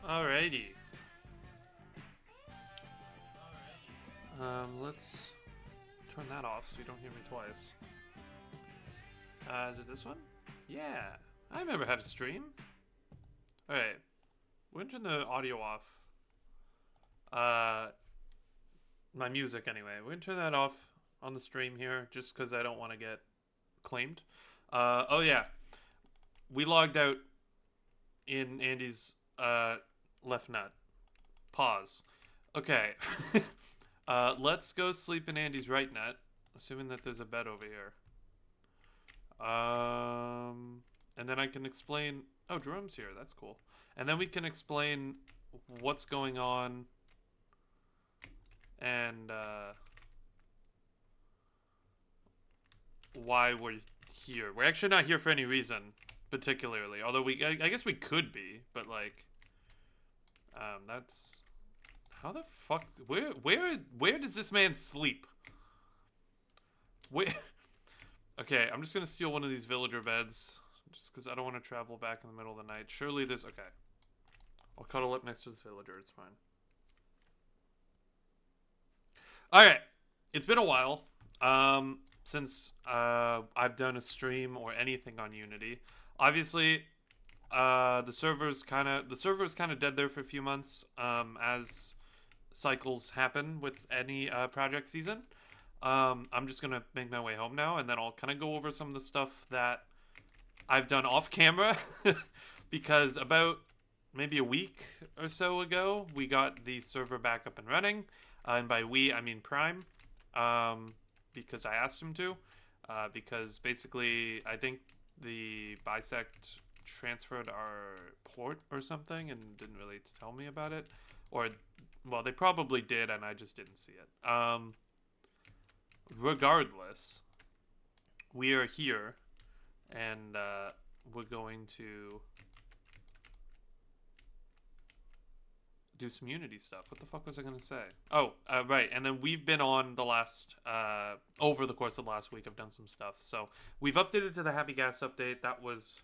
Alrighty. Let's turn that off so you don't hear me twice. Is it this one? Yeah. I remember how to stream. Alright. We're gonna turn the audio off. My music anyway. We're gonna turn that off on the stream here just because I don't want to get claimed. Oh yeah. We logged out in Andy's left nut. Pause. Okay. Let's go sleep in Andy's right nut, assuming that there's a bed over here. And then I can explain. Oh, Jerome's here. That's cool. And then we can explain what's going on and why we're here. We're actually not here for any reason particularly. Although I guess we could be, but like, that's. How the fuck? Where does this man sleep? Where? Okay, I'm just gonna steal one of these villager beds, just because I don't want to travel back in the middle of the night. Surely there's okay. I'll cuddle up next to this villager. It's fine. All right, it's been a while since I've done a stream or anything on Unity. Obviously, the server's kind of dead there for a few months as cycles happen with any project season. I'm just gonna make my way home now, and then I'll kind of go over some of the stuff that I've done off camera because about maybe a week or so ago we got the server back up and running, and by we I mean Prime, because I asked him to, because basically I think the Bisect transferred our port or something and didn't really tell me about it, or well, they probably did and I just didn't see it. Regardless, we are here and we're going to do some Unity stuff. What the fuck was I gonna say? Oh, right. And then we've been on the last over the course of the last week. I've done some stuff. So we've updated to the Happy Ghast update. That was,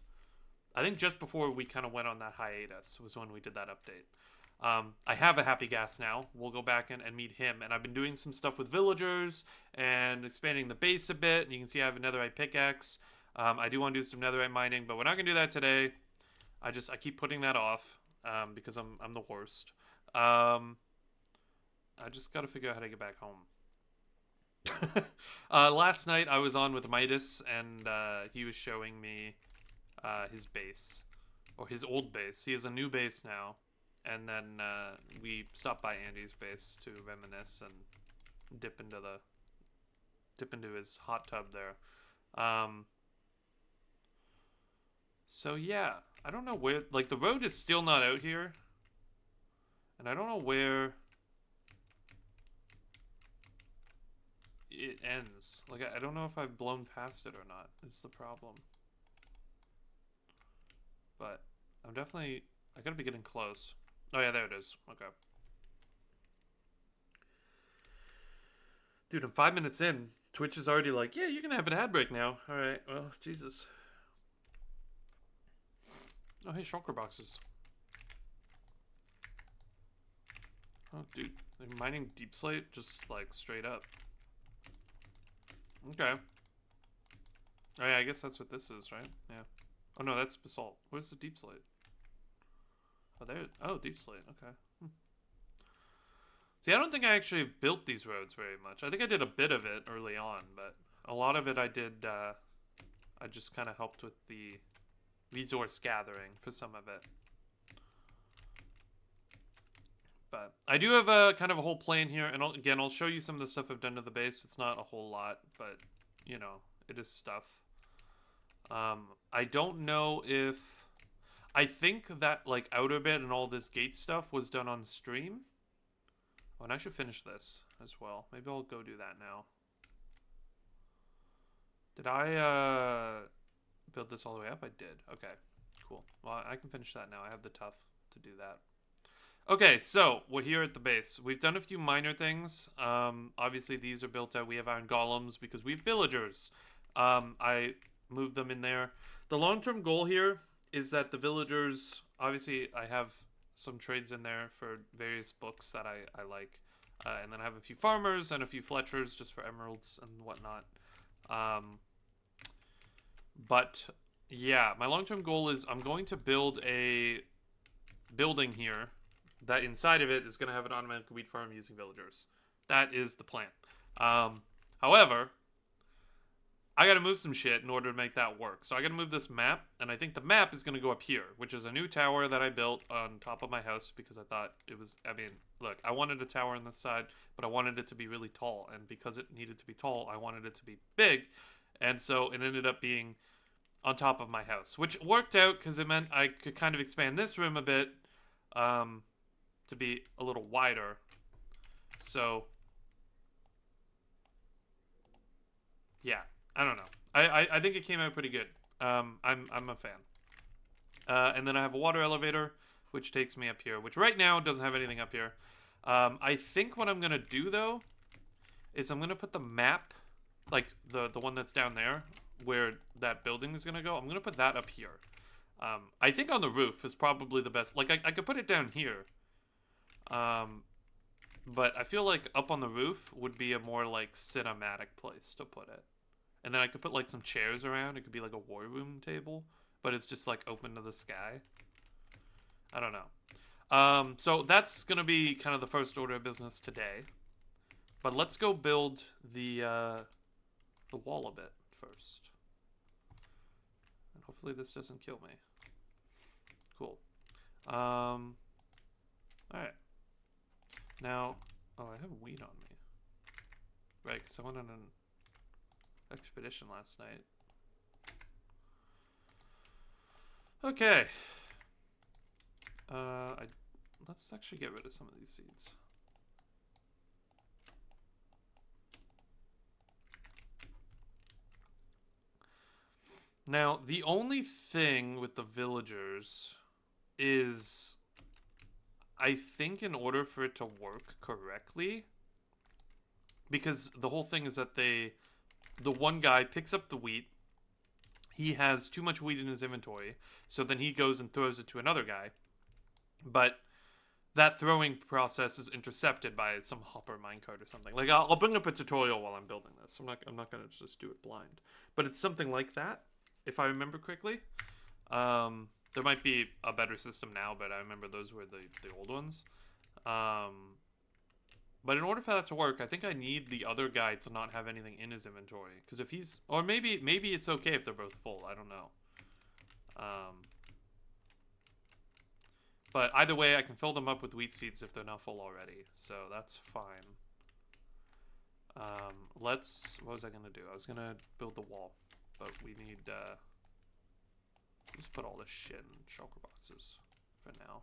I think, just before we kind of went on that hiatus was when we did that update. I have a Happy Ghast now. We'll go back and meet him. And I've been doing some stuff with villagers and expanding the base a bit. And you can see I have a netherite pickaxe. I do want to do some netherite mining, but we're not gonna do that today. I keep putting that off because I'm the worst. I just got to figure out how to get back home. Last night I was on with Midas and he was showing me his base, or his old base. He has a new base now, and then we stopped by Andy's base to reminisce and dip into his hot tub there. So yeah, I don't know where, like, the road is still not out here. And I don't know where it ends. Like, I don't know if I've blown past it or not. It's the problem. But I gotta be getting close. Oh yeah, there it is. Okay. Dude, I'm 5 minutes in. Twitch is already like, yeah, you can have an ad break now. Alright, well, Jesus. Oh, hey, shulker boxes. Oh, dude, they're mining deep slate just like straight up. Okay. Oh yeah, I guess that's what this is, right? Yeah. Oh no, that's basalt. Where's the deep slate? Oh, there. Oh, deep slate. Okay. See, I don't think I actually built these roads very much. I think I did a bit of it early on, but a lot of it I did. I just kind of helped with the resource gathering for some of it. But I do have a kind of a whole plan here, and I'll show you some of the stuff I've done to the base. It's not a whole lot, but you know, it is stuff. I don't know if I think that like outer bit and all this gate stuff was done on stream. Oh, and I should finish this as well. Maybe I'll go do that now. Did I build this all the way up? I did. Okay, cool. Well, I can finish that now. I have the tuff to do that. Okay, so we're here at the base. We've done a few minor things. Obviously, these are built out. We have iron golems because we have villagers. I moved them in there. The long-term goal here is that the villagers, obviously, I have some trades in there for various books that I like. And then I have a few farmers and a few Fletchers just for emeralds and whatnot. But yeah, my long-term goal is I'm going to build a building here that inside of it is going to have an automatic wheat farm using villagers. That is the plan. However, I got to move some shit in order to make that work. So I got to move this map, and I think the map is going to go up here, which is a new tower that I built on top of my house because I thought it was, I mean, look, I wanted a tower on this side, but I wanted it to be really tall, and because it needed to be tall, I wanted it to be big, and so it ended up being on top of my house, which worked out because it meant I could kind of expand this room a bit to be a little wider. So, yeah. I don't know. I think it came out pretty good. I'm a fan. And then I have a water elevator, which takes me up here, which right now doesn't have anything up here. I think what I'm gonna do though is I'm gonna put the map, like the one that's down there, where that building is gonna go. I'm gonna put that up here. I think on the roof is probably the best. Like I could put it down here. But I feel like up on the roof would be a more like cinematic place to put it. And then I could put like some chairs around. It could be like a war room table, but it's just like open to the sky. I don't know. So that's gonna be kind of the first order of business today. But let's go build the wall a bit first. And hopefully this doesn't kill me. Cool. Alright. Now, oh, I have wheat on me. Right, because I went on an expedition last night. Okay. Let's actually get rid of some of these seeds. Now, the only thing with the villagers is I think in order for it to work correctly, because the whole thing is that the one guy picks up the wheat, he has too much wheat in his inventory, so then he goes and throws it to another guy, but that throwing process is intercepted by some hopper minecart or something. Like I'll bring up a tutorial while I'm building this. I'm not gonna just do it blind, but it's something like that, if I remember correctly. There might be a better system now, but I remember those were the old ones. But in order for that to work, I think I need the other guy to not have anything in his inventory. Because if he's... Or maybe it's okay if they're both full. I don't know. But either way, I can fill them up with wheat seeds if they're not full already. So that's fine. What was I going to do? I was going to build the wall. But we need... let's put all this shit in shulker boxes for now.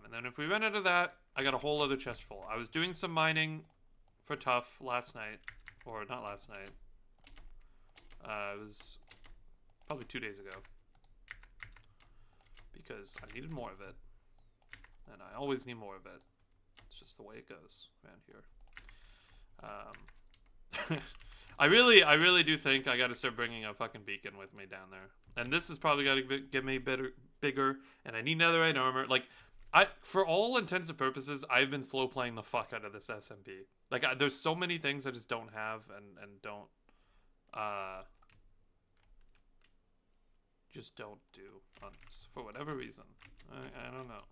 And then if we run out of that, I got a whole other chest full. I was doing some mining for Tough last night. Or not last night. It was probably 2 days ago. Because I needed more of it. And I always need more of it. It's just the way it goes around here. I really do think I gotta start bringing a fucking beacon with me down there. And this has probably gotta get me bigger. And I need netherite armor. Like... for all intents and purposes, I've been slow playing the fuck out of this SMP. Like, there's so many things I just don't have and don't, just don't do for whatever reason. I don't know.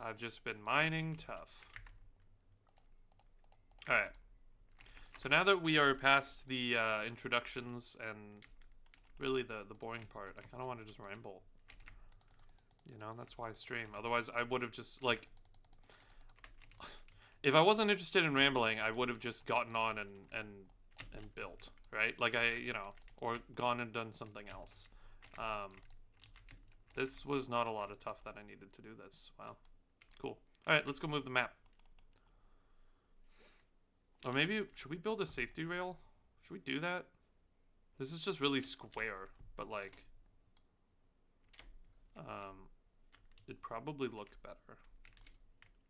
I've just been mining tough. Alright. So now that we are past the introductions and really the boring part, I kind of want to just ramble. You know, that's why I stream. Otherwise, I would have just, like... If I wasn't interested in rambling, I would have just gotten on and built, right? Like, you know, or gone and done something else. This was not a lot of tough that I needed to do this. Wow. Cool. Alright, let's go move the map. Or maybe, should we build a safety rail? Should we do that? This is just really square, but like... it'd probably look better.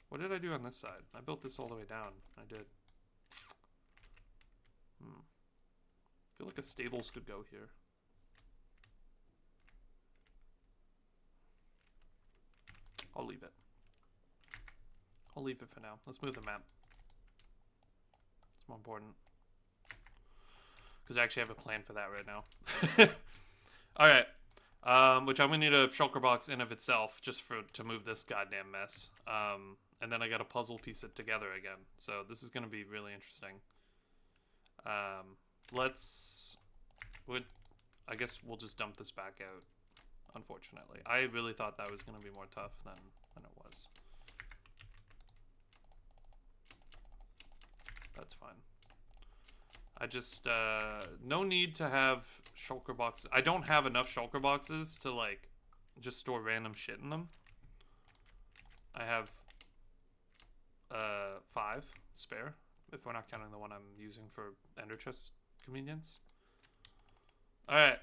What did I do on this side? I built this all the way down. I did. I feel like a stables could go here. I'll leave it. I'll leave it for now. Let's move the map. It's more important. Because I actually have a plan for that right now. Alright. Which I'm going to need a shulker box in of itself just to move this goddamn mess. And then I got to puzzle piece it together again. So this is going to be really interesting. I guess we'll just dump this back out, unfortunately. I really thought that was going to be more tough than it was. That's fine. I just, no need to have shulker boxes. I don't have enough shulker boxes to, like, just store random shit in them. I have, 5 spare, if we're not counting the one I'm using for ender chest convenience. Alright.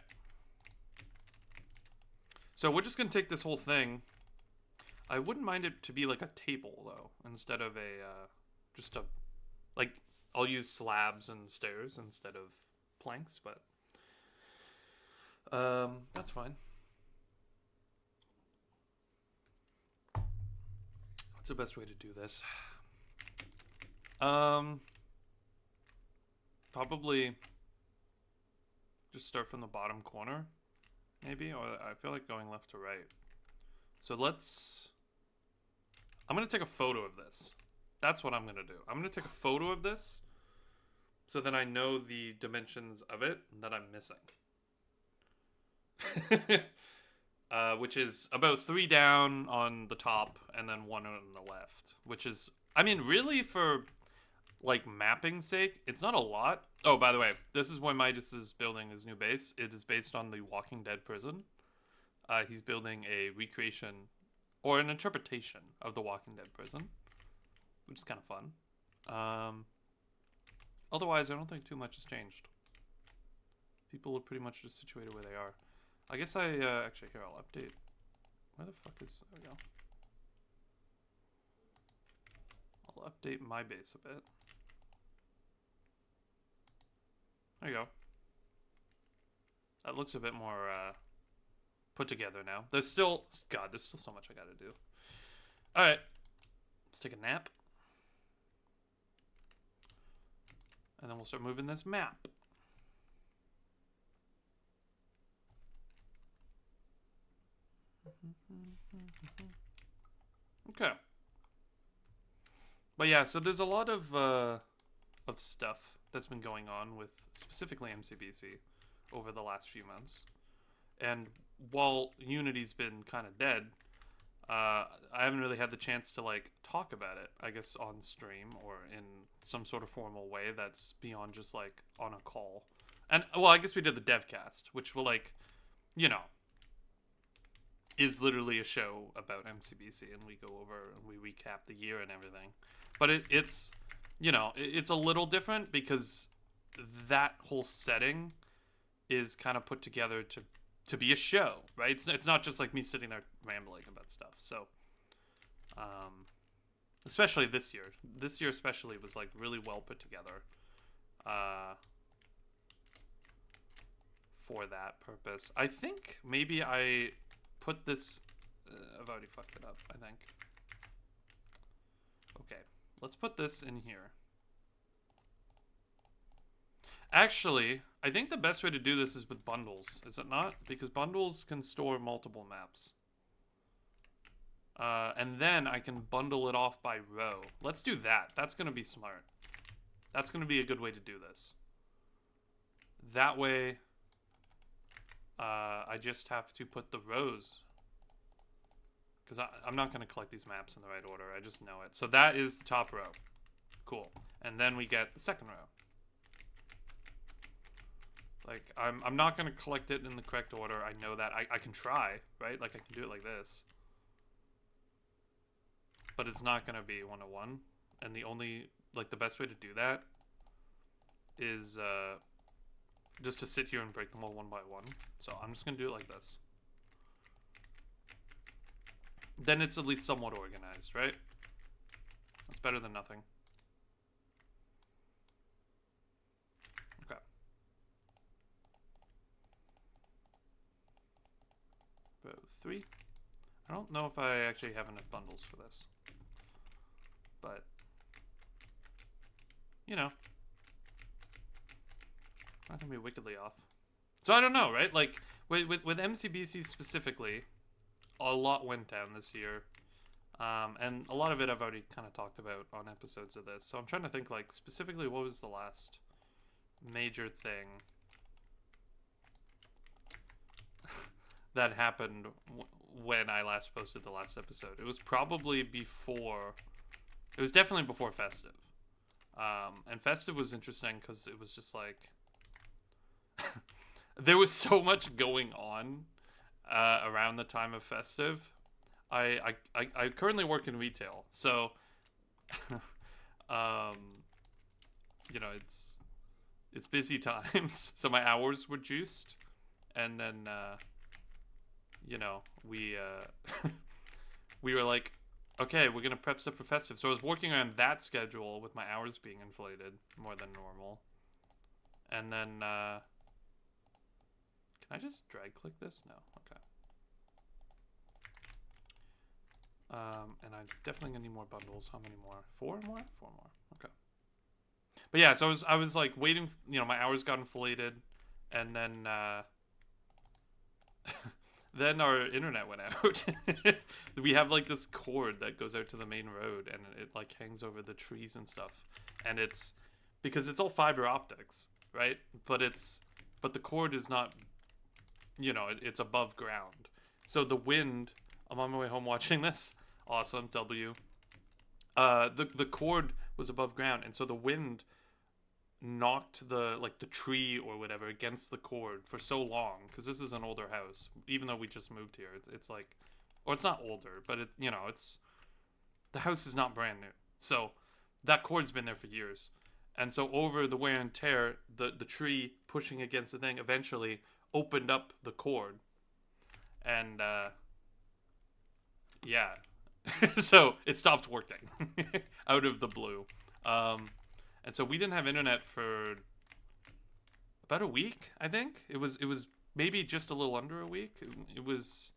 So we're just gonna take this whole thing. I wouldn't mind it to be like a table, though, instead of just a, like, I'll use slabs and stairs instead of planks, but that's fine. What's the best way to do this? Probably just start from the bottom corner, maybe, or I feel like going left to right. So I'm gonna take a photo of this. That's what I'm gonna do. I'm gonna take a photo of this so that I know the dimensions of it that I'm missing. Which is about 3 down on the top and then 1 on the left. Which is, I mean, really for, like, mapping's sake, it's not a lot. Oh, by the way, this is why Midas is building his new base. It is based on the Walking Dead prison. He's building a recreation, or an interpretation of the Walking Dead prison, which is kind of fun. Otherwise, I don't think too much has changed. People are pretty much just situated where they are. I guess actually, here, I'll update. Where the fuck is, there we go. I'll update my base a bit. There you go. That looks a bit more, put together now. There's still, God, there's still so much I gotta do. Alright. Let's take a nap. And then we'll start moving this map. Okay. But yeah, so there's a lot of stuff that's been going on with specifically MCBC over the last few months. And while Unity's been kind of dead, I haven't really had the chance to, like, talk about it, I guess, on stream or in some sort of formal way that's beyond just, like, on a call. And, well, I guess we did the devcast, which will, like, you know, is literally a show about MCBC, and we go over and we recap the year and everything. But it's, you know, it's a little different because that whole setting is kind of put together to be a show, right? It's not just like me sitting there rambling about stuff. So, especially this year. This year especially was, like, really well put together for that purpose. I think maybe I put this... I've already fucked it up, I think. Okay, let's put this in here. Actually, I think the best way to do this is with bundles, is it not? Because bundles can store multiple maps. And then I can bundle it off by row. Let's do that. That's going to be smart. That's going to be a good way to do this. That way, I just have to put the rows. Because I'm not going to collect these maps in the right order. I just know it. So that is the top row. Cool. And then we get the second row. Like, I'm not going to collect it in the correct order. I know that. I can try, right? Like, I can do it like this. But it's not going to be 101. And the only, like, the best way to do that is just to sit here and break them all one by one. So I'm just going to do it like this. Then it's at least somewhat organized, right? That's better than nothing. Okay. Row 3. I don't know if I actually have enough bundles for this. But, you know, not gonna be wickedly off. So I don't know, right? Like, with MCBC specifically, a lot went down this year. And a lot of it I've already kind of talked about on episodes of this. So I'm trying to think, like, specifically what was the last major thing that happened when I last posted the last episode. It was probably before... It was definitely before Festive. And Festive was interesting because it was just like... there was so much going on around the time of Festive. I currently work in retail, so... you know, it's busy times, so my hours were juiced, and then you know, we we were like, okay, we're gonna prep stuff for Festive. So I was working on that schedule with my hours being inflated more than normal, and then can I just drag click this? No, okay. And I'm definitely gonna need more bundles. How many more? 4 more? 4 more. Okay. But yeah, so I was like waiting, you know, my hours got inflated, and then then our internet went out. We have like this cord that goes out to the main road, and it like hangs over the trees and stuff. And it's because it's all fiber optics, right? But the cord is not, you know, it's above ground. So the wind, I'm on my way home watching this. Awesome, W. The cord was above ground, and so the wind knocked the tree or whatever against the cord for so long, because this is an older house. Even though we just moved here, it's like, or it's not older, but it, you know, it's, the house is not brand new. So that cord's been there for years, and so over the wear and tear, the tree pushing against the thing eventually opened up the cord, and yeah. So it stopped working out of the blue. And so we didn't have internet for about a week, I think. It was maybe just a little under a week. It was,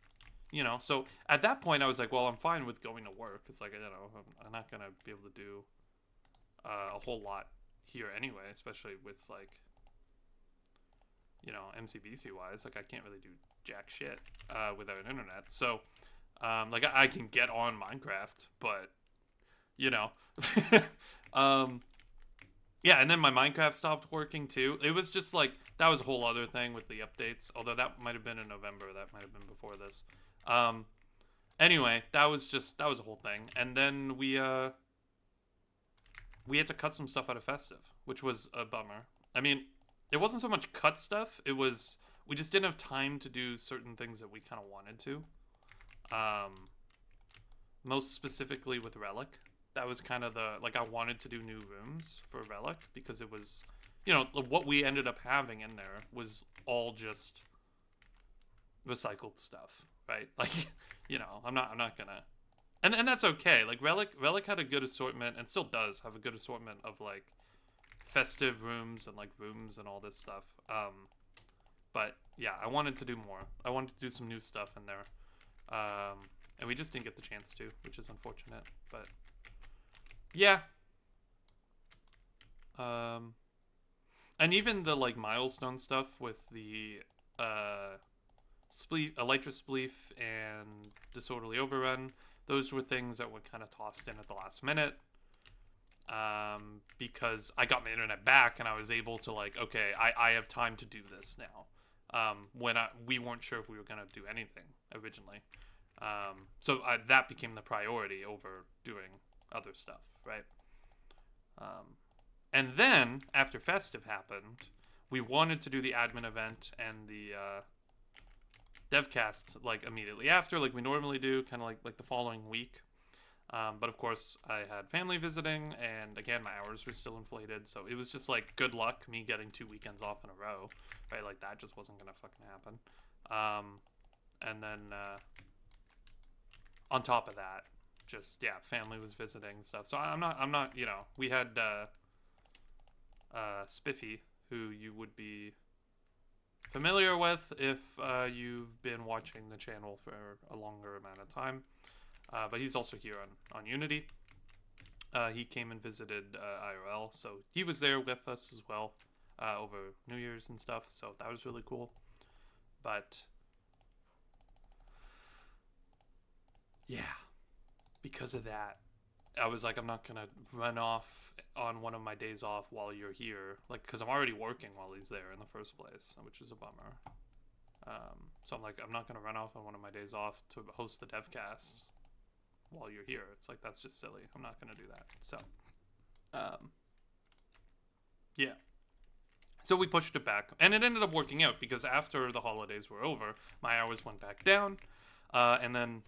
you know, so at that point I was like, well, I'm fine with going to work. It's like, you know, I'm not going to be able to do a whole lot here anyway, especially with like, you know, MCBC wise. Like I can't really do jack shit without internet. So like I can get on Minecraft, but you know, yeah. And then my Minecraft stopped working too. It was just like that was a whole other thing with the updates. Although that might have been in November. That might have been before this. Anyway, that was a whole thing. And then we had to cut some stuff out of Festive, which was a bummer. I mean, it wasn't so much cut stuff. It was we just didn't have time to do certain things that we kind of wanted to. Most specifically with Relic. That was kind of the, like, I wanted to do new rooms for Relic because it was, you know, what we ended up having in there was all just recycled stuff, right? Like, you know, I'm not gonna, and that's okay. Like Relic had a good assortment and still does have a good assortment of like festive rooms and like rooms and all this stuff. But yeah, I wanted to do more. I wanted to do some new stuff in there. And we just didn't get the chance to, which is unfortunate, but yeah. And even the like milestone stuff with the Elytra Spleef and Disorderly Overrun, those were things that were kind of tossed in at the last minute. Because I got my internet back and I was able to like, okay, I have time to do this now. When we weren't sure if we were going to do anything originally. So that became the priority over doing other stuff, right? And then, after Festive happened, we wanted to do the admin event and the devcast, like, immediately after, like we normally do, kind of like the following week. But of course, I had family visiting, and again, my hours were still inflated, so it was just like, good luck, me getting 2 weekends off in a row, right? Like, that just wasn't gonna fucking happen. And then, on top of that, just, yeah, family was visiting and stuff. So I'm not, you know, we had, Spiffy, who you would be familiar with if you've been watching the channel for a longer amount of time. But he's also here on Unity. He came and visited IRL, so he was there with us as well over New Year's and stuff, so that was really cool. But yeah, because of that, I was like, I'm not gonna run off on one of my days off while you're here, like, because I'm already working while he's there in the first place, which is a bummer. So I'm like, I'm not gonna run off on one of my days off to host the devcast while you're here. It's like, that's just silly. I'm not gonna do that. So yeah, so we pushed it back, and it ended up working out because after the holidays were over, my hours went back down, and then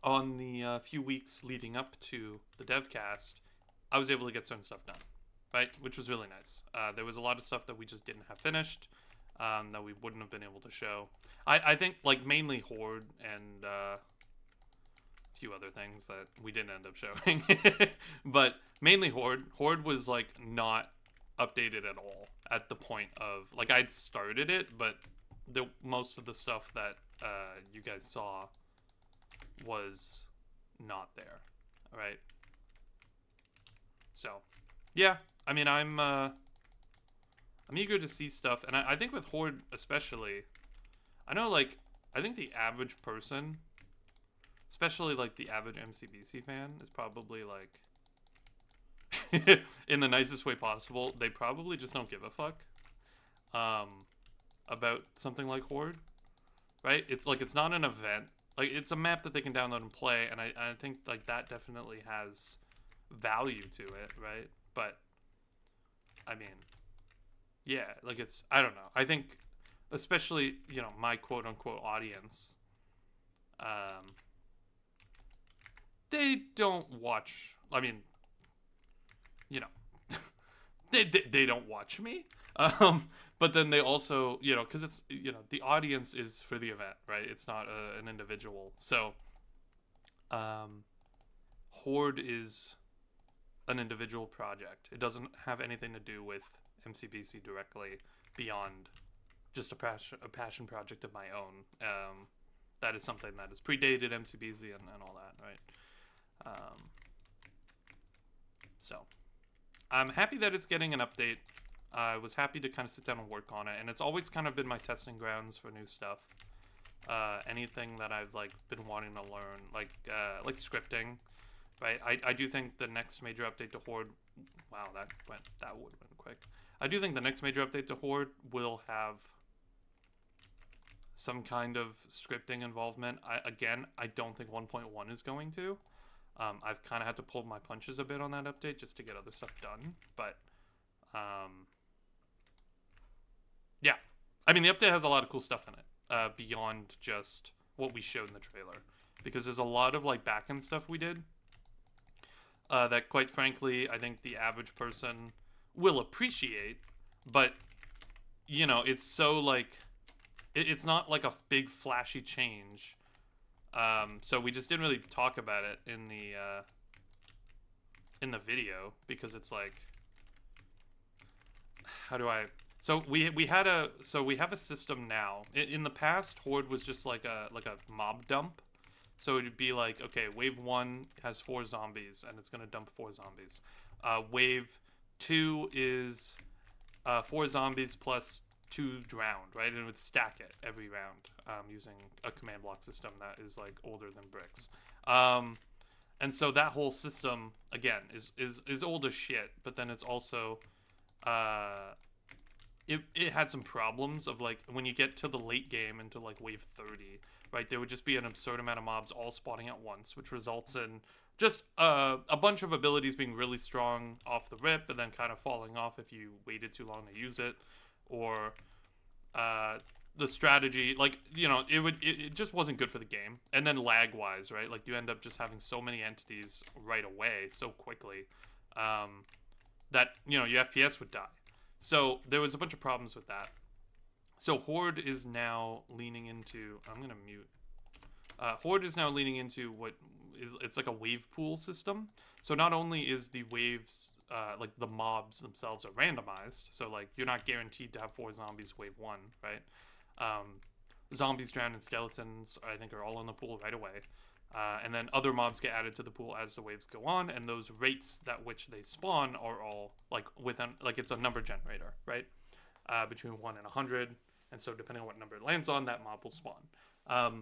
on the few weeks leading up to the devcast, I was able to get certain stuff done, right? Which was really nice. There was a lot of stuff that we just didn't have finished, that we wouldn't have been able to show. I think, like, mainly Horde and a few other things that we didn't end up showing. But mainly Horde. Horde was, like, not updated at all at the point of, like, I'd started it, but most of the stuff that you guys saw was not there, right? So yeah, I mean, I'm eager to see stuff, and I think with Horde especially, I know, like, I think the average person, especially like the average MCBC fan, is probably like in the nicest way possible, they probably just don't give a fuck about something like Horde, right? It's like, it's not an event. Like, it's a map that they can download and play, and I think, like, that definitely has value to it, right? But, I mean, yeah, like, it's, I don't know. I think, especially, you know, my quote-unquote audience, they don't watch, I mean, you know, they don't watch me. But then they also, you know, because it's, you know, the audience is for the event, right? It's not an individual. So, Horde is an individual project. It doesn't have anything to do with MCBC directly beyond just a passion project of my own. That is something that has predated MCBC and all that, right? So, I'm happy that it's getting an update. I was happy to kind of sit down and work on it, and it's always kind of been my testing grounds for new stuff. Anything that I've, like, been wanting to learn, like scripting, right? I do think the next major update to Horde, wow, that would have been quick. I do think the next major update to Horde will have some kind of scripting involvement. I don't think 1.1 is going to. I've kind of had to pull my punches a bit on that update just to get other stuff done, but yeah, I mean, the update has a lot of cool stuff in it, beyond just what we showed in the trailer, because there's a lot of, like, backend stuff we did that, quite frankly, I think the average person will appreciate, but, you know, it's so, like, it's not like a big flashy change, so we just didn't really talk about it in the video, because it's like, how do I... So we have a system now. In the past, Horde was just like a mob dump. So it'd be like, okay, wave 1 has 4 zombies, and it's gonna dump 4 zombies. Wave 2 is 4 zombies plus 2 drowned, right? And it would stack it every round using a command block system that is, like, older than bricks. And so that whole system, again, is old as shit. But then it's also it had some problems of, like, when you get to the late game into, like, wave 30, right, there would just be an absurd amount of mobs all spawning at once, which results in just a bunch of abilities being really strong off the rip and then kind of falling off if you waited too long to use it, or the strategy, like, you know, it just wasn't good for the game. And then lag wise, right, like, you end up just having so many entities right away so quickly that, you know, your FPS would die. So there was a bunch of problems with that. So Horde is now leaning into, I'm gonna mute. Horde is now leaning into what is, it's like a wave pool system. So not only is the waves like the mobs themselves are randomized. So like you're not guaranteed to have 4 zombies wave 1, right? Zombies, drowned, and skeletons, I think, are all in the pool right away. And then other mobs get added to the pool as the waves go on, and those rates that which they spawn are all like within, like it's a number generator, right? Between 1 and 100, and so depending on what number it lands on, that mob will spawn.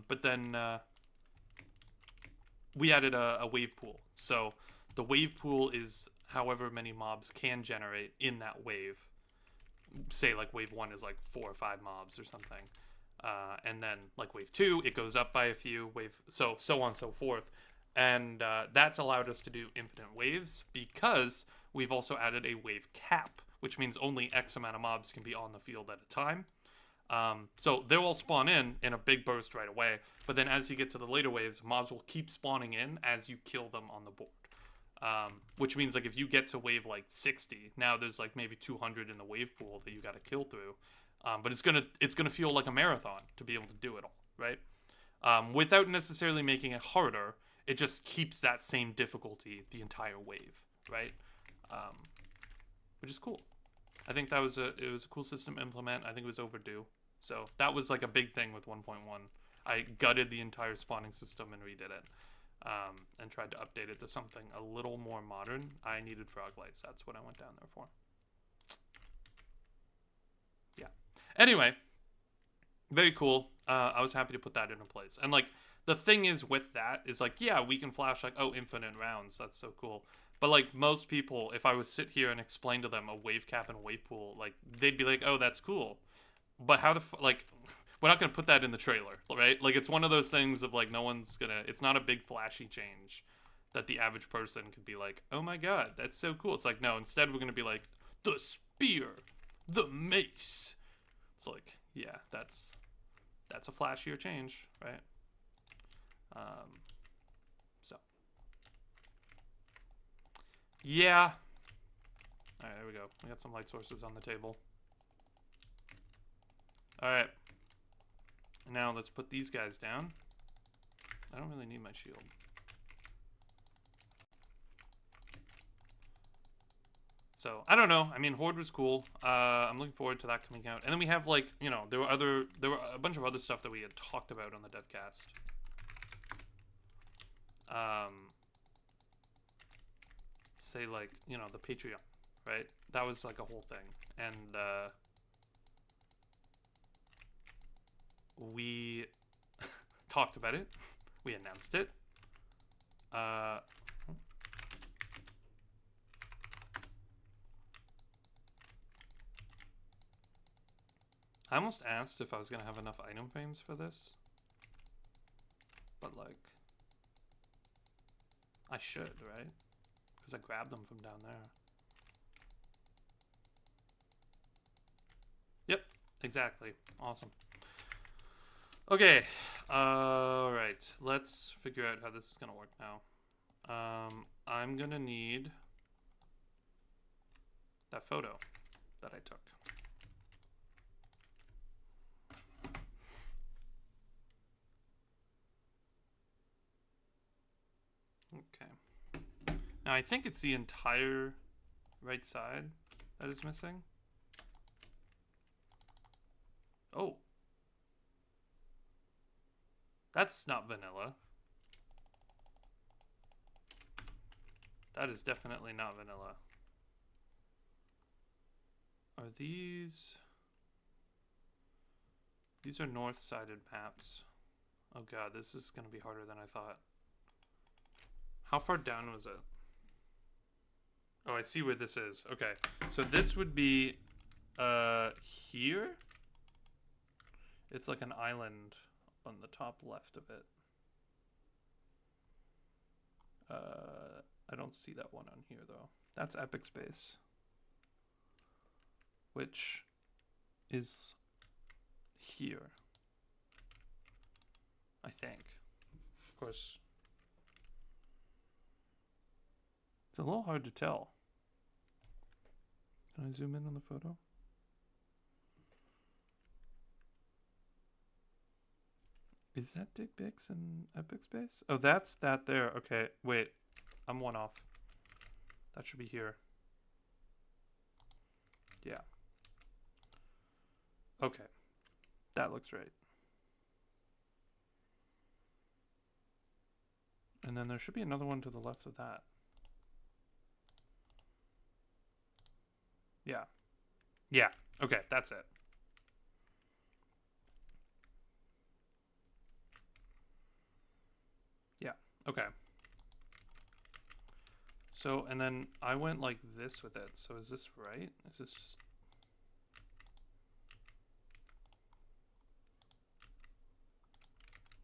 But then we added a wave pool. So the wave pool is however many mobs can generate in that wave. Say like wave 1 is like 4 or 5 mobs or something. And then like wave 2, it goes up by a few, so on and so forth. And that's allowed us to do infinite waves because we've also added a wave cap, which means only X amount of mobs can be on the field at a time. So they'll all spawn in a big burst right away, but then as you get to the later waves, mobs will keep spawning in as you kill them on the board. Which means like if you get to wave like 60, now there's like maybe 200 in the wave pool that you got to kill through. But it's gonna feel like a marathon to be able to do it all, right? Without necessarily making it harder, it just keeps that same difficulty the entire wave, right? Which is cool. I think it was a cool system to implement. I think it was overdue. So that was like a big thing with 1.1. I gutted the entire spawning system and redid it. And tried to update it to something a little more modern. I needed frog lights. That's what I went down there for. Yeah. Anyway, very cool. I was happy to put that into place. And like the thing is with that is like, yeah, we can flash like, oh, infinite rounds. That's so cool. But like most people, if I would sit here and explain to them a wave cap and wave pool, like they'd be like, oh, that's cool. But how like we're not going to put that in the trailer, right? Like it's one of those things of like no one's going to, it's not a big flashy change that the average person could be like, oh my god, that's so cool. It's like, no, instead we're going to be like, the spear, the mace. It's like, yeah, that's a flashier change, right? So yeah. All right, there we go. We got some light sources on the table. All right. Now let's put these guys down. I don't really need my shield. So I don't know. I mean, Horde was cool. I'm looking forward to that coming out. And then we have like, you know, there were a bunch of other stuff that we had talked about on the devcast. Say like, you know, the Patreon, right? That was like a whole thing. And we talked about it. We announced it. I almost asked if I was going to have enough item frames for this. But like, I should, right? Because I grabbed them from down there. Yep, exactly. Awesome. Okay, alright, let's figure out how this is gonna work now. I'm gonna need that photo that I took. Okay. Now I think it's the entire right side that is missing. Oh. That's not vanilla. That is definitely not vanilla. Are these... These are north-sided maps. Oh god, this is going to be harder than I thought. How far down was it? Oh, I see where this is. Okay, so this would be here. It's like an island on the top left of it. I don't see that one on here though. That's Epic Space, which is here, I think. Of course, it's a little hard to tell. Can I zoom in on the photo? Is that Dick Bix and Epic Space? Oh, that's that there. Okay, wait. I'm one off. That should be here. Yeah. Okay. That looks right. And then there should be another one to the left of that. Yeah. Yeah. Okay, that's it. Yeah. Okay. So, and then I went like this with it. So is this right? Is this just...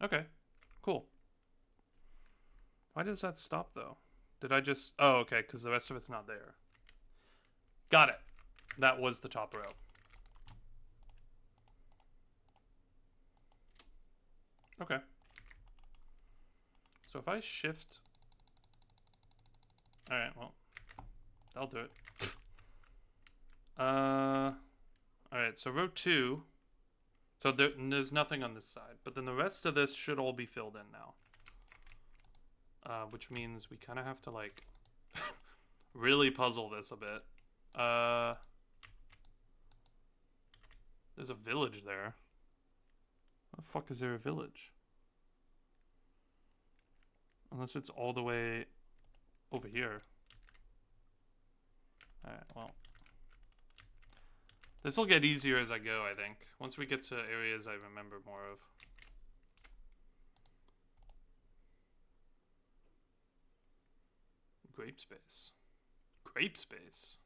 Okay. Cool. Why does that stop though? Did I just... Oh, okay, because the rest of it's not there. Got it. That was the top row. Okay. So if I shift... Alright, well. That'll do it. Alright, so row 2. So there's nothing on this side. But then the rest of this should all be filled in now. Which means we kind of have to, like, really puzzle this a bit. There's a village there. How the fuck is there a village? Unless it's all the way over here. Alright, well. This will get easier as I go, I think. Once we get to areas I remember more of. Grape space. Grape space?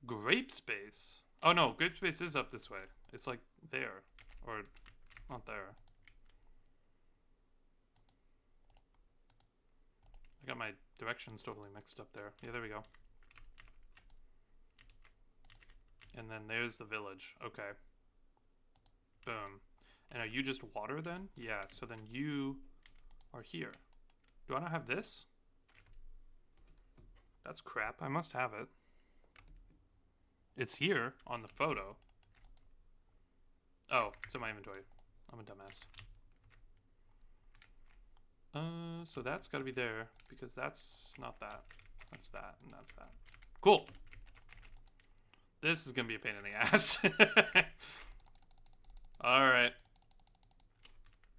Grape space? Oh no, grape space is up this way. It's like there. Or not there. I got my directions totally mixed up there. Yeah, there we go. And then there's the village. Okay. Boom. And are you just water then? Yeah, so then you are here. Do I not have this? That's crap. I must have it. It's here on the photo. Oh, it's in my inventory. I'm a dumbass. So that's got to be there because that's not that. That's that and that's that. Cool. This is going to be a pain in the ass. Alright.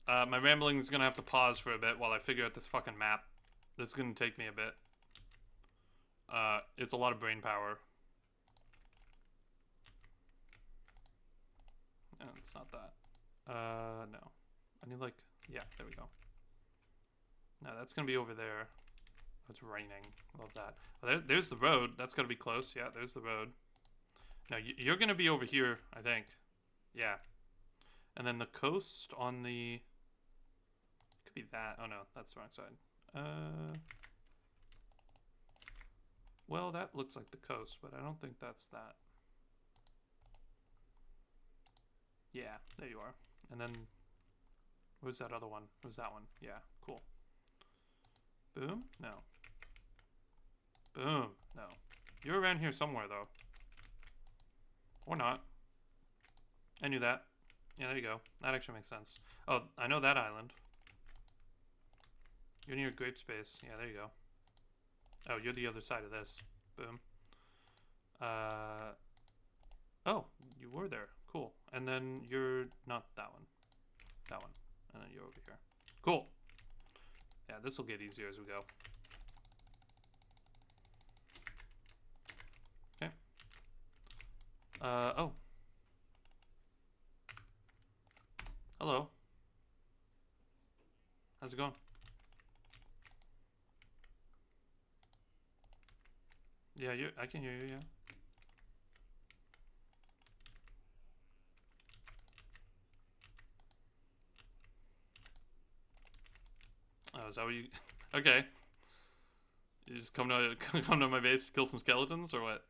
My rambling is going to have to pause for a bit while I figure out this fucking map. This is going to take me a bit. It's a lot of brain power. No, it's not that. No. I need, like... Yeah, there we go. No, that's going to be over there. Oh, it's raining. Love that. Oh, there's the road. That's got to be close. Yeah, there's the road. No, you're going to be over here, I think. Yeah. And then the coast on the... Could be that. Oh, no. That's the wrong side. Well, that looks like the coast, but I don't think that's that. Yeah, there you are. And then... Where's that other one? Where's that one? Yeah, cool. Boom? No. Boom. No. You're around here somewhere, though. Or not. I knew that. Yeah, there you go. That actually makes sense. Oh, I know that island. You're near grape space. Yeah, there you go. Oh, you're the other side of this. Boom. Oh, you were there. Cool. And then you're not that one. That one. And then you're over here. Cool. Yeah, this will get easier as we go. Okay. Oh. Hello. How's it going? Yeah, I can hear you, yeah. Oh, is that what you... Okay. You just come to my base to kill some skeletons, or what?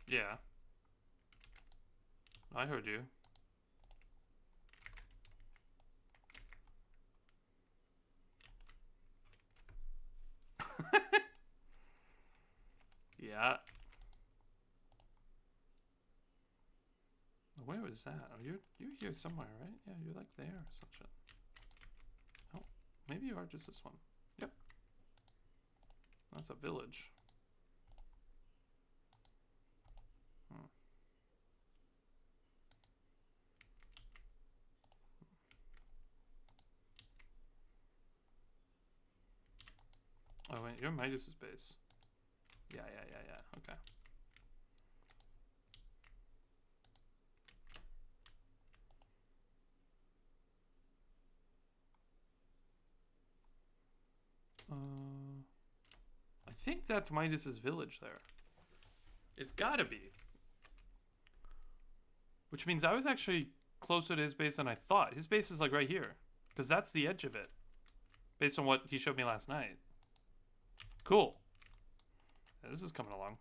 Yeah. I heard you. Yeah. Where was that? Oh, you're here somewhere, right? Yeah, you're like there or some shit. Oh, maybe you are just this one. Yep. That's a village. Hmm. Oh wait, you're Midas's base. Yeah. Okay. I think that's Midas's village there. It's gotta be. Which means I was actually closer to his base than I thought. His base is like right here. Because that's the edge of it. Based on what he showed me last night. Cool. Yeah, this is coming along.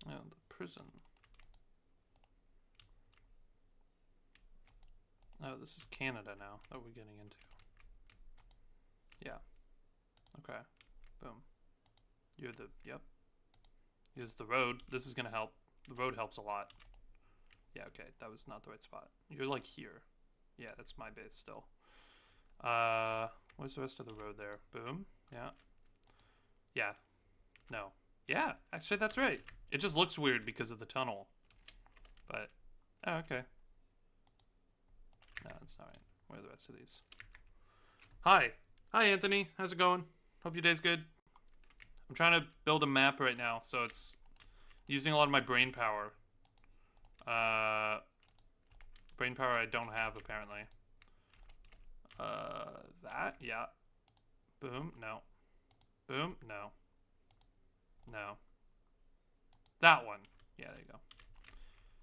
Oh, the prison. Oh, this is Canada now that we're getting into. Yeah. Okay. Boom. You're the... Yep. Here's the road. This is gonna help. The road helps a lot. Yeah, okay. That was not the right spot. You're like here. Yeah, that's my base still. Where's the rest of the road there? Boom. Yeah. Yeah. No. Yeah, actually that's right. It just looks weird because of the tunnel. But, oh, okay. No, that's not right. Where are the rest of these? Hi. Hi, Anthony. How's it going? Hope your day's good. I'm trying to build a map right now, so it's using a lot of my brain power. Brain power I don't have, apparently. That? Yeah. Boom. No. Boom. No. No. That one. Yeah, there you go.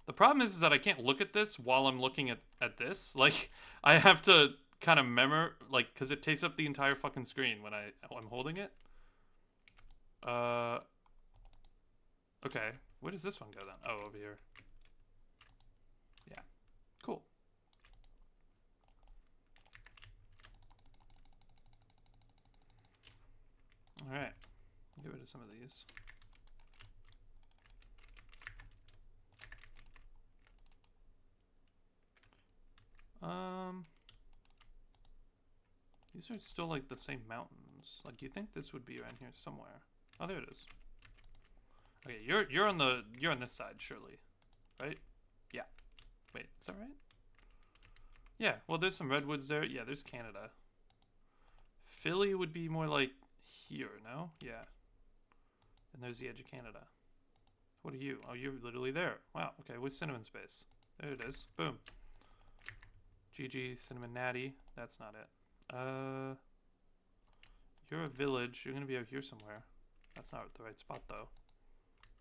The problem is that I can't look at this while I'm looking at this. Like, I have to kind of like, because it takes up the entire fucking screen when I'm holding it. Okay. Where does this one go then? Oh, over here. Yeah. Cool. Alright. Get rid of some of these. These are still like the same mountains. Like, you think this would be around here somewhere? Oh, there it is. Okay, you're on this side, surely, right? Yeah. Wait, is that right? Yeah. Well, there's some redwoods there. Yeah, there's Canada. Philly would be more like here, no? Yeah. And there's the edge of Canada. What are you? Oh, you're literally there. Wow. Okay, where's Cinnamon Space? There it is. Boom. GG, Cinnamon Natty. That's not it. You're a village. You're gonna be out here somewhere. That's not the right spot, though.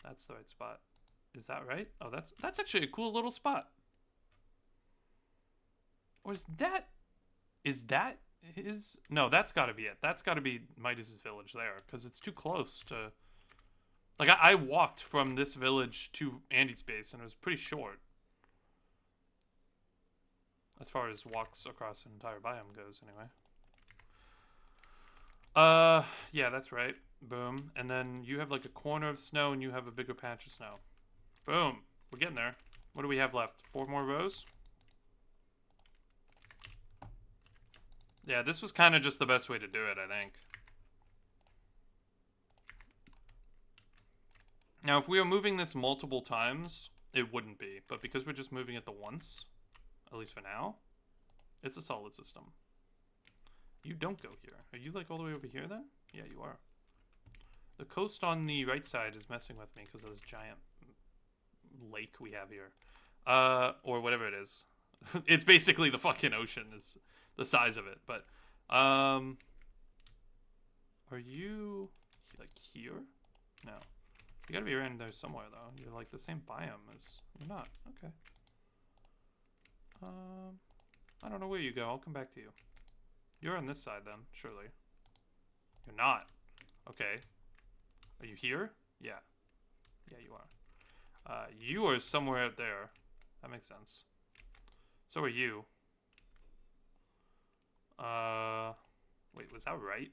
That's the right spot. Is that right? Oh, that's actually a cool little spot. Or is that his? No, that's gotta be it. That's gotta be Midas's village there, because it's too close to... Like, I walked from this village to Andy's base, and it was pretty short. As far as walks across an entire biome goes, anyway. Yeah, that's right. Boom. And then you have like a corner of snow and you have a bigger patch of snow. Boom. We're getting there. What do we have left? 4 more rows? Yeah, this was kind of just the best way to do it, I think. Now, if we were moving this multiple times, it wouldn't be. But because we're just moving it the once, at least for now, it's a solid system. You don't go here. Are you like all the way over here then? Yeah, you are. The coast on the right side is messing with me because of this giant lake we have here. Or whatever it is. It's basically the fucking ocean is the size of it. But, are you like here? No. You gotta be around there somewhere though. You're like the same biome as... You're not. Okay. I don't know where you go. I'll come back to you. You're on this side then, surely. You're not. Okay. Are you here? Yeah. Yeah, you are. You are somewhere out there. That makes sense. So are you. Wait, was that right?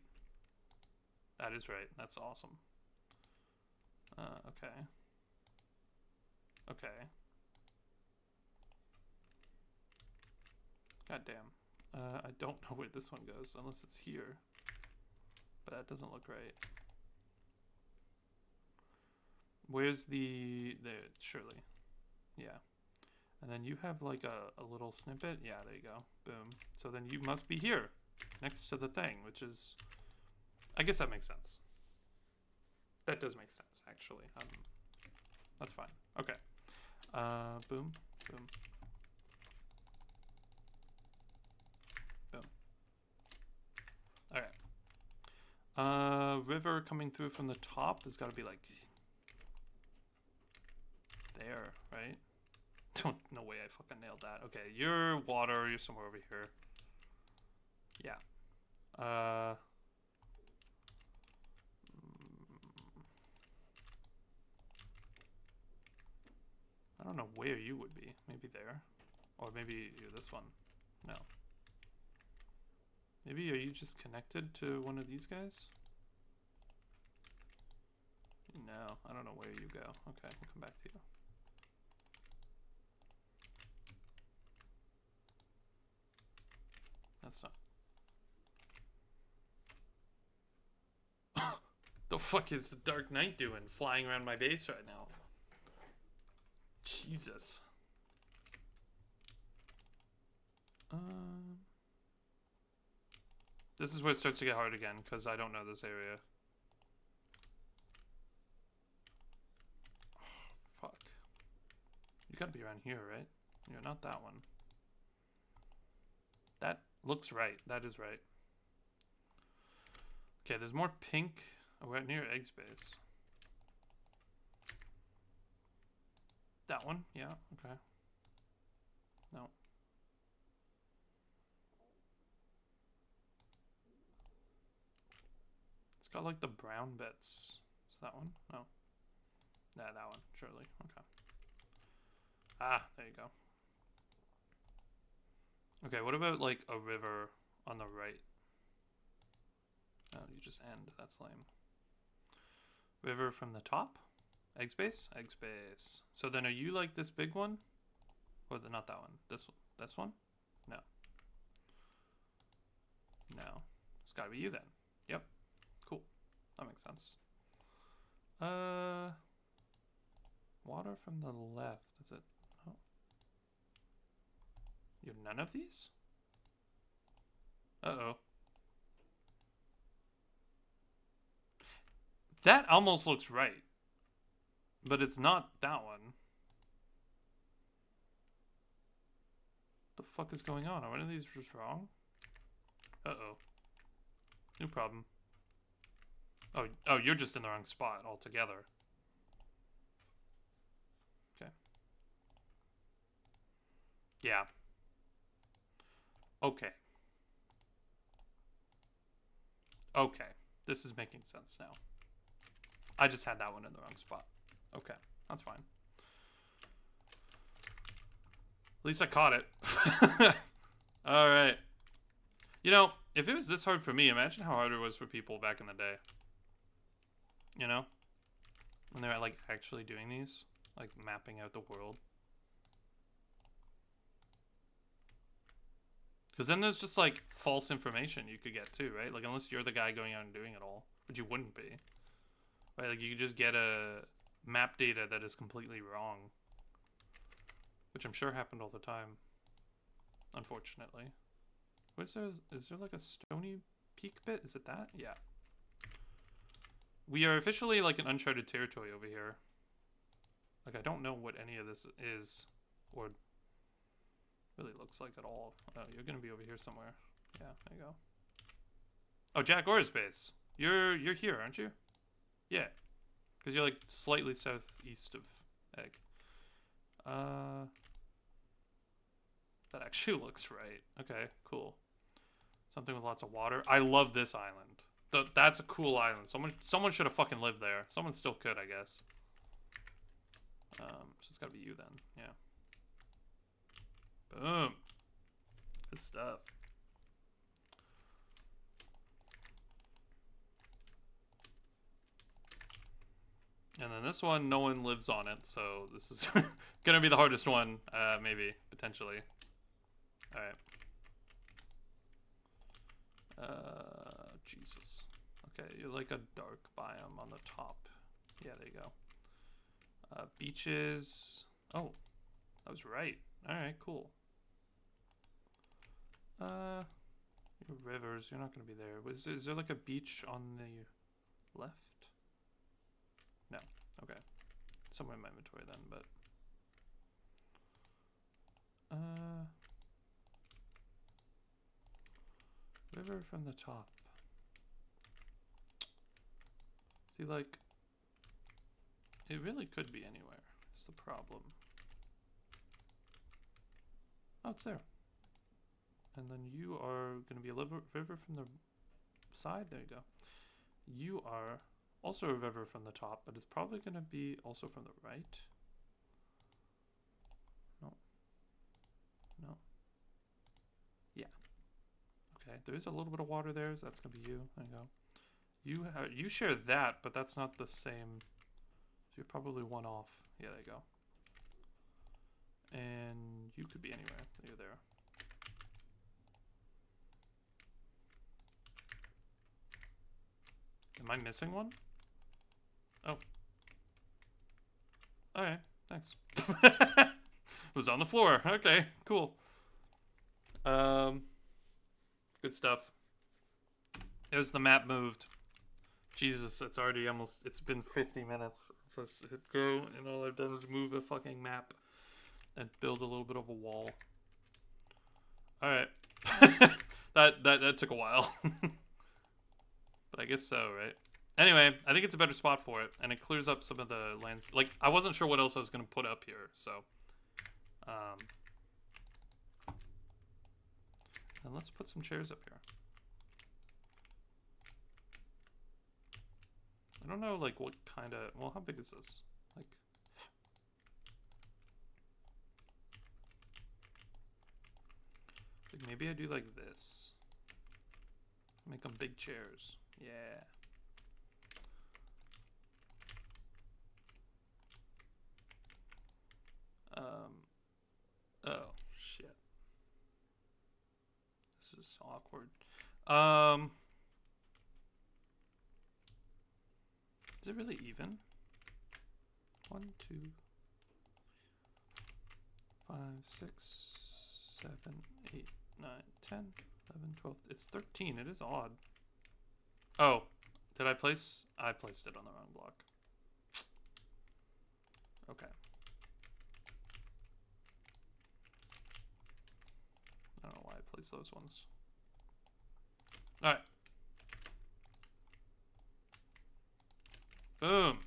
That is right. That's awesome. Okay. Okay. God damn. I don't know where this one goes, unless it's here. But that doesn't look right. Where's the... There, surely. Yeah. And then you have like a little snippet. Yeah, there you go. Boom. So then you must be here, next to the thing, which is... I guess that makes sense. That does make sense, actually. That's fine. Okay. Boom. Boom. Boom. Alright. River coming through from the top has got to be like... there, right? No way I fucking nailed that. Okay, you're water. You're somewhere over here. Yeah. I don't know where you would be. Maybe there. Or maybe you're this one. No. Maybe are you just connected to one of these guys? No, I don't know where you go. Okay, we'll come back to you. That's not... The fuck is the Dark Knight doing flying around my base right now? Jesus. This is where it starts to get hard again, because I don't know this area. Oh, fuck. You gotta be around here, right? You're not that one. That looks right. That is right. Okay, there's more pink. Oh, we're near egg space. That one? Yeah, okay. No. It's got like the brown bits. Is that one? No. Yeah, that one. Surely. Okay. Ah, there you go. Okay, what about like a river on the right? Oh, you just end. That's lame. River from the top? Egg space? Egg space. So then are you like this big one? Or not that one? This one? This one? No. No. It's gotta be you then. Yep. Cool. That makes sense. Water from the left. Is it? Oh. You have none of these? Uh-oh. That almost looks right. But it's not that one. The fuck is going on? Are one of these just wrong? Uh-oh. New problem. Oh, you're just in the wrong spot altogether. Okay. Yeah. Okay. Okay. This is making sense now. I just had that one in the wrong spot. Okay. That's fine. At least I caught it. Alright. You know, if it was this hard for me, imagine how hard it was for people back in the day. You know? When they were like actually doing these. Like mapping out the world. Because then there's just like false information you could get too, right? Like unless you're the guy going out and doing it all. Which you wouldn't be. Right? Like you could just get a map data that is completely wrong. Which I'm sure happened all the time. Unfortunately. Is there like a Stony Peak bit? Is it that? Yeah. We are officially like in uncharted territory over here. Like I don't know what any of this is. Or really looks like at all. Oh, you're gonna be over here somewhere. Yeah, there you go. Oh, Jack Orr's base. You're here, aren't you? Yeah. Because you're like slightly southeast of Egg. That actually looks right. Okay, cool. Something with lots of water. I love this island. That's a cool island. Someone should have fucking lived there. Someone still could, I guess. So it's gotta be you then. Yeah. Boom. Good stuff. And then this one, no one lives on it, so this is gonna be the hardest one, maybe, potentially. Alright. Jesus. Okay, you're like a dark biome on the top. Yeah, there you go. Beaches. Oh, I was right. Alright, cool. Rivers, you're not gonna be there. Is there like a beach on the left? No. Okay. Somewhere in my inventory then, but river from the top. See, like, it really could be anywhere. It's the problem. Oh, it's there. And then you are gonna be a river from the side. There you go. You are also a river from the top, but it's probably gonna be also from the right. No. No. Yeah. Okay, there is a little bit of water there, so that's gonna be you. There you go. You share that, but that's not the same. So you're probably one off. Yeah, there you go. And you could be anywhere. You're there. Am I missing one? Oh. Alright, thanks. It was on the floor. Okay, cool. Good stuff. There's the map moved. Jesus, it's already almost, it's been 50 minutes. So I hit go, and all I've done is move a fucking map and build a little bit of a wall. Alright. that took a while. But I guess so, right? Anyway, I think it's a better spot for it, and it clears up some of the lands. Like, I wasn't sure what else I was going to put up here, so. And let's put some chairs up here. I don't know, like, what kind of... Well, how big is this? Like... maybe I do like this. Make them big chairs. Yeah. Oh, shit. This is awkward. Is it really even? 1, 2, 5, 6, 7, 8, 9, 10, 11, 12. It's 13. It is odd. Oh, did I place? I placed it on the wrong block. Okay. I don't know why I placed those ones. All right. Boom.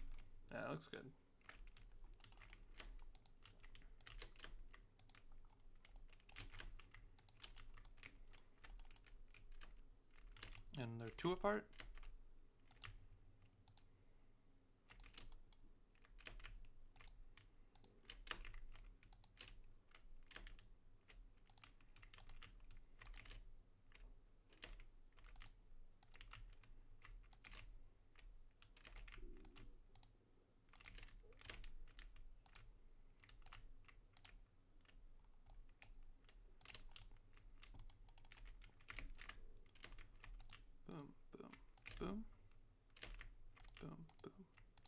Yeah, that looks good. And they're 2 apart. Boom. Boom, boom,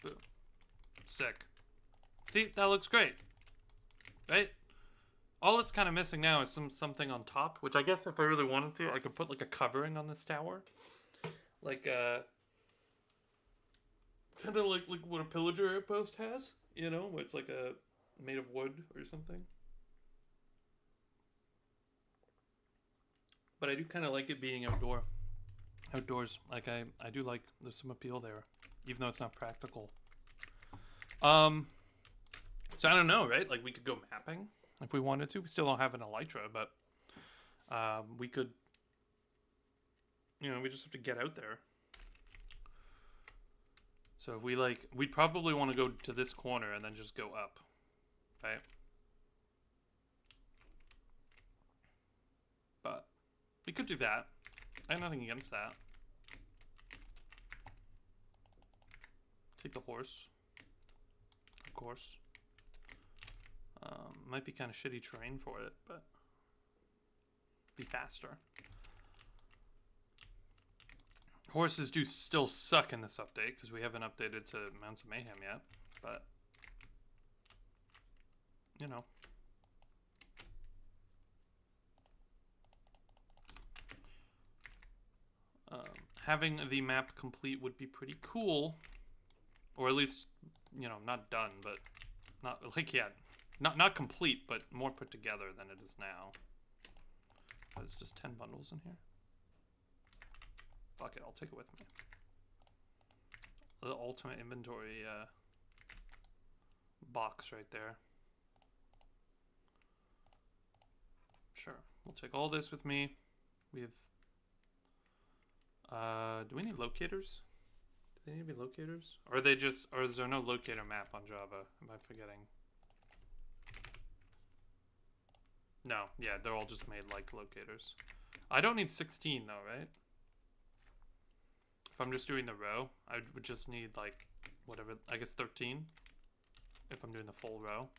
boom. Sick. See, that looks great. Right? All it's kind of missing now is something on top, which I guess if I really wanted to, I could put like a covering on this tower. Like kind of like what a pillager outpost has, you know, where it's like made of wood or something. But I do kind of like it being outdoors. Like I do like there's some appeal there, even though it's not practical. So I don't know, right? Like we could go mapping if we wanted to. We still don't have an elytra, but we could, you know, we just have to get out there. So if we like, we'd probably want to go to this corner and then just go up, right? But we could do that. I have nothing against that. Take the horse. of course. Might be kind of shitty terrain for it, but be faster. Horses do still suck in this update because we haven't updated to Mounts of Mayhem yet, but you know. Having the map complete would be pretty cool, or at least, you know, not done, but not like, yeah, not complete, but more put together than it is now. There's just 10 bundles in here. Fuck it, I'll take it with me. The ultimate inventory box right there. Sure, we'll take all this with me. We have. Do we need locators? Do they need to be locators? Or are they just? Or is there no locator map on Java? Am I forgetting? No, yeah, they're all just made like locators. I don't need 16 though, right? If I'm just doing the row, I would just need like whatever, I guess 13 if I'm doing the full row.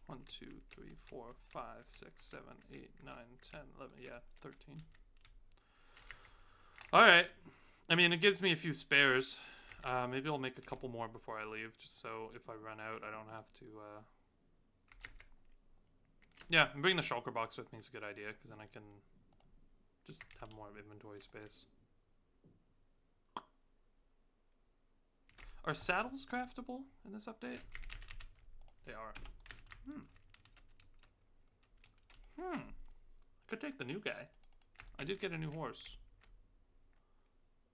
1, 2, 3, 4, 5, 6, 7, 8, 9, 10, 11, yeah, 13. Alright. I mean, it gives me a few spares. Maybe I'll make a couple more before I leave, just so if I run out, I don't have to, Yeah, and bringing the shulker box with me is a good idea, because then I can just have more inventory space. Are saddles craftable in this update? They are. I could take the new guy. I did get a new horse.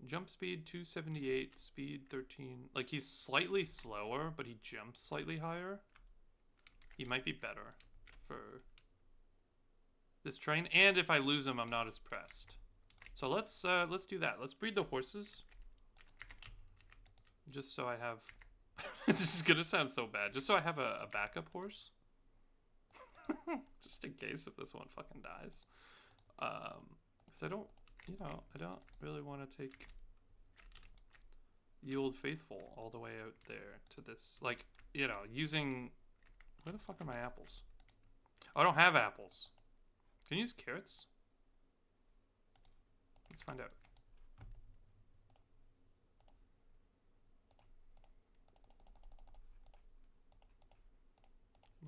Jump speed 278, speed 13. Like, he's slightly slower, but he jumps slightly higher. He might be better for this train, and if I lose him, I'm not as pressed. So let's do that. Let's breed the horses, just so I have. This is gonna sound so bad. Just so I have a backup horse, just in case if this one fucking dies. Because I don't, you know, I don't really want to take the Old Faithful all the way out there to this. Like, you know, using. Where the fuck are my apples? Oh, I don't have apples. Can you use carrots? Let's find out.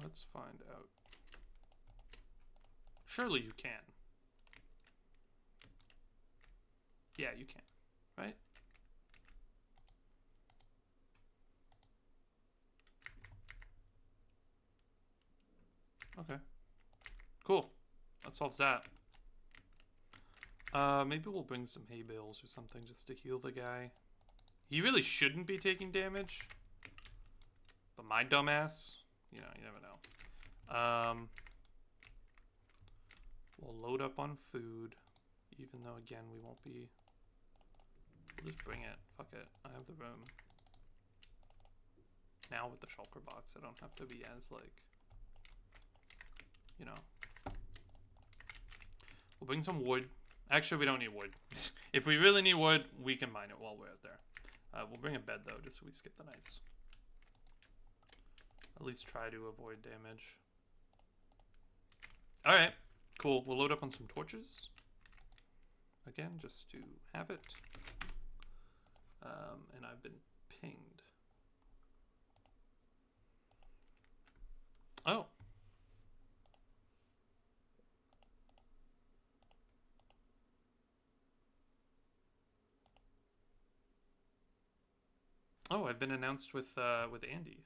Let's find out. Surely you can. Yeah, you can. Right? Okay. Cool. That solves that. Maybe we'll bring some hay bales or something just to heal the guy. He really shouldn't be taking damage. But my dumbass, you know, you never know. We'll load up on food. Even though, again, we won't be... We'll just bring it. Fuck it. I have the room. Now with the shulker box, I don't have to be as, like... You know. We'll bring some wood. Actually, we don't need wood. If we really need wood, we can mine it while we're out there. We'll bring a bed, though, just so we skip the nights. At least try to avoid damage. Alright, cool. We'll load up on some torches. Again, just to have it. And I've been pinged. Oh. Oh, I've been announced with Andy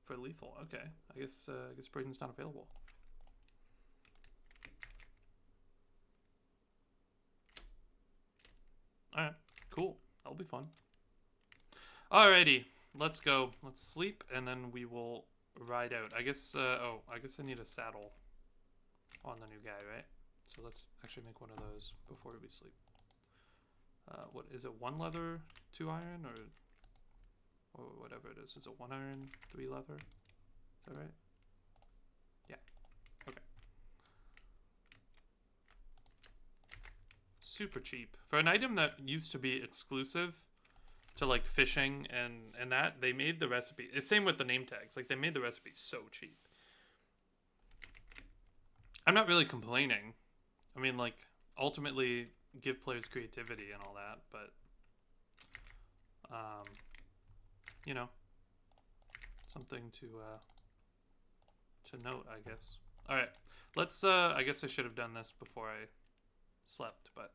for lethal. Okay, I guess Braden's not available. All right, cool. That'll be fun. Alrighty, let's go. Let's sleep, and then we will ride out. I guess. Oh, I guess I need a saddle on the new guy, right? So let's actually make one of those before we sleep. What is it? 1 leather, 2 iron, or whatever it is. Is it 1 iron, 3 leather? Is that right? Yeah. Okay. Super cheap. For an item that used to be exclusive, to like fishing and that, they made the recipe. It's same with the name tags. Like they made the recipe so cheap. I'm not really complaining. I mean, like ultimately give players creativity and all that, but um, you know, something to note, I guess. All right, let's. I guess I should have done this before I slept, but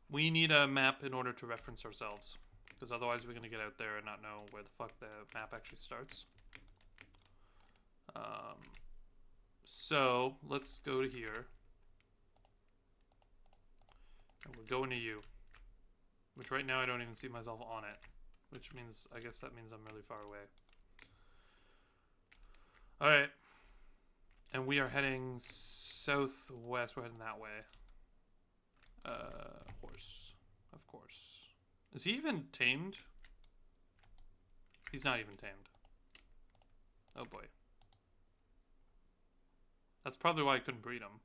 we need a map in order to reference ourselves, because otherwise we're gonna get out there and not know where the fuck the map actually starts. So let's go to here, and we're going to you, which right now I don't even see myself on it, which means I guess that means I'm really far away. All right, and we are heading southwest. We're heading that way. Horse, of course. Is he even tamed? He's not even tamed. Oh boy. That's probably why I couldn't breed him.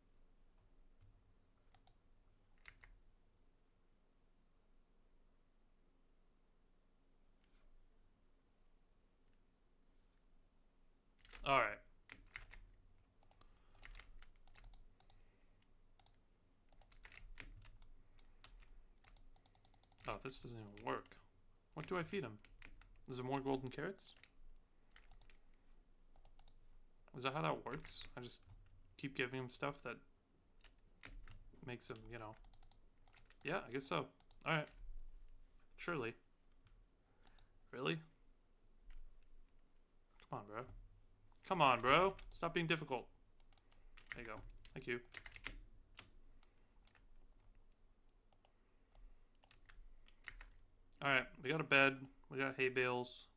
Alright. Oh, this doesn't even work. What do I feed him? Is there more golden carrots? Is that how that works? I just keep giving him stuff that makes him, you know. Yeah, I guess so. Alright. Surely. Really? Come on, bro. Come on, bro. Stop being difficult. There you go. Thank you. Alright, we got a bed. We got hay bales.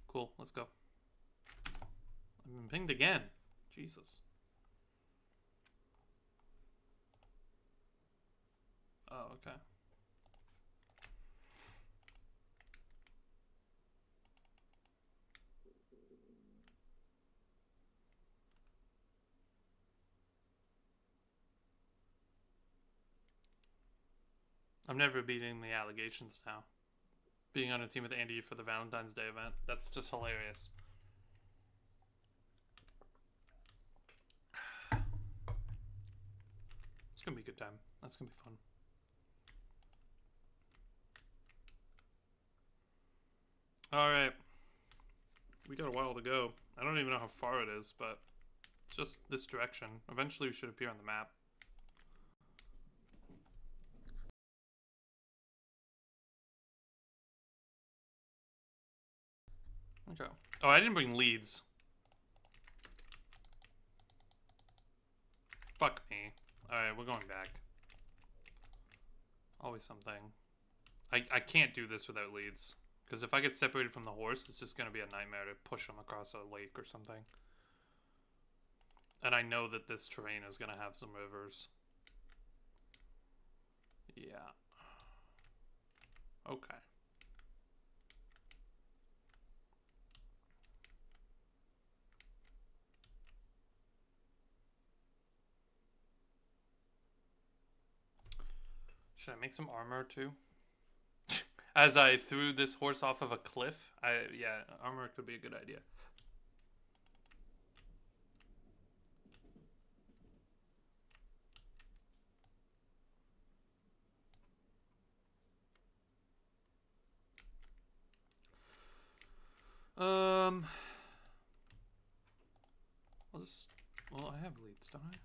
Cool, let's go. I've been pinged again. Jesus. Oh, okay. I'm never beating the allegations now. Being on a team with Andy for the Valentine's Day event. That's just hilarious. It's gonna be a good time. That's gonna be fun. Alright. We got a while to go. I don't even know how far it is, but it's just this direction. Eventually we should appear on the map. Okay. Oh, I didn't bring leads. Fuck me. Alright, we're going back. Always something. I can't do this without leads. Because if I get separated from the horse, it's just going to be a nightmare to push him across a lake or something. And I know that this terrain is going to have some rivers. Yeah. Okay. Should I make some armor too? As I threw this horse off of a cliff, yeah, armor could be a good idea. Well, I have leads, don't I?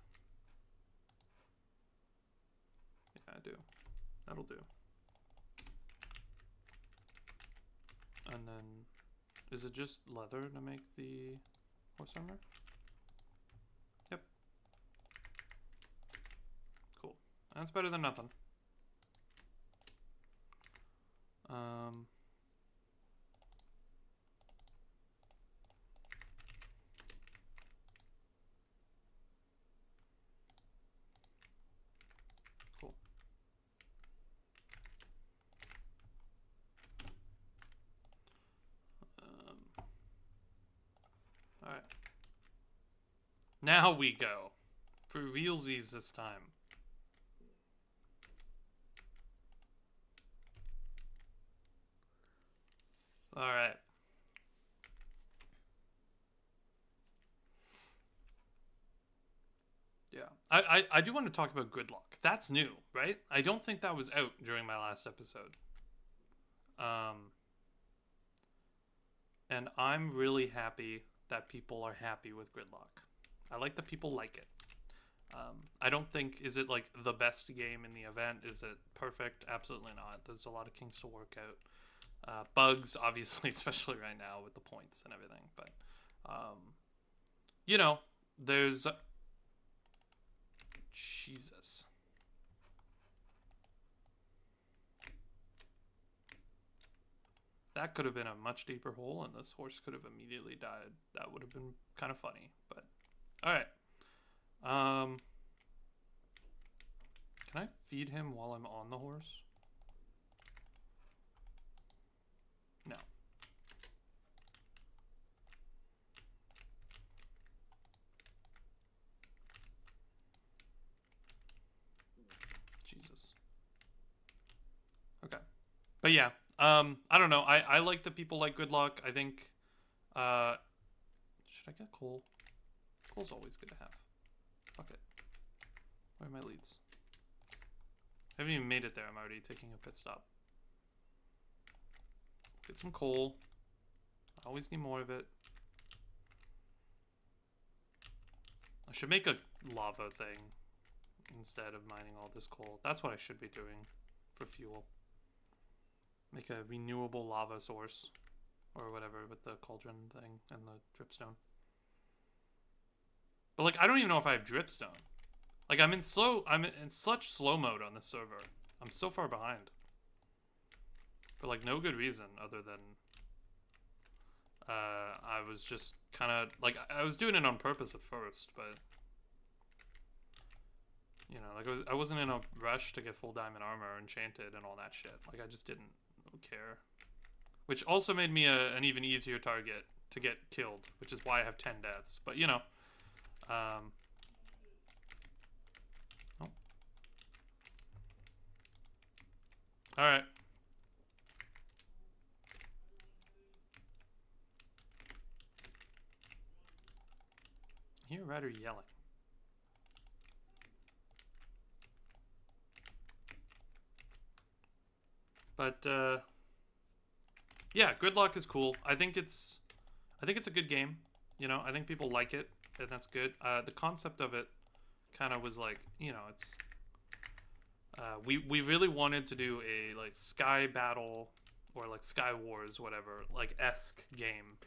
Yeah, I do. That'll do. And then, is it just leather to make the horse armor? Yep. Cool. That's better than nothing. Cool. Alright. Now we go. For realsies this time. All right. Yeah. I do want to talk about Gridlock. That's new, right? I don't think that was out during my last episode. Um, and I'm really happy that people are happy with Gridlock. I like that people like it. I don't think, is it like the best game in the event? Is it perfect? Absolutely not. There's a lot of kinks to work out. Bugs, obviously, especially right now with the points and everything. But, you know, there's. Jesus. That could have been a much deeper hole, and this horse could have immediately died. That would have been kind of funny. But, alright. Can I feed him while I'm on the horse? No. Jesus. Okay. But yeah, I don't know. I like that people like Good Luck. I think, should I get coal? Coal's always good to have. Fuck it. Where are my leads? I haven't even made it there. I'm already taking a pit stop. Get some coal. I always need more of it. I should make a lava thing instead of mining all this coal. That's what I should be doing for fuel. Make a renewable lava source or whatever with the cauldron thing and the dripstone. But like, I don't even know if I have dripstone. Like, I'm in such slow mode on this server. I'm so far behind. For like no good reason other than I was just kind of like, I was doing it on purpose at first, but you know, like I wasn't in a rush to get full diamond armor enchanted and all that shit. Like, I just didn't care. Which also made me an even easier target to get killed, which is why I have 10 deaths. But you know, oh. All right. I hear Ryder yelling. But yeah, Gridlock is cool. I think it's a good game. You know, I think people like it, and that's good. The concept of it kind of was like, you know, it's we really wanted to do a like Sky Battle or like Sky Wars, whatever, like esque game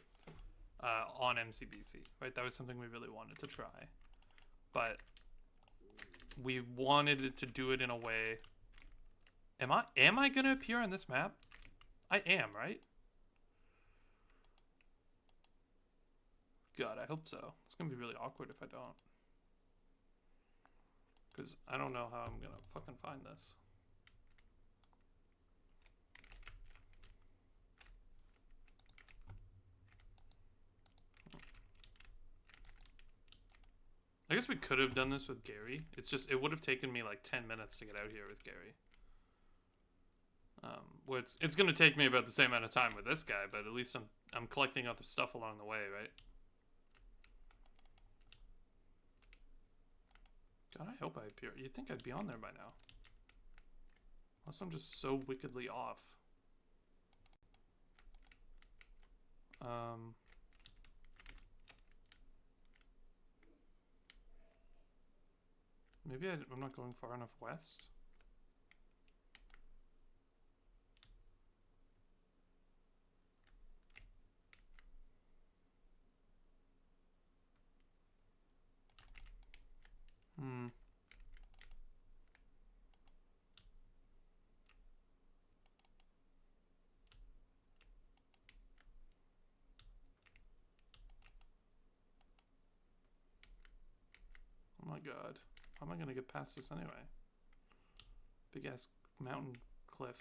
on MCBC, right? That was something we really wanted to try, but we wanted to do it in a way. Am I gonna appear on this map? I am, right? God, I hope so. It's gonna be really awkward if I don't. Because I don't know how I'm gonna fucking find this. I guess we could have done this with Gary. It's just, it would have taken me like 10 minutes to get out here with Gary. Well, it's gonna take me about the same amount of time with this guy, but at least I'm collecting other stuff along the way, right? God, I hope I appear. You'd think I'd be on there by now. Unless I'm just so wickedly off. Maybe I'm not going far enough west. Oh my god. How am I gonna get past this anyway? Big ass mountain cliff.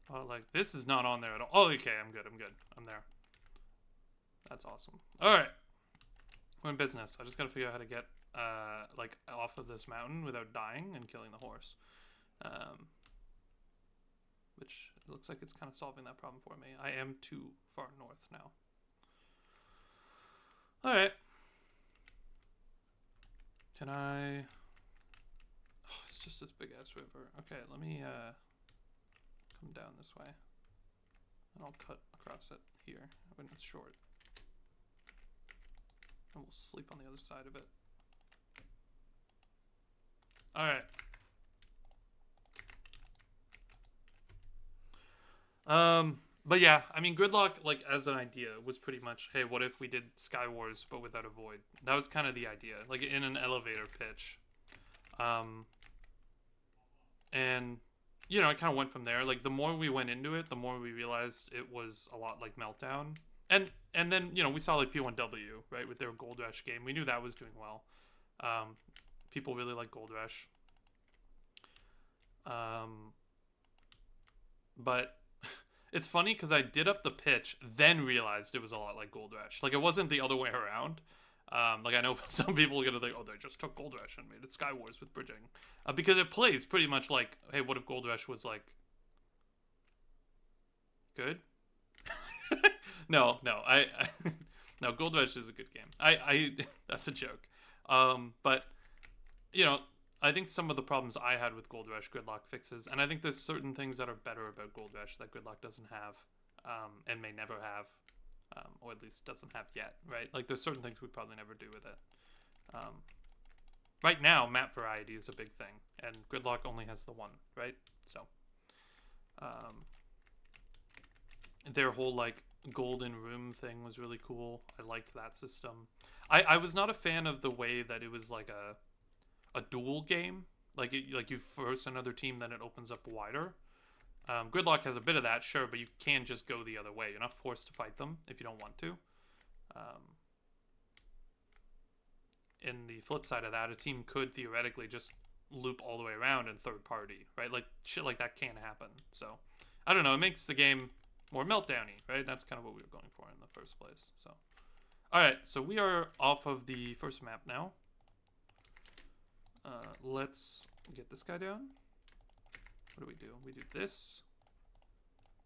Oh, like, this is not on there at all. Oh, okay, I'm good. I'm there. That's awesome. Alright. We're in business. I just gotta figure out how to get, like, off of this mountain without dying and killing the horse. Um, which it looks like it's kind of solving that problem for me. I am too far north now. Alright. Can I... Oh, it's just this big-ass river. Okay, let me come down this way. And I'll cut across it here when it's short. And we'll sleep on the other side of it. Alright. But yeah, I mean, Gridlock, like, as an idea, was pretty much, hey, what if we did Sky Wars, but without a void? That was kind of the idea, like, in an elevator pitch. And, you know, it kind of went from there. Like, the more we went into it, the more we realized it was a lot like Meltdown. And then, you know, we saw, like, P1W, right, with their Gold Rush game. We knew that was doing well. People really like Gold Rush. But... It's funny because I did up the pitch, then realized it was a lot like Gold Rush. Like, it wasn't the other way around. Like, I know some people are going to think, oh, they just took Gold Rush and made it Sky Wars with bridging. Because it plays pretty much like, hey, what if Gold Rush was, like, good? No, no, Gold Rush is a good game. That's a joke. But, you know... I think some of the problems I had with Gold Rush, Gridlock fixes, and I think there's certain things that are better about Gold Rush that Gridlock doesn't have, and may never have, or at least doesn't have yet, right? Like, there's certain things we'd probably never do with it. Right now, map variety is a big thing, and Gridlock only has the one, right? So, their whole, like, golden room thing was really cool. I liked that system. I was not a fan of the way that it was, like, a duel game, like you force another team, then it opens up wider. Gridlock has a bit of that, sure, but you can just go the other way. You're not forced to fight them if you don't want to. In the flip side of that, a team could theoretically just loop all the way around in third party, right? Like, shit like that can happen. So, I don't know, it makes the game more meltdown-y, right? That's kind of what we were going for in the first place. So, alright, so we are off of the first map now. Let's get this guy down. What do? We do this.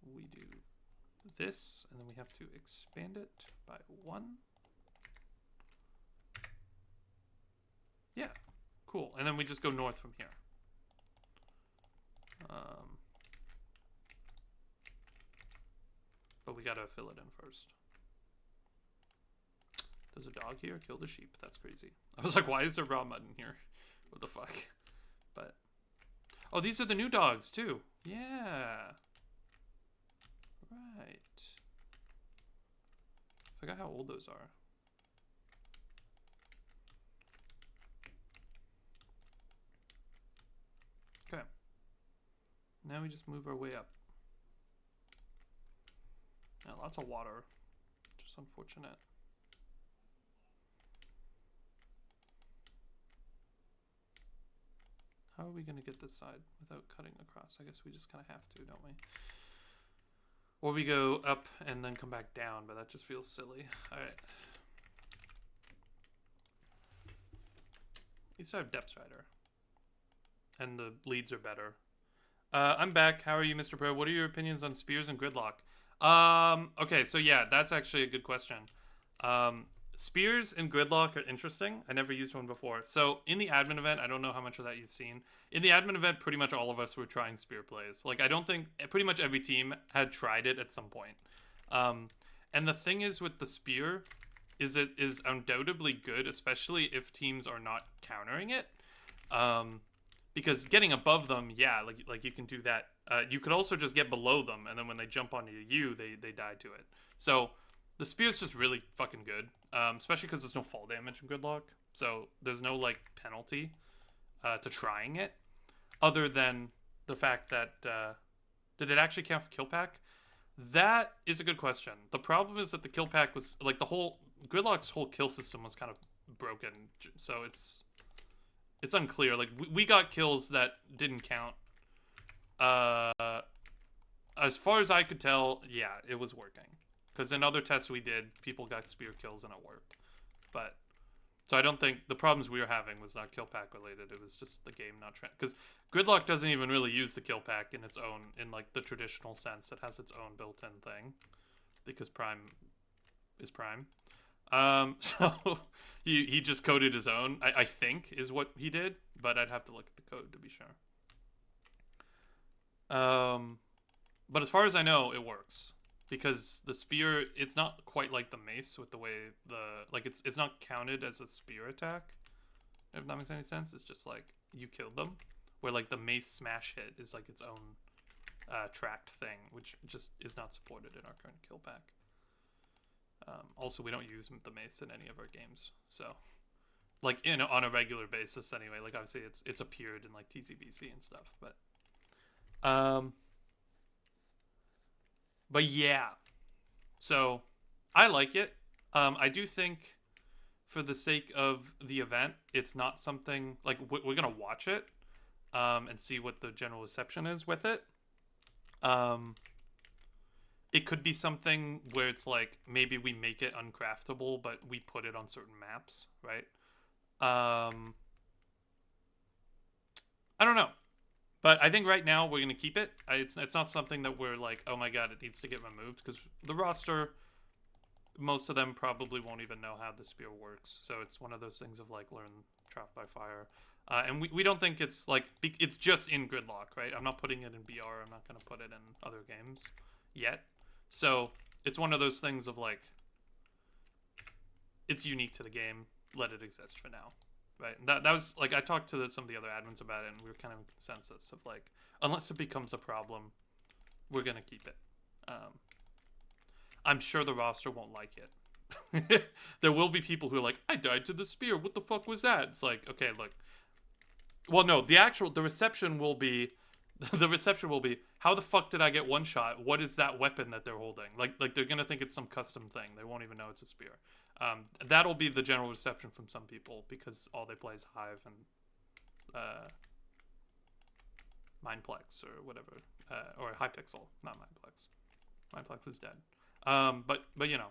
We do this. And then we have to expand it by 1. Yeah. Cool. And then we just go north from here. But we gotta fill it in first. There's a dog here. Kill the sheep. That's crazy. I was like, why is there raw mutton here? What the fuck? But... Oh, these are the new dogs, too. Yeah. Right. Forgot how old those are. Okay. Now we just move our way up. Yeah, lots of water. Just unfortunate. How are we going to get this side without cutting across? I guess we just kind of have to, don't we? Or we go up and then come back down, but that just feels silly. Alright. You still have Depth Rider. And the leads are better. I'm back. How are you, Mr. Pro? What are your opinions on Spears and Gridlock? Okay, so yeah, that's actually a good question. Spears and Gridlock are interesting. I never used one before. So in the admin event, I don't know how much of that you've seen. In the admin event, pretty much all of us were trying Spear plays. Like, I don't think... Pretty much every team had tried it at some point. And the thing is with the Spear is it is undoubtedly good, especially if teams are not countering it. Because getting above them, yeah, like you can do that. You could also just get below them, and then when they jump onto you, they die to it. So... The Spear's just really fucking good, especially because there's no fall damage in Gridlock, so there's no, like, penalty to trying it, other than the fact that, did it actually count for kill pack? That is a good question. The problem is that the kill pack was, like, Gridlock's whole kill system was kind of broken, so it's unclear. Like, we got kills that didn't count. As far as I could tell, yeah, it was working. Because in other tests we did, people got Spear kills and it worked. But, So I don't think the problems we were having was not kill pack related. It was just the game not trying. Because Gridlock doesn't even really use the kill pack in its own, in like the traditional sense. It has its own built-in thing, because Prime is Prime. So he just coded his own. I think is what he did, but I'd have to look at the code to be sure. But as far as I know, it works. Because the spear, it's not quite like the mace with the way it's not counted as a spear attack. If that makes any sense, it's just like you killed them. Where like the mace smash hit is like its own tracked thing, which just is not supported in our current kill pack. Also, we don't use the mace in any of our games, so like on a regular basis anyway. Like obviously, it's appeared in like TCBC and stuff, but yeah. So I like it. I do think, for the sake of the event, it's not something like we're gonna watch it and see what the general reception is with it. It could be something where it's like maybe we make it uncraftable, but we put it on certain maps, right? I don't know, but I think right now we're gonna keep it. It's not something that we're like, oh my god, it needs to get removed, because the roster, most of them probably won't even know how the spear works. So it's one of those things of like learn Trial by Fire. And we don't think it's like, it's just in Gridlock, right? I'm not putting it in BR. I'm not going to put it in other games yet. So it's one of those things of like, it's unique to the game. Let it exist for now, right? And that was like, I talked to some of the other admins about it, and we were kind of in consensus of like, unless it becomes a problem, we're going to keep it. I'm sure the roster won't like it. There will be people who are like, I died to the spear. What the fuck was that? It's like, okay, look. Well, no, the reception will be, how the fuck did I get one shot? What is that weapon that they're holding? Like they're gonna think it's some custom thing. They won't even know it's a spear. That'll be the general reception from some people, because all they play is Hive and Mindplex or whatever, or Hypixel, not Mindplex. Mindplex is dead. But you know.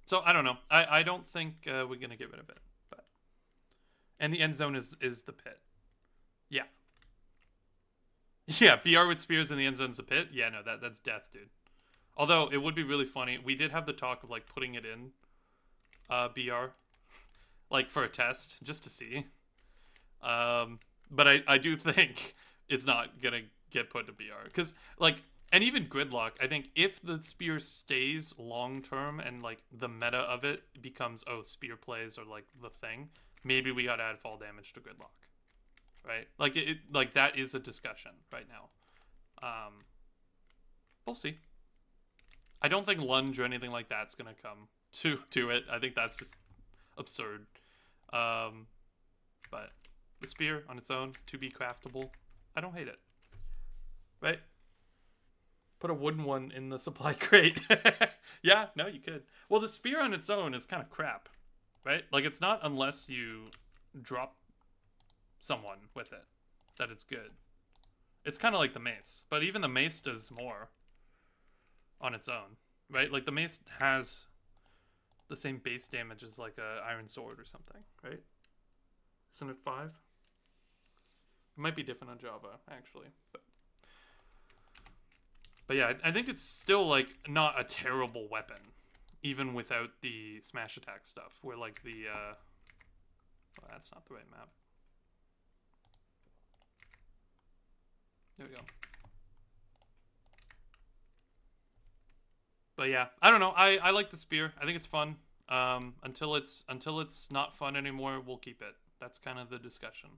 So I don't know. I don't think we're gonna get rid of it. But and the end zone is the pit. Yeah. Yeah, BR with spears in the end zone's a pit. Yeah, no, that's death, dude. Although it would be really funny. We did have the talk of like putting it in BR, like for a test, just to see. But I do think it's not gonna get put to BR, because like. And even Gridlock, I think if the spear stays long term and like the meta of it becomes, oh, spear plays are like the thing, maybe we gotta add fall damage to Gridlock, right? Like like that is a discussion right now. We'll see. I don't think lunge or anything like that's gonna come to it. I think that's just absurd. But the spear on its own, to be craftable, I don't hate it, right? Put a wooden one in the supply crate. Yeah, no, you could. Well, the spear on its own is kind of crap, right? Like, it's not unless you drop someone with it that it's good. It's kind of like the mace, but even the mace does more on its own, right? Like, the mace has the same base damage as, like, a iron sword or something, right? Isn't it 5? It might be different on Java, actually, But yeah, I think it's still, like, not a terrible weapon, even without the smash attack stuff, where, like, the, well, that's not the right map. There we go. But yeah, I don't know. I like the spear. I think it's fun. Until it's not fun anymore, we'll keep it. That's kind of the discussion.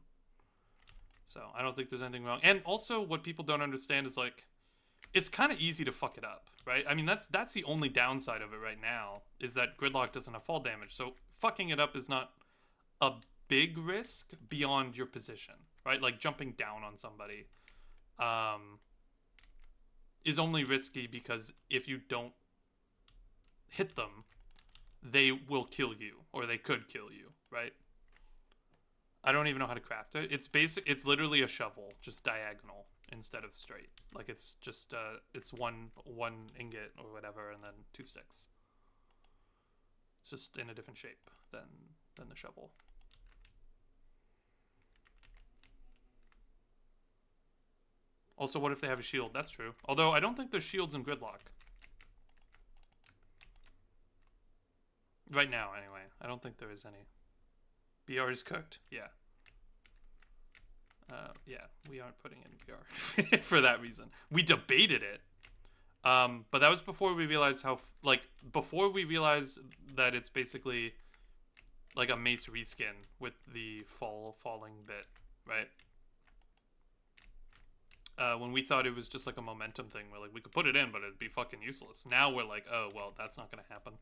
So I don't think there's anything wrong. And also, what people don't understand is, like, it's kind of easy to fuck it up, right? I mean, that's the only downside of it right now, is that Gridlock doesn't have fall damage. So fucking it up is not a big risk beyond your position, right? Like, jumping down on somebody is only risky because if you don't hit them, they will kill you, or they could kill you, right? I don't even know how to craft it. It's literally a shovel, just diagonal instead of straight. Like, it's just it's one ingot or whatever, and then 2 sticks. It's just in a different shape than than the shovel. Also, what if they have a shield? That's true. Although, I don't think there's shields in Gridlock. Right now, anyway. I don't think there is any. BR is cooked? Yeah. Yeah, we aren't putting in BR for that reason. We debated it. But that was before we realized how... before we realized that it's basically like a mace reskin with the falling bit, right? When we thought it was just like a momentum thing, we're like, we could put it in, but it'd be fucking useless. Now we're like, oh, well, that's not going to happen.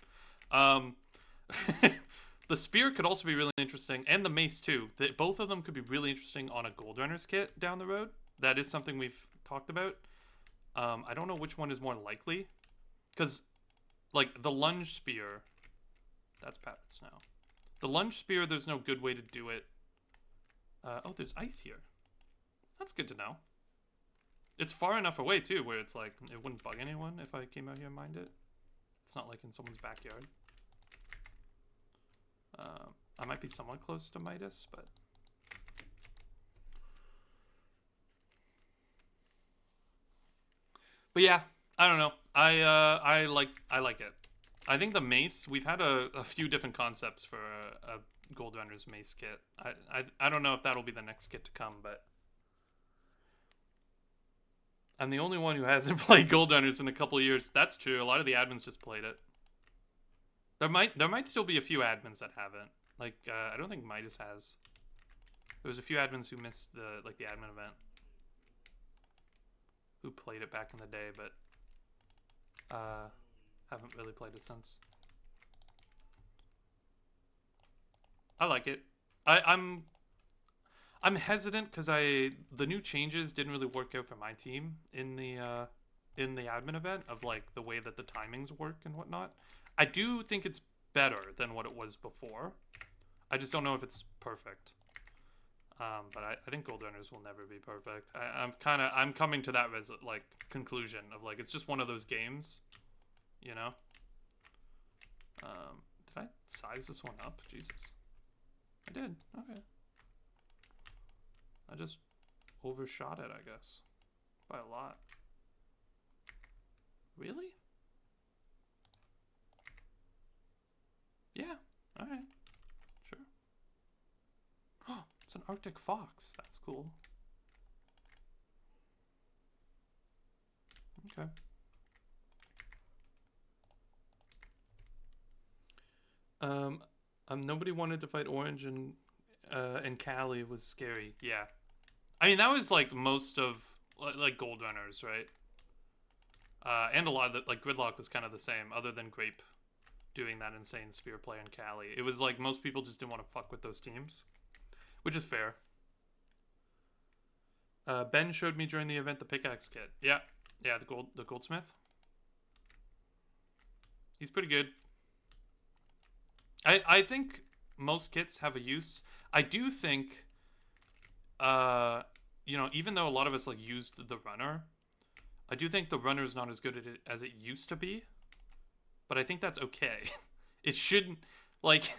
The spear could also be really interesting, and the mace too. Both of them could be really interesting on a Gold Runners kit down the road. That is something we've talked about. I don't know which one is more likely. Because, like, the lunge spear... That's Pappets now. The lunge spear, there's no good way to do it. Oh, there's ice here. That's good to know. It's far enough away, too, where it's like, it wouldn't bug anyone if I came out here and mined it. It's not like in someone's backyard. I might be somewhat close to Midas, but... But yeah, I don't know. I like it. I think the mace, we've had a few different concepts for a Gold Runners mace kit. I don't know if that'll be the next kit to come, but... I'm the only one who hasn't played Gold Runners in a couple of years. That's true. A lot of the admins just played it. There might still be a few admins that haven't. Like, I don't think Midas has. There was a few admins who missed the admin event. Who played it back in the day, but haven't really played it since. I like it. I'm hesitant because the new changes didn't really work out for my team in the admin event of like the way that the timings work and whatnot. I do think it's better than what it was before. I just don't know if it's perfect. But I think Gold Runners will never be perfect. I'm coming to that conclusion of like it's just one of those games, you know. Did I size this one up? Jesus, I did. Okay. I just overshot it, I guess, by a lot. Really? Yeah. All right. Sure. Oh, it's an Arctic fox. That's cool. Okay. Nobody wanted to fight Orange and Callie was scary. Yeah. I mean, that was like most of like Gold Runners, right? And a lot of the, like Gridlock was kind of the same, other than Grape doing that insane spear play on Callie. It was like most people just didn't want to fuck with those teams, which is fair. Ben showed me during the event the pickaxe kit. Yeah, the goldsmith. He's pretty good. I think most kits have a use. I do think, you know, even though a lot of us like used the runner, I do think the runner is not as good at it as it used to be. But I think that's okay. It shouldn't, like,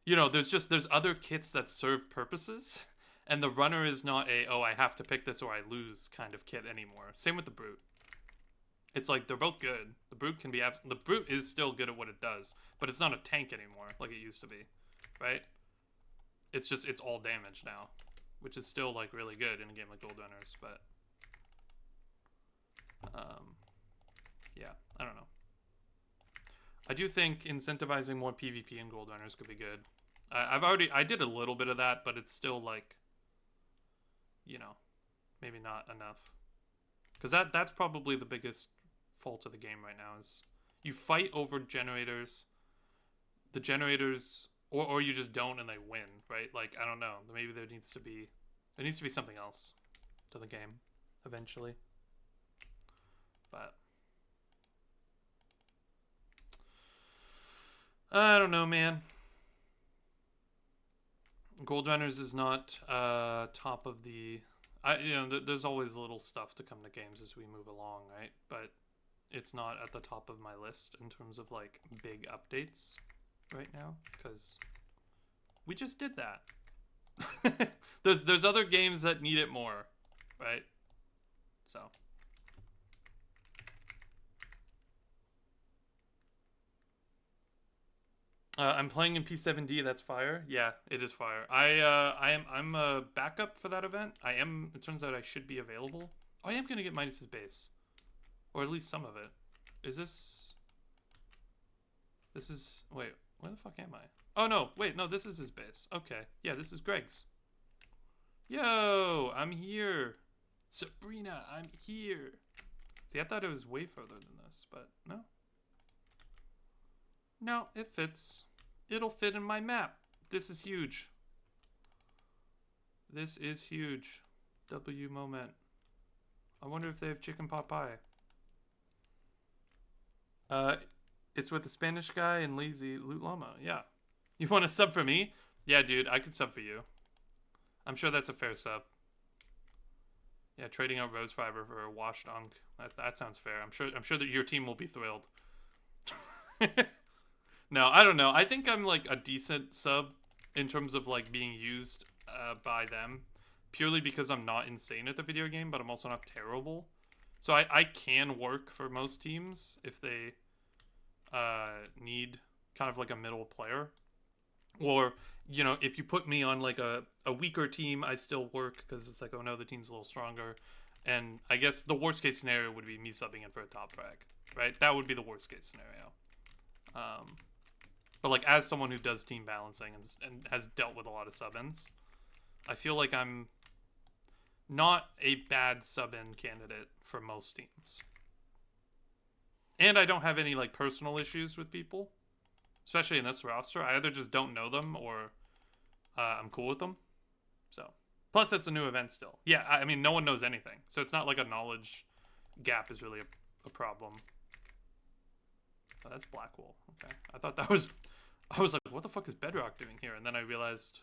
you know, there's other kits that serve purposes, and the runner is not oh, I have to pick this or I lose kind of kit anymore. Same with the brute. It's like they're both good. The brute can be the brute is still good at what it does, but it's not a tank anymore like it used to be, right? It's all damage now, which is still like really good in a game like Gold Runners, but yeah, I don't know. I do think incentivizing more PvP in Gold Runners could be good. I did a little bit of that, but it's still like, you know, maybe not enough. Because that's probably the biggest fault of the game right now is you fight over generators. The generators, or you just don't and they win, right? Like, I don't know. Maybe there needs to be something else to the game eventually. But I don't know, man. Gold Runners is not top of the... there's always little stuff to come to games as we move along, right? But it's not at the top of my list in terms of, like, big updates right now. Because We just did that. There's other games that need it more, right? So. I'm playing in P7D. That's fire. Yeah, it is fire. I'm a backup for that event. I am. It turns out I should be available. I am gonna get Midas's base, or at least some of it. Is this? This is. Wait, where the fuck am I? Oh no, wait, no, this is his base. Okay, yeah, this is Greg's. Yo, I'm here. Sabrina, I'm here. See, I thought it was way further than this, but no. No, it fits. It'll fit in my map. This is huge. This is huge. W moment. I wonder if they have chicken pot pie. It's with the Spanish guy and Lazy Loot Llama. Yeah. You want to sub for me? Yeah, dude, I could sub for you. I'm sure that's a fair sub. Yeah, trading out rose fiber for a washed unk. That sounds fair. I'm sure that your team will be thrilled. No, I don't know. I think I'm like a decent sub in terms of like being used by them, purely because I'm not insane at the video game, but I'm also not terrible. So I can work for most teams if they need kind of like a middle player. Or, you know, if you put me on like a weaker team, I still work because it's like, oh no, the team's a little stronger. And I guess the worst case scenario would be me subbing in for a top frag, right? That would be the worst case scenario. But like as someone who does team balancing and has dealt with a lot of sub-ins, I feel like I'm not a bad sub-in candidate for most teams. And I don't have any like personal issues with people. Especially in this roster, I either just don't know them or I'm cool with them. So, plus it's a new event still. Yeah, I mean, no one knows anything. So it's not like a knowledge gap is really a problem. Oh, that's Blackwall. Okay. I thought that was... I was like, what the fuck is Bedrock doing here? And then I realized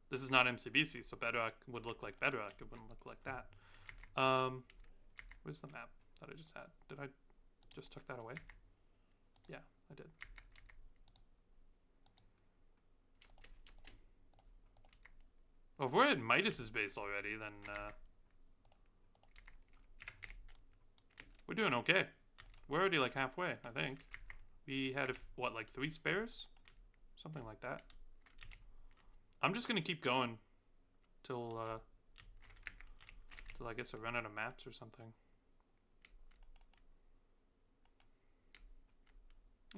this is not MCBC, so Bedrock would look like Bedrock. It wouldn't look like that. Where's the map that I just had? Did I just tuck that away? Yeah, I did. Well, if we're at Midas's base already, then we're doing okay. We're already like halfway, I think. We had, what, like 3 spares? Something like that. I'm just gonna keep going till I guess I run out of maps or something.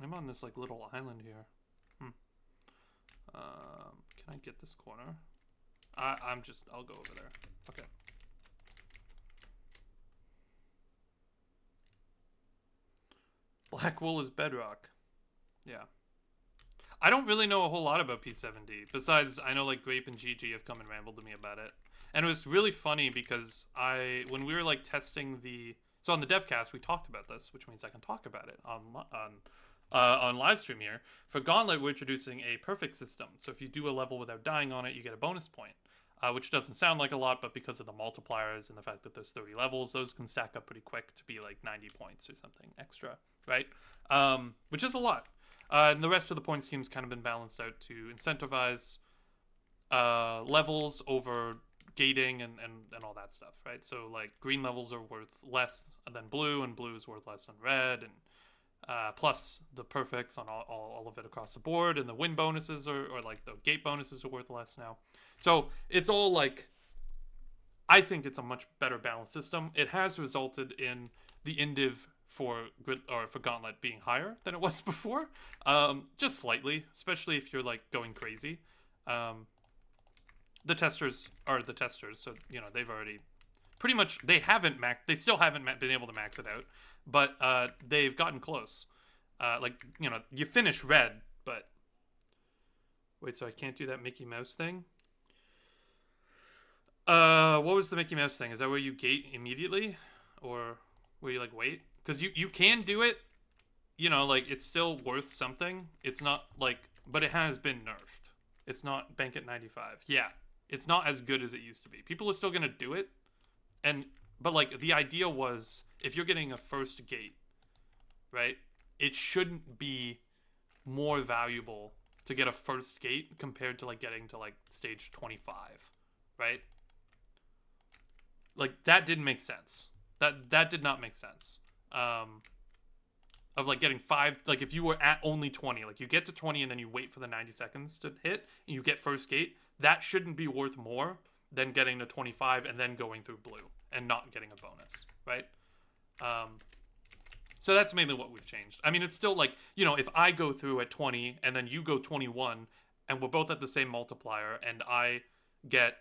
I'm on this like little island here. Can I get this corner? I'll go over there. Okay. Blackwall is Bedrock. Yeah. I don't really know a whole lot about P7D. Besides, I know like Grape and GG have come and rambled to me about it. And it was really funny because when we were like testing so on the devcast we talked about this, which means I can talk about it on live stream here. For Gauntlet, we're introducing a perfect system. So if you do a level without dying on it, you get a bonus point. Which doesn't sound like a lot, but because of the multipliers and the fact that there's 30 levels, those can stack up pretty quick to be like 90 points or something extra, right? Which is a lot. And the rest of the point scheme's kind of been balanced out to incentivize levels over gating and all that stuff, right? So like green levels are worth less than blue, and blue is worth less than red, and plus the perfects on all of it across the board, and the win bonuses or like the gate bonuses are worth less now. So it's all like, I think it's a much better balanced system. It has resulted in the indiv for Gauntlet being higher than it was before, just slightly, especially if you're like going crazy. The testers are the testers, so you know they've already pretty much they still haven't been able to max it out, but they've gotten close. Like, you know, you finish red, but wait, so I can't do that Mickey Mouse thing? What was the Mickey Mouse thing? Is that where you gate immediately, or where you like wait? Because you can do it, you know, like it's still worth something. It's not like, but it has been nerfed. It's not bank at 95. Yeah, it's not as good as it used to be. People are still gonna do it, but like the idea was if you're getting a first gate, right? It shouldn't be more valuable to get a first gate compared to like getting to like stage 25, right? Like that didn't make sense. That did not make sense. Of like getting 5, like if you were at only 20, like you get to 20 and then you wait for the 90 seconds to hit and you get first gate, that shouldn't be worth more than getting to 25 and then going through blue and not getting a bonus, right? So that's mainly what we've changed. I mean, it's still like, you know, if I go through at 20 and then you go 21 and we're both at the same multiplier and I get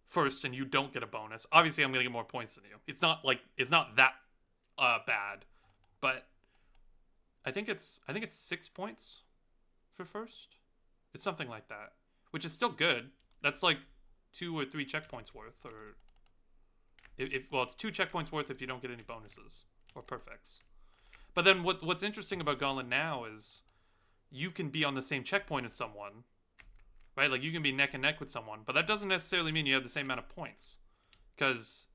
first and you don't get a bonus, obviously I'm going to get more points than you. It's not that bad, but I think it's 6 points for first. It's something like that, which is still good. That's like 2 or 3 checkpoints worth, or well, it's 2 checkpoints worth if you don't get any bonuses or perfects. But then what's interesting about Gauntlet now is you can be on the same checkpoint as someone, right? Like you can be neck and neck with someone, but that doesn't necessarily mean you have the same amount of points because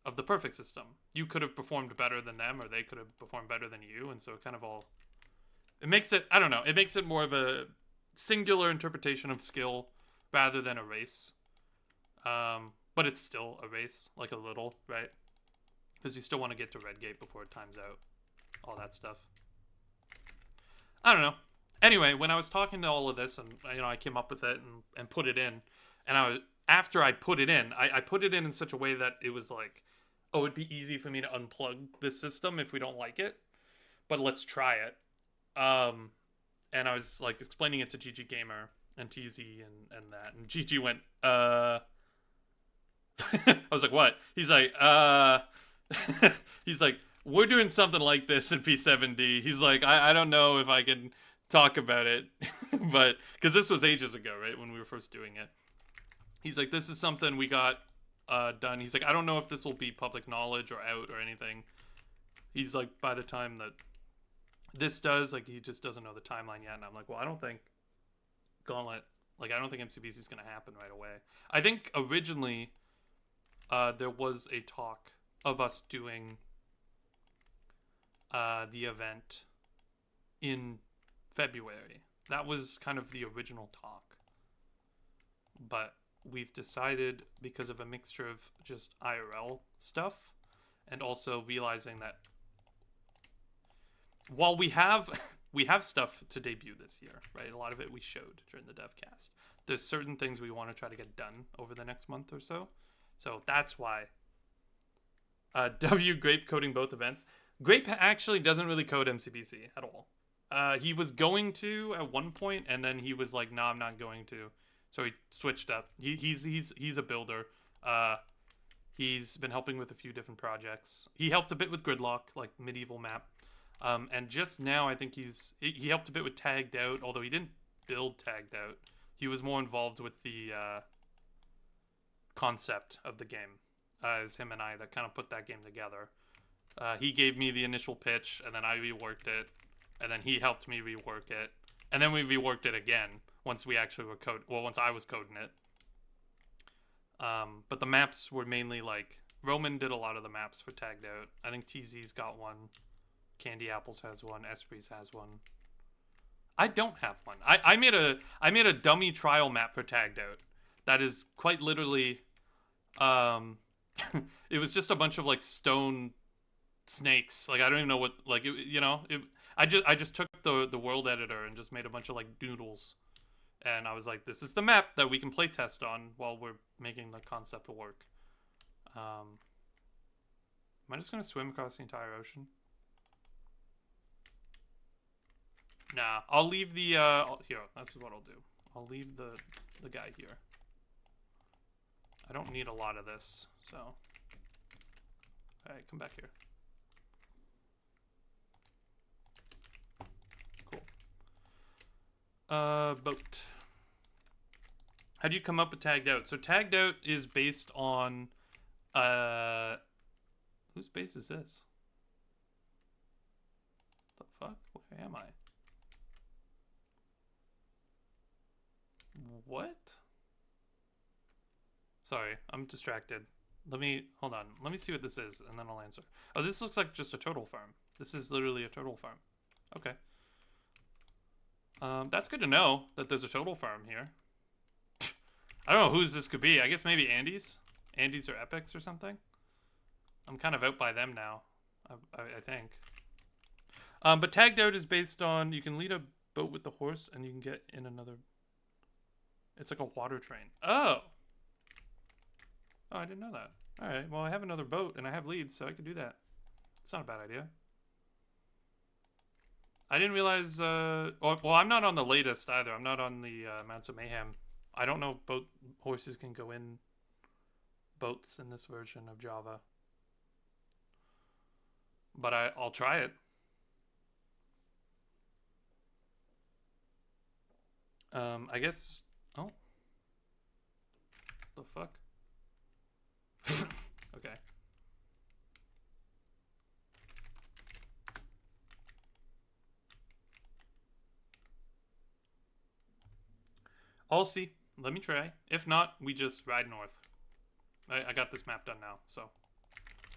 of the perfect system. You could have performed better than them, or they could have performed better than you, and so it kind of all... It makes it, I don't know, it makes it more of a singular interpretation of skill rather than a race. But it's still a race, like a little, right? Because you still want to get to Red Gate before it times out. All that stuff. I don't know. Anyway, when I was talking to all of this, and I came up with it and put it in, and after I put it in, I put it in such a way that it was like, oh, it'd be easy for me to unplug this system if we don't like it, but let's try it. And I was like explaining it to GG Gamer and TZ and that, and GG went, I was like, what? He's like, he's like, we're doing something like this in P7D. He's like, I don't know if I can talk about it, but because this was ages ago, right, when we were first doing it. He's like, this is something we got done. He's like, I don't know if this will be public knowledge or out or anything. He's like, by the time that this does, like, he just doesn't know the timeline yet. And I'm like, well, I don't think Gauntlet, like, I don't think MCBC is going to happen right away. I think originally there was a talk of us doing the event in February. That was kind of the original talk. But we've decided, because of a mixture of just IRL stuff and also realizing that while we have stuff to debut this year, right? A lot of it we showed during the devcast. There's certain things we want to try to get done over the next month or so. So that's why W Grape coding both events. Grape actually doesn't really code MCBC at all. He was going to at one point, and then he was like, "No, I'm not going to." So he switched up. He's a builder. He's been helping with a few different projects. He helped a bit with Gridlock, like medieval map. And just now, I think he helped a bit with Tagged Out, although he didn't build Tagged Out. He was more involved with the concept of the game. It was him and I that kind of put that game together. He gave me the initial pitch, and then I reworked it, and then he helped me rework it, and then we reworked it again once we actually were once I was coding it. But the maps were mainly like Roman did a lot of the maps for Tagged Out. I think TZ's got one, Candy Apples has one, Esprits has one. I don't have one. I made a dummy trial map for Tagged Out. That is quite literally, it was just a bunch of like stone snakes. Like I don't even know what, like I just took the world editor and just made a bunch of like doodles, and I was like, this is the map that we can play test on while we're making the concept work. Am I just gonna swim across the entire ocean? Nah, I'll leave the here. That's what I'll do. I'll leave the guy here. I don't need a lot of this, so. Alright, come back here. Cool. Boat. How do you come up with Tagged Out? So Tagged Out is based on, whose base is this? The fuck? Where am I? What? Sorry, I'm distracted. Hold on. Let me see what this is, and then I'll answer. Oh, this looks like just a turtle farm. This is literally a turtle farm. Okay. That's good to know that there's a total farm here. I don't know whose this could be. I guess maybe Andy's. Andy's or Epic's or something. I'm kind of out by them now, I think. But Tagged Out is based on you can lead a boat with the horse and you can get in another. It's like a water train. Oh. Oh, I didn't know that. All right. Well, I have another boat and I have leads, so I could do that. It's not a bad idea. I didn't realize. Well, I'm not on the latest either. I'm not on the Mounts of Mayhem. I don't know if boat horses can go in boats in this version of Java. But I'll try it. I guess. Oh. The fuck? Okay. I'll see. Let me try. If not, we just ride north. I got this map done now, so.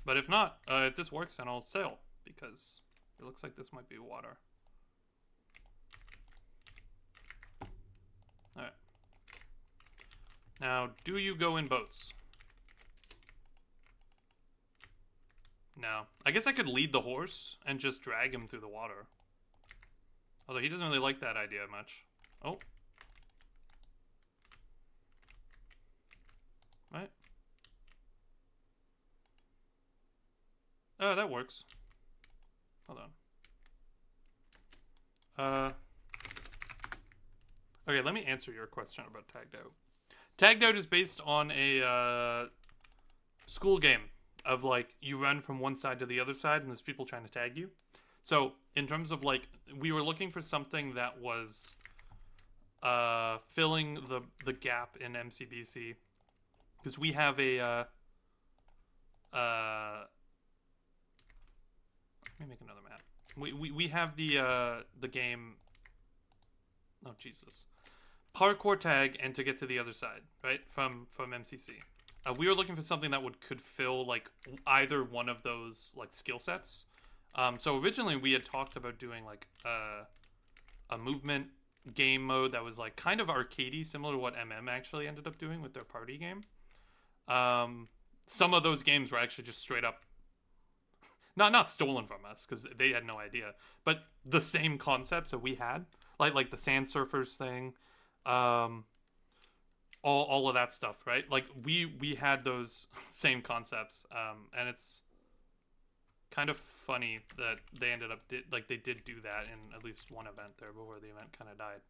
But if not, if this works, then I'll sail. Because it looks like this might be water. Alright. Now, do you go in boats? No. I guess I could lead the horse and just drag him through the water. Although he doesn't really like that idea much. Oh. Right. Oh, that works. Hold on. Okay, let me answer your question about Tagged Out. Tagged Out is based on a school game of like you run from one side to the other side and there's people trying to tag you. So in terms of like we were looking for something that was filling the gap in MCBC because we have a let me make another map. We have the game. Oh Jesus, parkour tag and to get to the other side, right from MCC. We were looking for something that could fill like either one of those like skill sets. So originally we had talked about doing like a movement game mode that was like kind of arcadey, similar to what MM actually ended up doing with their party game. Some of those games were actually just straight up not stolen from us because they had no idea, but the same concepts that we had, like the Sand Surfers thing, all of that stuff, right? Like we had those same concepts, and it's kind of funny that they ended up they did do that in at least one event there before the event kind of died.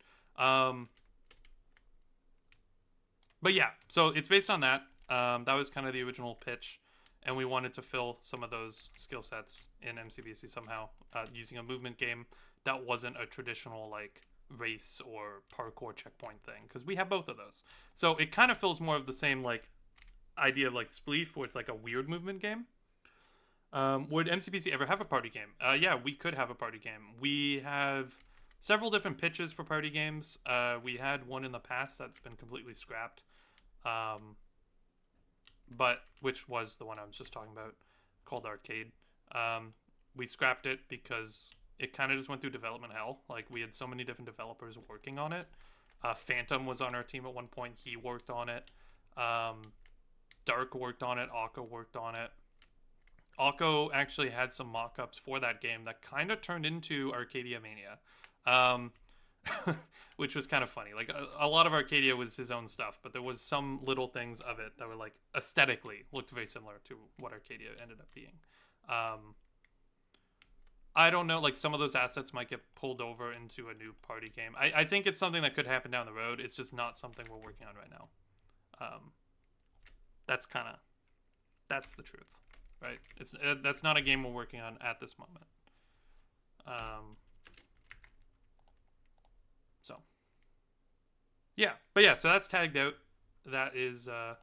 But yeah, so it's based on that. That was kind of the original pitch, and we wanted to fill some of those skill sets in MCBC somehow using a movement game that wasn't a traditional like race or parkour checkpoint thing, because we have both of those. So it kind of feels more of the same like idea of like Spleef, where it's like a weird movement game. Would MCBC ever have a party game? Yeah, we could have a party game. We have several different pitches for party games. We had one in the past that's been completely scrapped. But which was the one I was just talking about, called Arcade. We scrapped it because it kind of just went through development hell. Like we had so many different developers working on it. Phantom was on our team at one point. He worked on it. Dark worked on it. Akko worked on it. Akko actually had some mock-ups for that game that kind of turned into Arcadia Mania. Which was kind of funny. Like a lot of Arcadia was his own stuff, but there was some little things of it that were like aesthetically looked very similar to what Arcadia ended up being. I don't know, like some of those assets might get pulled over into a new party game. I think it's something that could happen down the road. It's just not something we're working on right now. That's the truth, right? That's not a game we're working on at this moment. So yeah, but yeah, so that's Tagged Out. That is I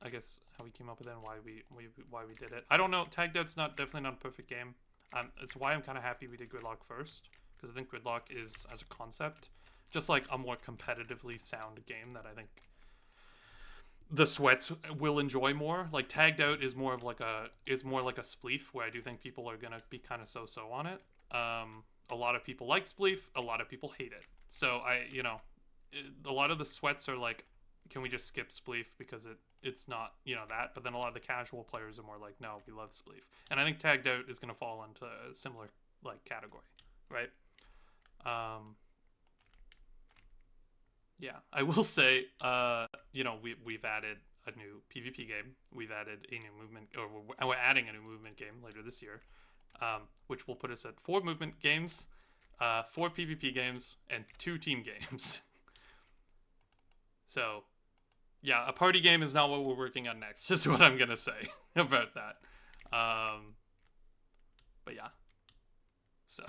guess how we came up with it and why we did it. I don't know. Tagged Out's definitely not a perfect game. It's why I'm kind of happy we did Gridlock first, because I think Gridlock is, as a concept, just like a more competitively sound game that I think the sweats will enjoy more. Like Tagged Out is more like a Spleef, where I do think people are gonna be kind of so on it. A lot of people like Spleef, a lot of people hate it. So a lot of the sweats are like, can we just skip Spleef because it's not that. But then a lot of the casual players are more like, no, we love Spleef. And I think Tagged Out is going to fall into a similar like category, right? Yeah, I will say, we've added a new PvP game. We've added a new movement, or we're adding a new movement game later this year, which will put us at 4 movement games, 4 PvP games, and 2 team games. So, yeah, a party game is not what we're working on next. Just what I'm gonna say about that. But yeah, so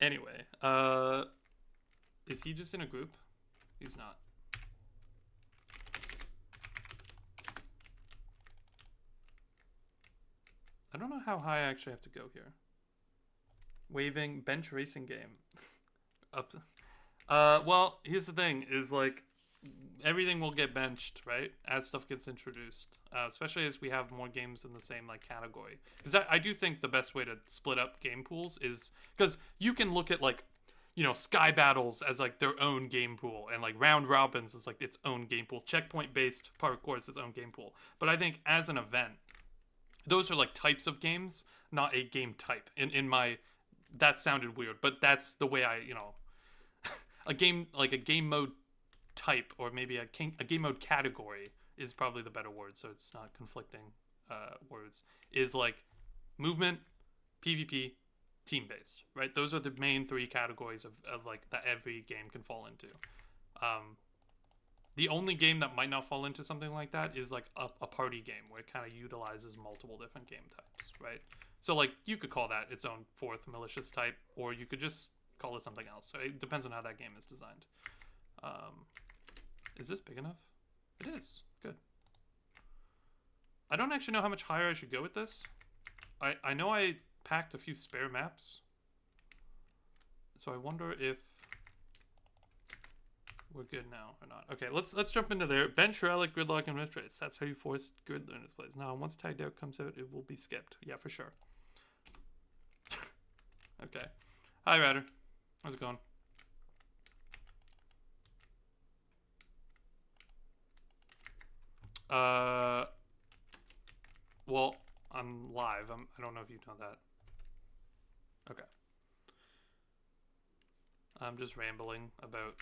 anyway, is he just in a group? He's not. I don't know how high I actually have to go here. Waving bench racing game. Up. Well, here's the thing: is like everything will get benched, right? As stuff gets introduced, especially as we have more games in the same like category. Because I do think the best way to split up game pools is because you can look at like Sky Battles as like their own game pool, and like Round Robins is like its own game pool. Checkpoint based parkour is its own game pool. But I think as an event, those are like types of games, not a game type. In my, that sounded weird, but that's the way I a game like a game mode type, or maybe a game mode category is probably the better word, so it's not conflicting words, is like movement, PvP, team based, right? Those are the main 3 categories of like that every game can fall into. The only game that might not fall into something like that is like a party game where it kind of utilizes multiple different game types, right? So like you could call that its own 4th malicious type, or you could just call it something else. So it depends on how that game is designed. Is this big enough? It is. Good. I don't actually know how much higher I should go with this. I know I packed a few spare maps. So I wonder if we're good now or not. Okay, let's jump into there. Bench, relic, gridlock, and rift race. That's how you force grid learners plays. Now, once Tagged Out comes out, it will be skipped. Yeah, for sure. Okay. Hi, Ryder. How's it going? Well, I'm live. I don't know if you know that. Okay. I'm just rambling about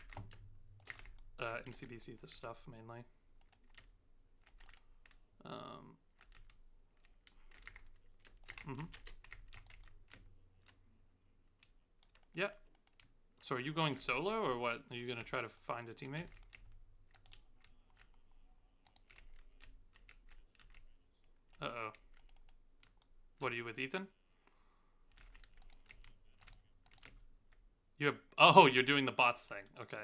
MCBC stuff mainly. Yeah. So are you going solo, or what? Are you gonna try to find a teammate? Uh-oh. What, are you with Ethan? You have... Oh, you're doing the bots thing. Okay.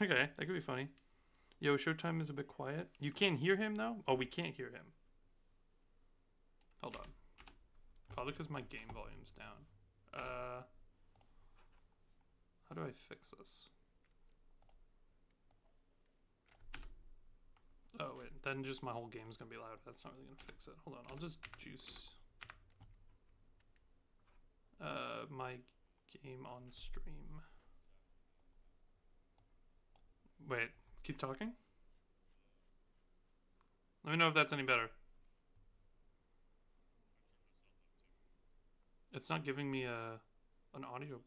Okay, that could be funny. Yo, Showtime is a bit quiet. You can't hear him, though? Oh, we can't hear him. Hold on. Probably because my game volume's down. How do I fix this? Oh, wait. Then just my whole game's gonna be loud. That's not really gonna fix it. Hold on. I'll just juice my game on stream. Wait. Keep talking? Let me know if that's any better. It's not giving me an audio.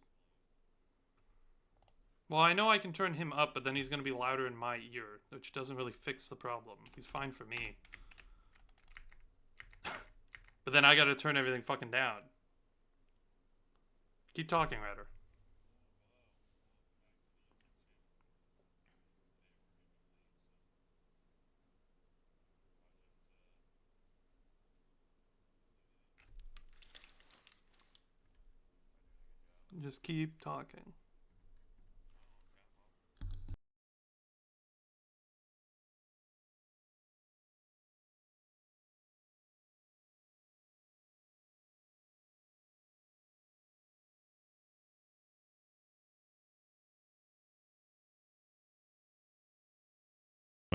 Well, I know I can turn him up, but then he's going to be louder in my ear, which doesn't really fix the problem. He's fine for me. But then I got to turn everything fucking down. Keep talking, Ryder. Just keep talking.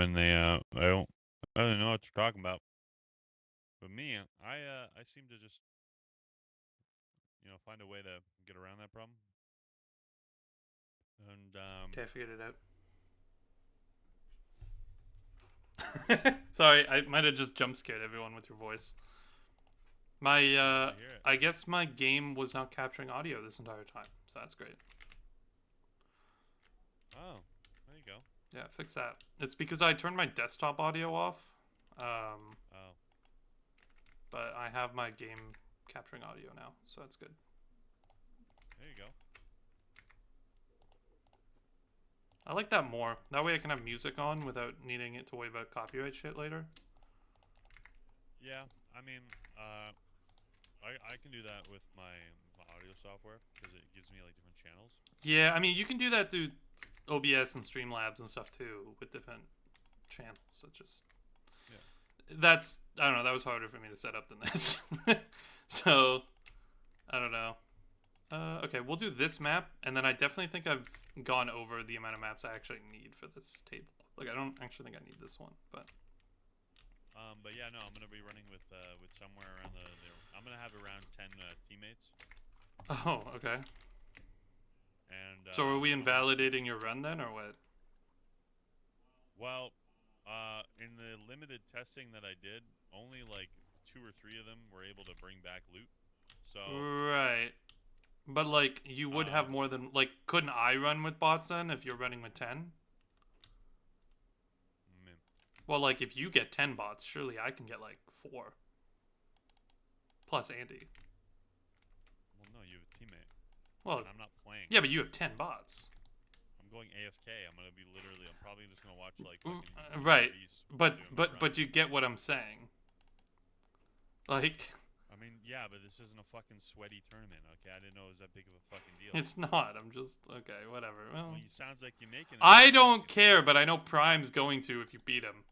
when they I don't know what they're talking about. But me, I seem to just find a way to get around that problem. And Okay, I figured it out. Sorry, I might have just jump scared everyone with your voice. My Good to hear it. I guess my game was not capturing audio this entire time, so that's great. Oh, there you go. Yeah, fix that. It's because I turned my desktop audio off, Oh, but I have my game capturing audio now, so that's good. there you go. I like that more. That way I can have music on without needing it to worry about copyright shit later. Yeah, I mean, I can do that with my audio software because it gives me like different channels. Yeah, I mean you can do that through OBS and Streamlabs and stuff too with different channels. It's just Yeah. that's I don't know. That was harder for me to set up than this. So I don't know. Okay, we'll do this map, and then I definitely think I've gone over the amount of maps I actually need for this table. Like I don't actually think I need this one, but But yeah, no, I'm gonna be running with somewhere around the I'm gonna have around 10 teammates, oh, okay. and So are we I'm gonna invalidating your run then, or what? well, in the limited testing that I did, only like two or three of them were able to bring back loot. So, Right. But like you would have um, more than like couldn't I run with bots then if you're running with 10? mm, Well, like if you get 10 bots, surely I can get like 4 plus Andy. well, no, you have a teammate, Well, and I'm not playing. yeah, but you have 10 bots. I'm going AFK. I'm gonna be literally. I'm probably just gonna watch like Mm, fucking Right. YouTubers But doing my but run. but you get what I'm saying. Like I mean, yeah, but this isn't a fucking sweaty tournament, okay? I didn't know it was that big of a fucking deal. it's not. I'm just okay, whatever. Well, Well, it sounds like you're making it a I big don't fucking care, deal. but I know Prime's going to if you beat him.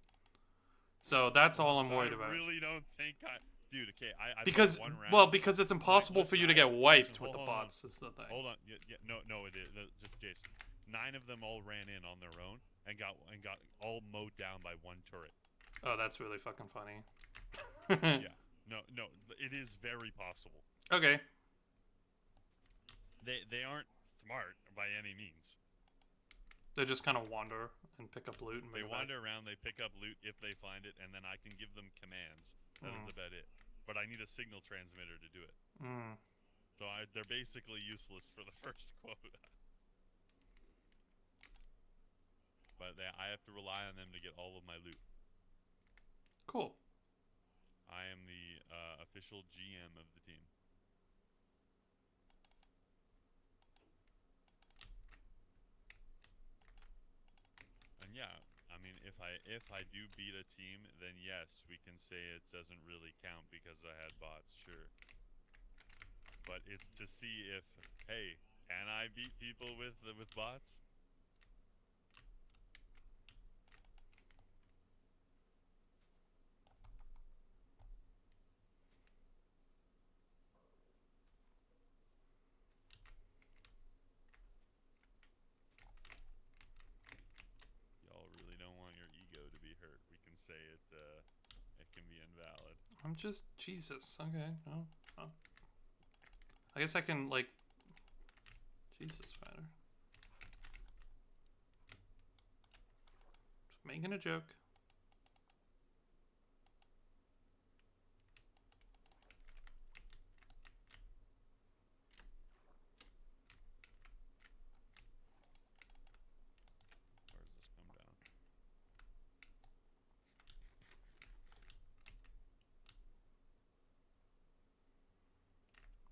So that's all I'm I worried about. really don't think I. Dude, okay, I played Because one well, round. because it's Nine, impossible for listen, you to get listen. wiped with Hold, the hold on, bots. Is the thing. hold on. No, it is. Just Jason. 9 of them all ran in on their own and got all mowed down by one turret. Oh, that's really fucking funny. Yeah. No, it is very possible. Okay. They aren't smart by any means. They just kind of wander and pick up loot and They bring it back. wander around, they pick up loot if they find it, and then I can give them commands. That is Mm. about it. But I need a signal transmitter to do it. Mm. So they're basically useless for the first quota. But I have to rely on them to get all of my loot. Cool. I am the official GM of the team. And yeah, I mean, if I do beat a team, then yes, we can say it doesn't really count because I had bots, sure. But it's to see if, hey, can I beat people with bots? Y'all really don't want your ego to be hurt. We can say it can be invalid. I'm just Jesus. Okay. No. Oh. I guess I can like Jesus Spider. Just making a joke. Where does this come down?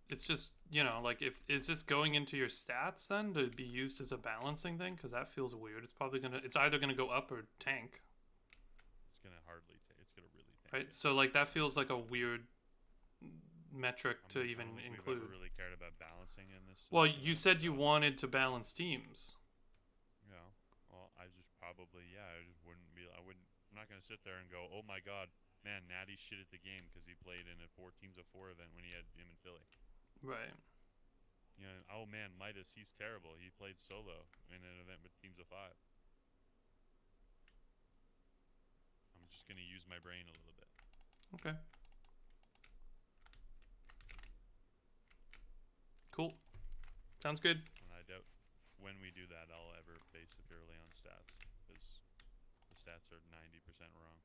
It's just like if is this going into your stats then to be used as a balancing thing? Because that feels weird. It's probably gonna. It's either gonna go up or tank. It's gonna hardly. It's gonna really tank Right. it. So like that feels like a weird metric to I even don't think we've ever include. really cared about balancing in this Well, server you though. said you So wanted to balance teams. yeah. Well, I just probably yeah. I just wouldn't be. I wouldn't. I'm not gonna sit there and go, oh my god, man, Natty's shit at the game because he played in a 4 teams of 4 event when he had him in Philly. Right. Oh man, Midas, he's terrible. He played solo in an event with teams of 5. just gonna use my brain a little bit. Okay. Cool. Sounds good. And I doubt when we do that, I'll ever base it purely on stats, because the stats are 90% wrong,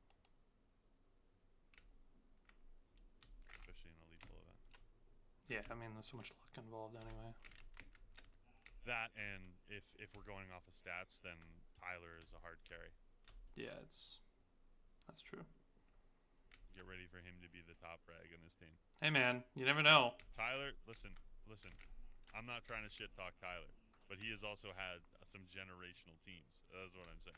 especially in a lethal event. Yeah, I mean, there's so much luck involved anyway. That, and if we're going off of stats, then Tyler is a hard carry. Yeah, that's true. Get ready for him to be the top frag in this team. Hey, man, you never know. Tyler, listen. I'm not trying to shit talk Tyler, but he has also had some generational teams. That's what I'm saying.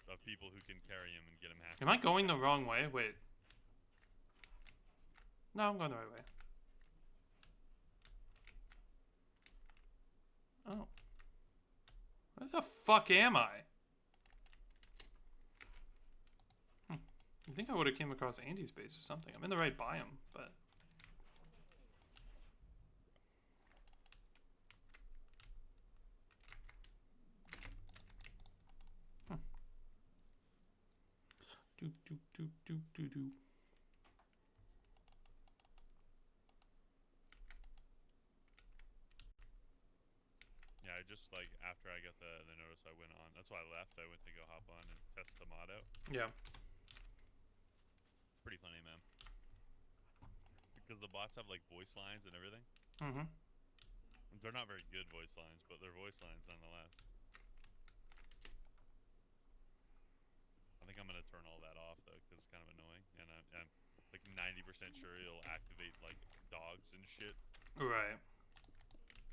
Of people who can carry him and get him happy. Am I going the wrong way? Wait. No, I'm going the right way. Oh. Where the fuck am I? I think I would have came across Andy's base or something. I'm in the right biome, but... Do. Yeah, I just, like, after I got the notice, I went on. That's why I left. I went to go hop on and test the mod out. Yeah. Pretty funny, man. Because the bots have, like, voice lines and everything. Mm-hmm. They're not very good voice lines, but they're voice lines nonetheless. I think I'm going to turn all that off, though, because it's kind of annoying. And I'm like 90% sure it'll activate, like, dogs and shit. Right.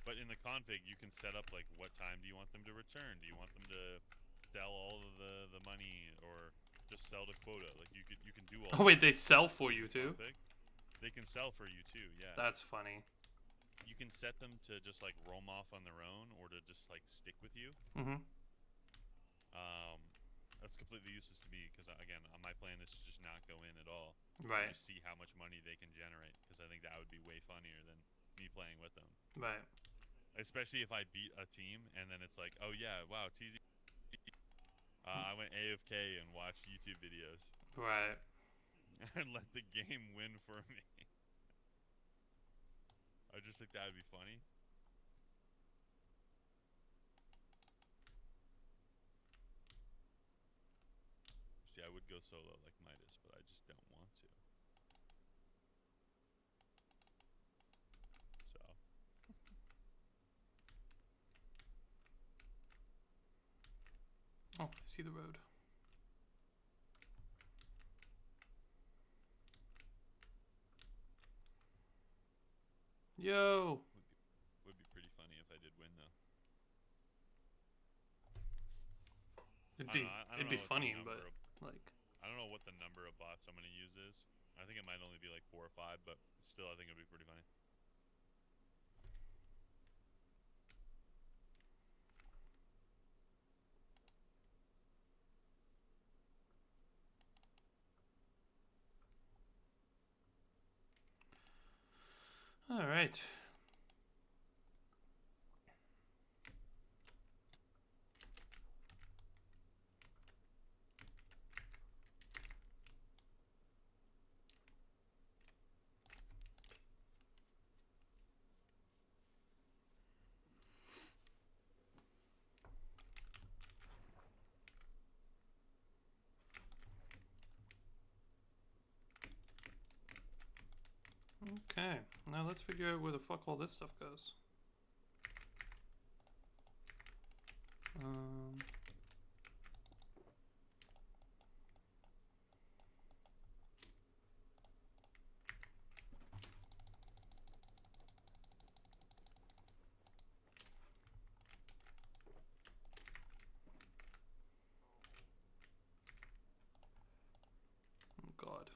But in the config, you can set up, like, what time do you want them to return? Do you want them to sell all of the money, or just sell to quota? Like, you can do all Oh, wait, they sell for you, too? config. They can sell for you, too, yeah. That's funny. You can set them to just, like, roam off on their own, or to just, like, stick with you. Mm-hmm. That's completely useless to me, because, again, my plan is to just not go in at all. Right. Just see how much money they can generate, because I think that would be way funnier than me playing with them. Right. Especially if I beat a team, and then it's like, oh yeah, wow, TZ. I went AFK and watched YouTube videos. Right. And let the game win for me. I just think that would be funny. See, I would go solo like Midas, but I just don't want to. So. Oh, I see the road. Yo! Would be pretty funny if I did win, though. It'd be funny, but like, I don't know what the number of bots I'm gonna use is. I think it might only be like 4 or 5, but still, I think it'd be pretty funny. all right. Okay, now let's figure out where the fuck all this stuff goes. Oh God.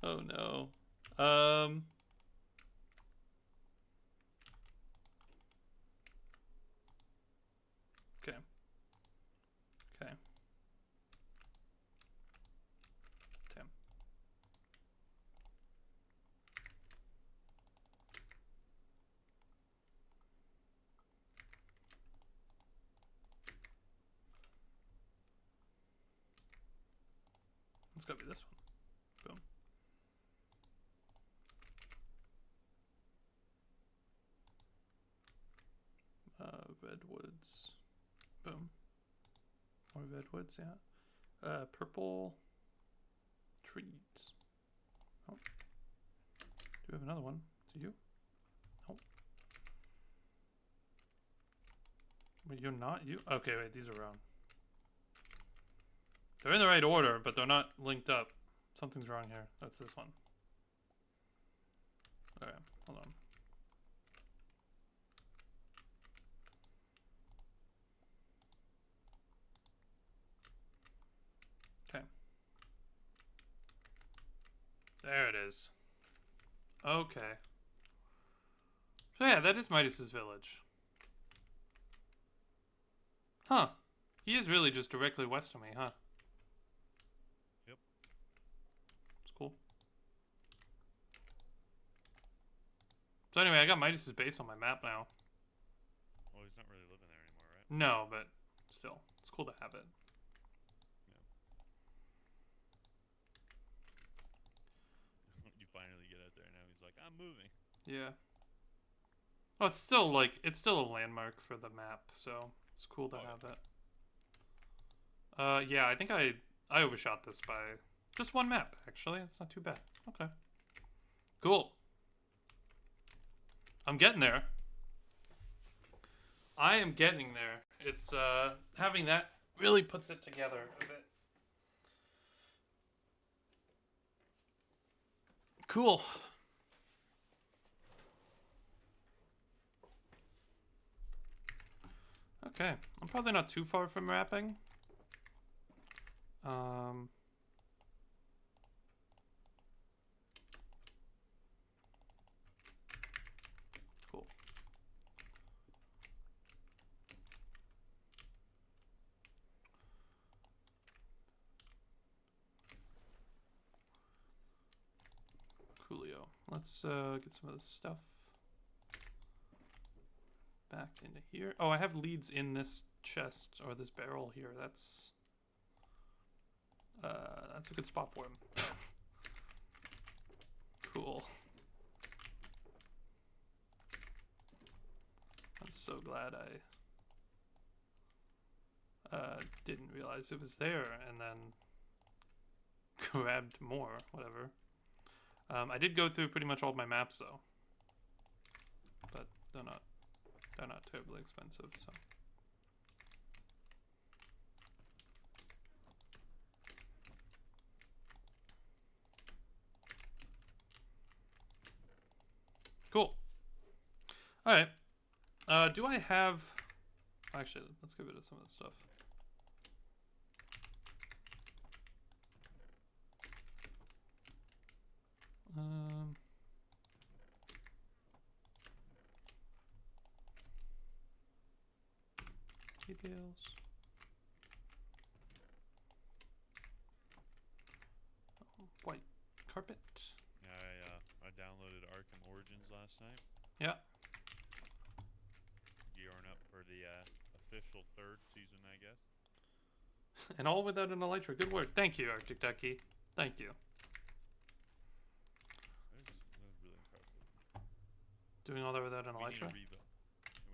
Oh no. Okay. Okay. Tim. It's gotta be this one. Boom. Redwoods. Boom. More redwoods, yeah. Purple trees. Oh. Do we have another one? To you? Oh. Wait, you're not you? Okay, wait, these are wrong. They're in the right order, but they're not linked up. Something's wrong here. That's this one. Alright, hold on. Okay. There it is. Okay. So yeah, that is Midas's village. Huh. He is really just directly west of me, huh? Yep. It's cool. So anyway, I got Midas's base on my map now. Well, he's not really living there anymore, right? No, but still, it's cool to have it. Yeah. You finally get out there now. He's like, I'm moving. Yeah. Oh, it's still like it's still a landmark for the map, so it's cool to have it. Yeah, I think I overshot this by just one map. Actually, it's not too bad. Okay. Cool. I'm getting there. I am getting there. It's having that really puts it together a bit. Cool. Okay, I'm probably not too far from wrapping. Cool. Coolio. Let's get some of this stuff back into here. Oh, I have leads in this chest or this barrel here. That's a good spot for him. Cool. I'm so glad I didn't realize it was there and then grabbed more, whatever. I did go through pretty much all of my maps though, but they're not terribly expensive, so. Cool. All right. Do I have? Actually, let's get rid of some of this stuff. Details. White carpet. Yeah, I downloaded Arkham Origins last night. Yeah. Gearing up for the official third season, I guess. And all without an elytra. Good work. Thank you, Arctic Ducky. Thank you. That was really impressive. Doing all that without an elytra? We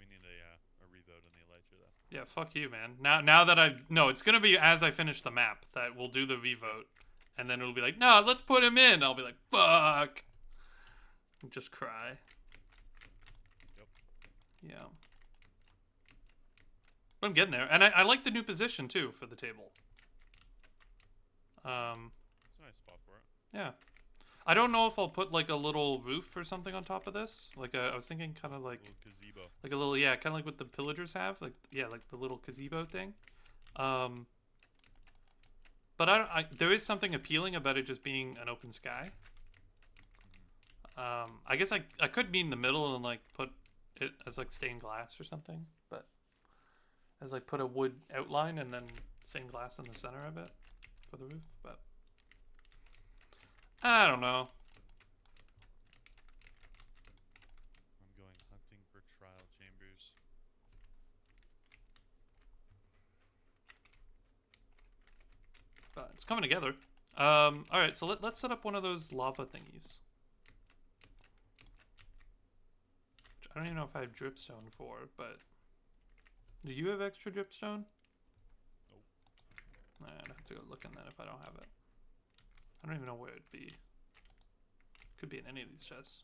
need a revote on the elytra, though. Yeah, fuck you, man. Now that no, it's gonna be as I finish the map that we'll do the revote, and then it'll be like, no, let's put him in. I'll be like, fuck. And just cry. Yep. Yeah. But I'm getting there, and I like the new position too for the table. It's a nice spot for it. Yeah. I don't know if I'll put like a little roof or something on top of this. Like I was thinking kind of like A little gazebo. like a little, yeah, kind of like what the pillagers have, like, yeah, like the little gazebo thing. But there is something appealing about it just being an open sky. I guess I could be in the middle and like put it as like stained glass or something, but as like put a wood outline and then stained glass in the center of it for the roof, but I don't know. I'm going hunting for trial chambers. But it's coming together. Alright, so let's set up one of those lava thingies. Which I don't even know if I have dripstone for, but... Do you have extra dripstone? Nope. I'd have to go looking then if I don't have it. I don't even know where it'd be. Could be in any of these chests.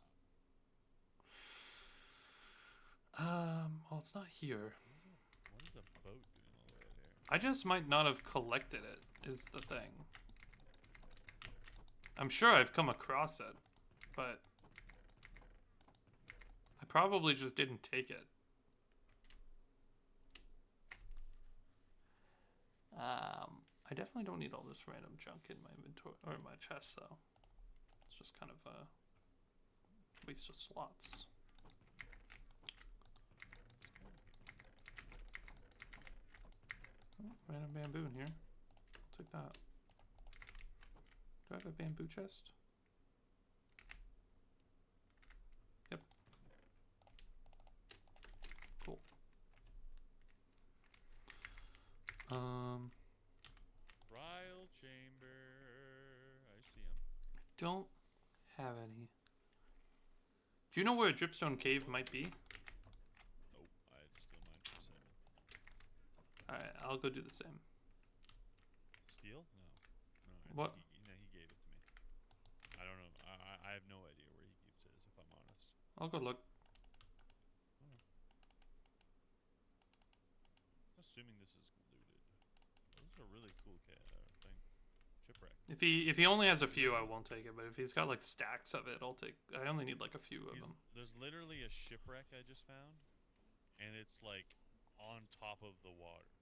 Well, it's not here. What is a boat doing all the way there? I just might not have collected it, is the thing. I'm sure I've come across it, but I probably just didn't take it. I definitely don't need all this random junk in my inventory or in my chest, though. It's just kind of a waste of slots. Oh, random bamboo in here. I'll take that. Do I have a bamboo chest? Yep. Cool. Trial chamber. I see him. Don't have any. Do you know where a dripstone cave might be? Nope. I'd steal mine from Simon. Alright, I'll go do the same. Steal? No. No. What? He gave it to me. I don't know. I have no idea where he keeps his, if I'm honest. I'll go look. Assuming this is looted. This is a really cool thing. Shipwreck. If he only has a few, I won't take it. But if he's got like stacks of it, I'll take. I only need like a few of them. There's literally a shipwreck I just found, and it's like on top of the water.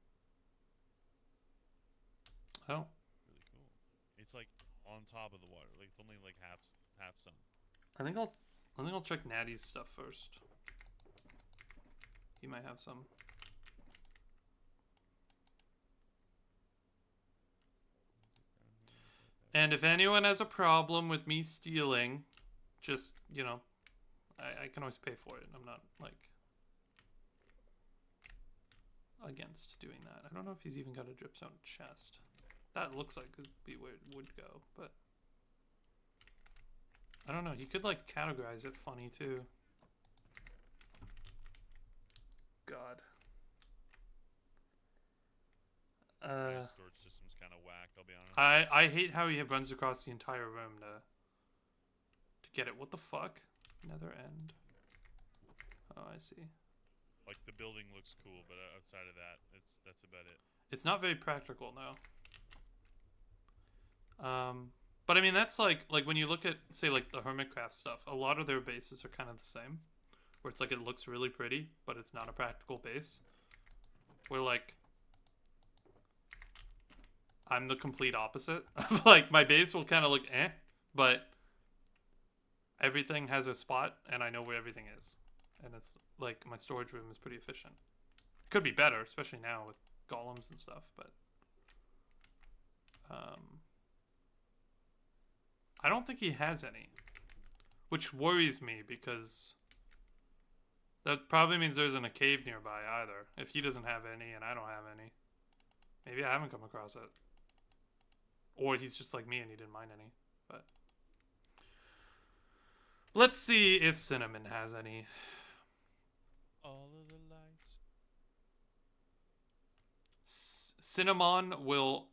Oh. Really cool. It's like on top of the water. Like it's only like half sunk. I think I'll check Natty's stuff first. He might have some. And if anyone has a problem with me stealing, just, you know, I can always pay for it. I'm not, like, against doing that. I don't know if he's even got a dripstone chest. That looks like it'd be where it would go, but... I don't know. You could, like, categorize it funny, too. God. My storage system's kind of whack, I'll be honest. I hate how he runs across the entire room to get it. What the fuck? Nether end. Oh, I see. Like the building looks cool, but outside of that, that's about it. It's not very practical, no. But I mean that's like when you look at say like the Hermitcraft stuff, a lot of their bases are kind of the same, where it's like it looks really pretty, but it's not a practical base. Where like I'm the complete opposite. Like my base will kind of look but everything has a spot and I know where everything is. And it's like my storage room is pretty efficient. Could be better, especially now with golems and stuff, but I don't think he has any, which worries me because that probably means there isn't a cave nearby either. If he doesn't have any and I don't have any, maybe I haven't come across it. Or he's just like me and he didn't mind any. But let's see if Cinnamon has any. All of the lights. Cinnamon will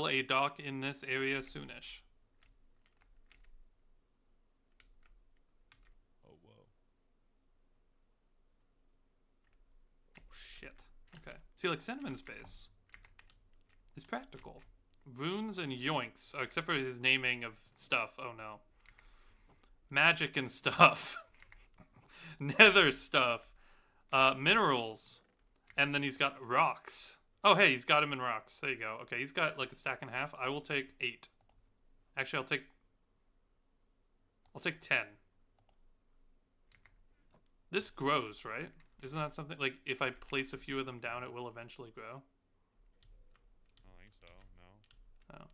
a dock in this area soonish. Oh, whoa. Oh, shit. Okay. See, like Cinnamon's base is practical. Runes and yoinks, except for his naming of stuff. Oh no. Magic and stuff. Nether stuff. Minerals. And then he's got rocks. Oh, hey, he's got him in rocks. There you go. Okay, he's got like a stack and a half. I will take 8. Actually, I'll take 10. This grows, right? Isn't that something like if I place a few of them down, it will eventually grow? I don't think so. No. Oh.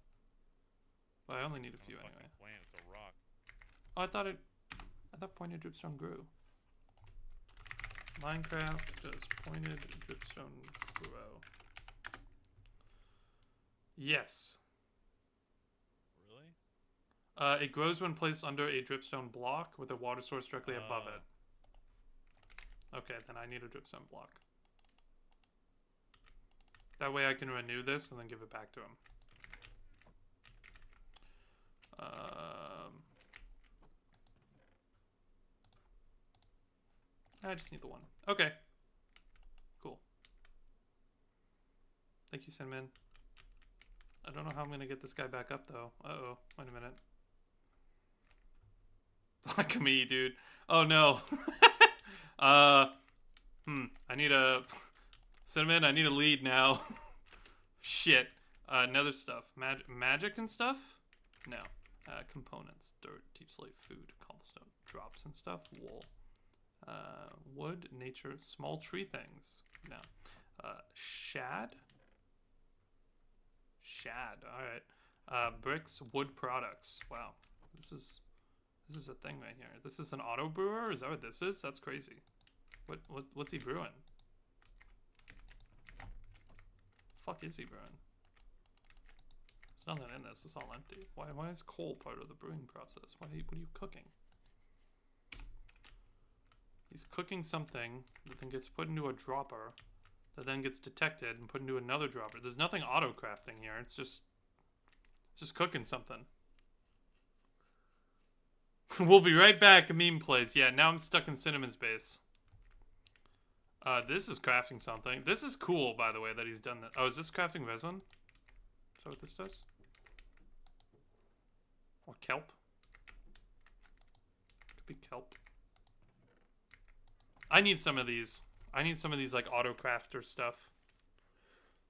Well, I only need a few anyway. Plant. It's a rock. Oh, I thought pointed dripstone grew. Minecraft does pointed dripstone grow? Yes. It grows when placed under a dripstone block with a water source directly above it. Okay, then I need a dripstone block. That way I can renew this and then give it back to him. I just need the one. Okay. Cool. Thank you, Cinnamon. I don't know how I'm going to get this guy back up, though. Uh-oh. Wait a minute. Fuck me, dude. Oh, no. I need a... Cinnamon, I need a lead now. Shit. Nether stuff. Magic and stuff? No. Components. Dirt, deep slate, food, cobblestone, drops and stuff. Wool. Wood, nature, small tree things. No. Shad? Shad, alright. Bricks, wood products. Wow. This is a thing right here. This is an auto brewer? Is that what this is? That's crazy. What's he brewing? Fuck is he brewing? There's nothing in this. It's all empty. Why is coal part of the brewing process? What are you cooking? He's cooking something that then gets put into a dropper that then gets detected and put into another dropper. There's nothing auto crafting here. It's just cooking something. We'll be right back. A meme plays. Yeah, now I'm stuck in Cinnamon's base. This is crafting something. This is cool, by the way, that he's done that. Oh, is this crafting resin? Is that what this does? Or kelp? Could be kelp. I need some of these. I need some of these, like, auto crafter stuff.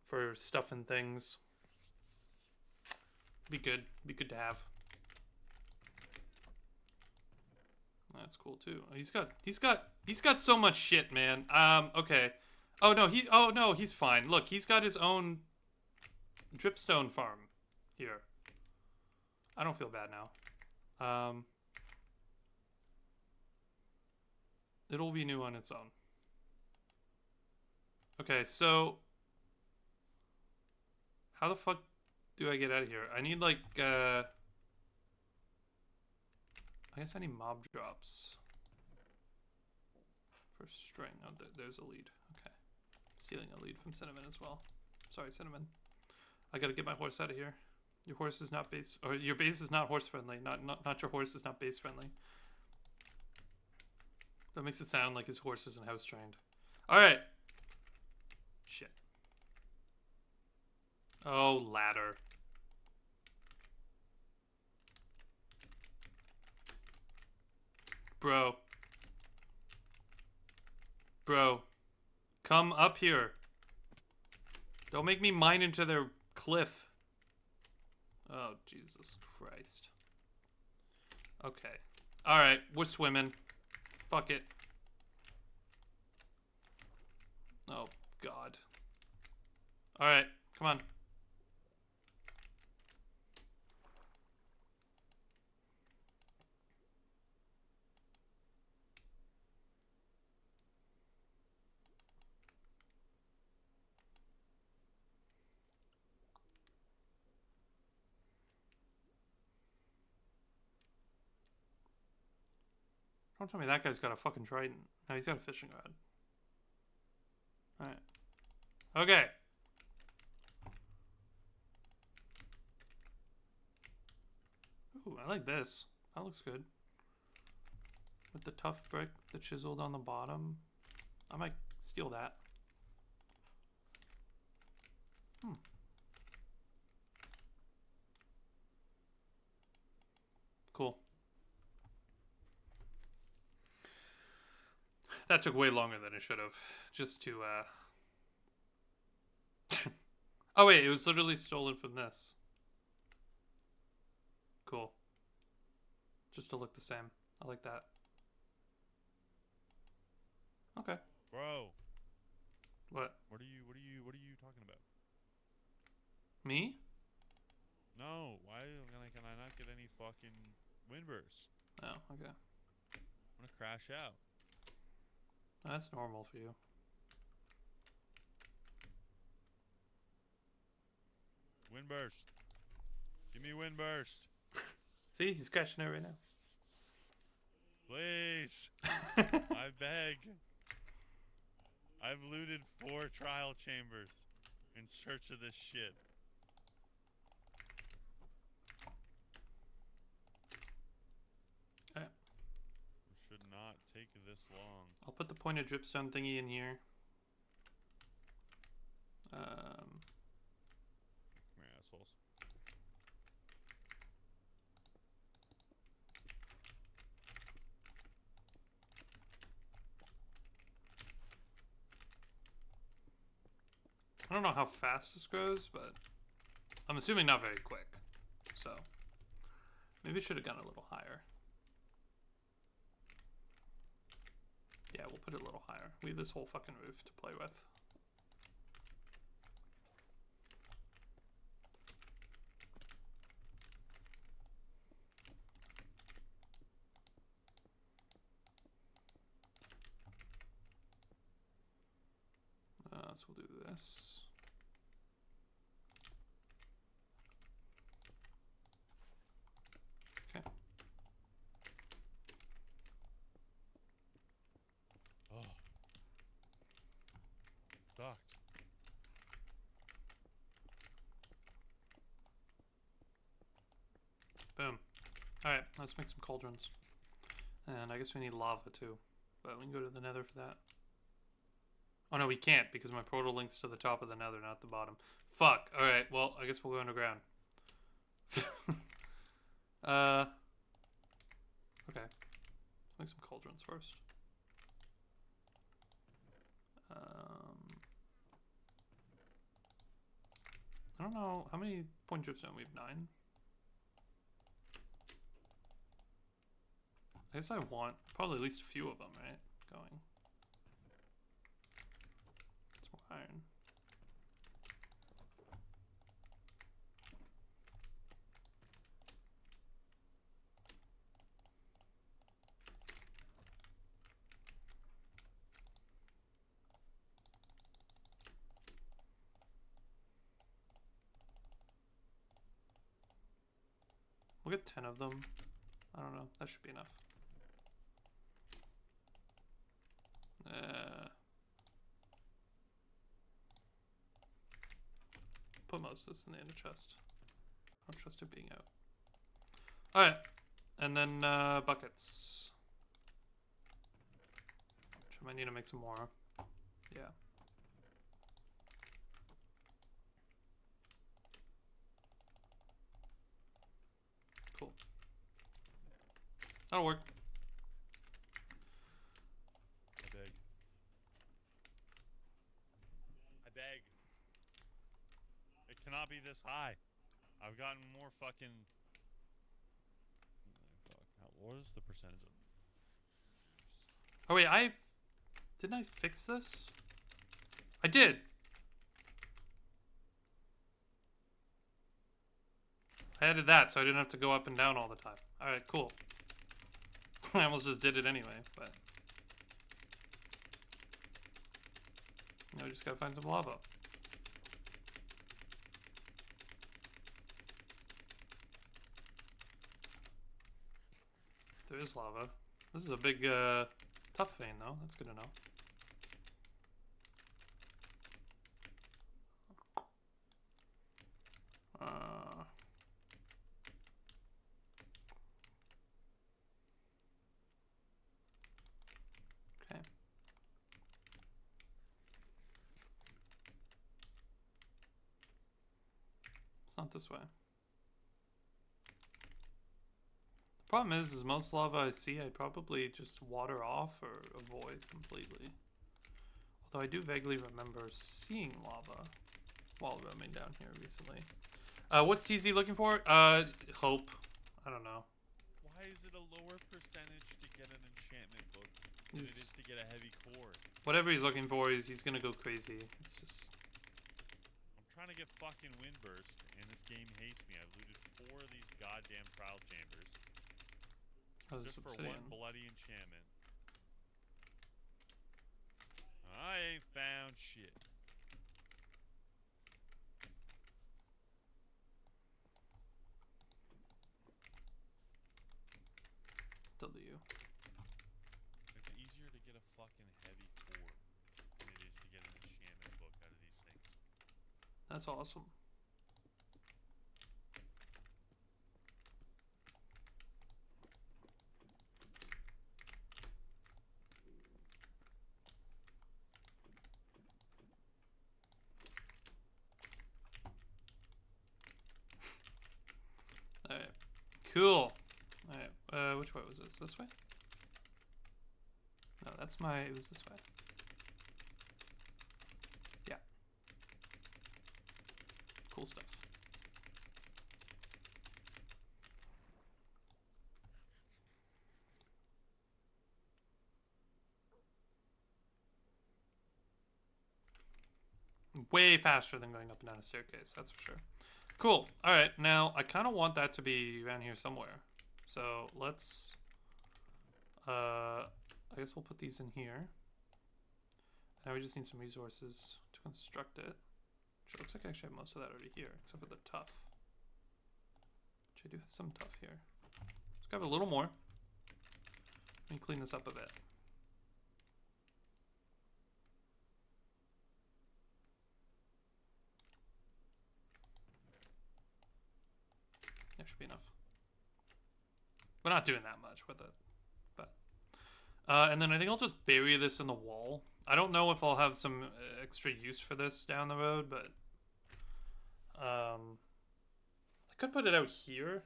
For stuff and things. Be good. Be good to have. That's cool too. He's got so much shit, man. Okay. Oh no, he's fine. Look, he's got his own dripstone farm here. I don't feel bad now. It'll be new on its own. Okay, so how the fuck do I get out of here? I need like I guess I need mob drops for string. Oh, there's a lead. Okay. Stealing a lead from Cinnamon as well. Sorry, Cinnamon. I gotta get my horse out of here. Your horse is not base, or your base is not horse friendly. Not your horse is not base friendly. That makes it sound like his horse isn't house trained. All right. Shit. Oh, ladder. Bro. Bro. Come up here. Don't make me mine into their cliff. Oh, Jesus Christ. Okay. Alright, we're swimming. Fuck it. Oh, God. Alright, come on. Don't tell me that guy's got a fucking trident. No, he's got a fishing rod. Alright. Okay. Ooh, I like this. That looks good. With the tough brick, the chiseled on the bottom. I might steal that. Cool. That took way longer than it should have. Just to, Oh, wait, it was literally stolen from this. Cool. Just to look the same. I like that. Okay. Bro. What? What are you talking about? Me? No, why can I not get any fucking windburst? Oh, okay. I'm gonna crash out. That's normal for you. Windburst. Give me windburst. See, he's crashing it right now. Please. I beg. I've looted 4 trial chambers in search of this shit. Alright. It should not take this long. I'll put the pointed dripstone thingy in here. Come here, assholes. I don't know how fast this grows, but I'm assuming not very quick. So maybe it should have gone a little higher. Yeah, we'll put it a little higher. We have this whole fucking roof to play with. So we'll do this. Okay. Oh. Docked. Boom. Alright, let's make some cauldrons. And I guess we need lava too. But we can go to the nether for that. Oh no, we can't because my portal links to the top of the nether, not the bottom. Fuck. Alright, well, I guess we'll go underground. Okay. Let's make some cauldrons first. I don't know. How many point dripstone? We have 9. I guess I want probably at least a few of them, right? Going. It's more iron. We'll get 10 of them. I don't know. That should be enough. Put most of this in the inner chest. I don't trust it being out. Alright. And then buckets. Which I might need to make some more. Yeah. Cool. That'll work. I beg. I beg. It cannot be this high. I've gotten more fucking... Fuck. What is the percentage of... Oh wait, didn't I fix this? I did! I added that so I didn't have to go up and down all the time. Alright, cool. I almost just did it anyway, but... Now we just gotta find some lava. There is lava. This is a big, tough vein though. That's good to know. Okay. It's not this way. The problem is most lava I see I probably just water off or avoid completely. Although I do vaguely remember seeing lava while roaming down here recently. What's TZ looking for? Hope. I don't know. Why is it a lower percentage to get an enchantment book than it is to get a heavy core? Whatever he's looking for, he's gonna go crazy. It's just... I'm trying to get fucking Windburst, and this game hates me. I've looted 4 of these goddamn trial chambers. Oh, just for obsidian. 1 bloody enchantment. I ain't found shit. you. It's easier to get a fucking heavy core than it is to get an enchantment book out of these things. That's awesome. Alright. Cool. Alright, which way was this? This way? No, that's my... It was this way. Yeah. Cool stuff. Way faster than going up and down a staircase, that's for sure. Cool. Alright, now I kind of want that to be around here somewhere. So let's... I guess we'll put these in here. Now we just need some resources to construct it. Which looks like I actually have most of that already here, except for the tuff. Which I do have some tuff here. Let's grab a little more. Let me clean this up a bit. That should be enough. We're not doing that much with it, but and then I think I'll just bury this in the wall. I don't know if I'll have some extra use for this down the road, but I could put it out here,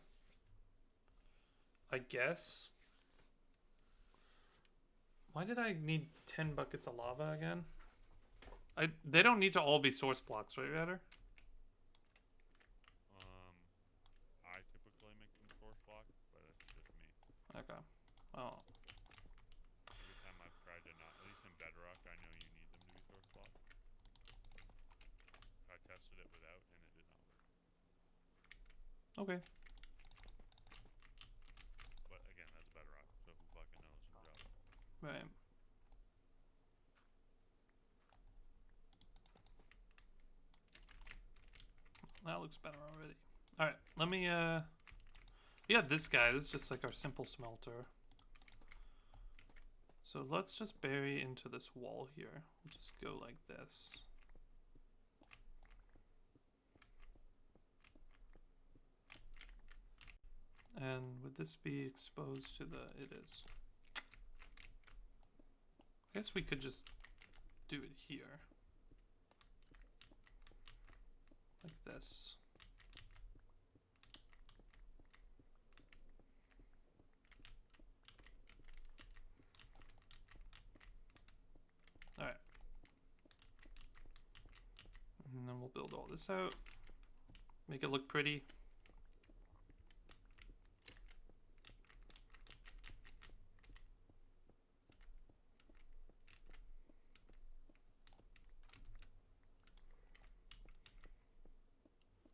I guess. Why did I need 10 buckets of lava again? They don't need to all be source blocks, right, Ryder? I typically make them source block, but it's just me. Okay. Oh. Every time I've tried to not, at least in Bedrock, I know you need them to be source block. I tested it without, and it did not work. Okay. But again, that's Bedrock, so who fucking knows from Java. Right. That looks better already. Alright, let me, yeah, this guy, this is just like our simple smelter. So let's just bury into this wall here. We'll just go like this. And would this be exposed to the... It is. I guess we could just do it here. Like this. Alright. And then we'll build all this out. Make it look pretty.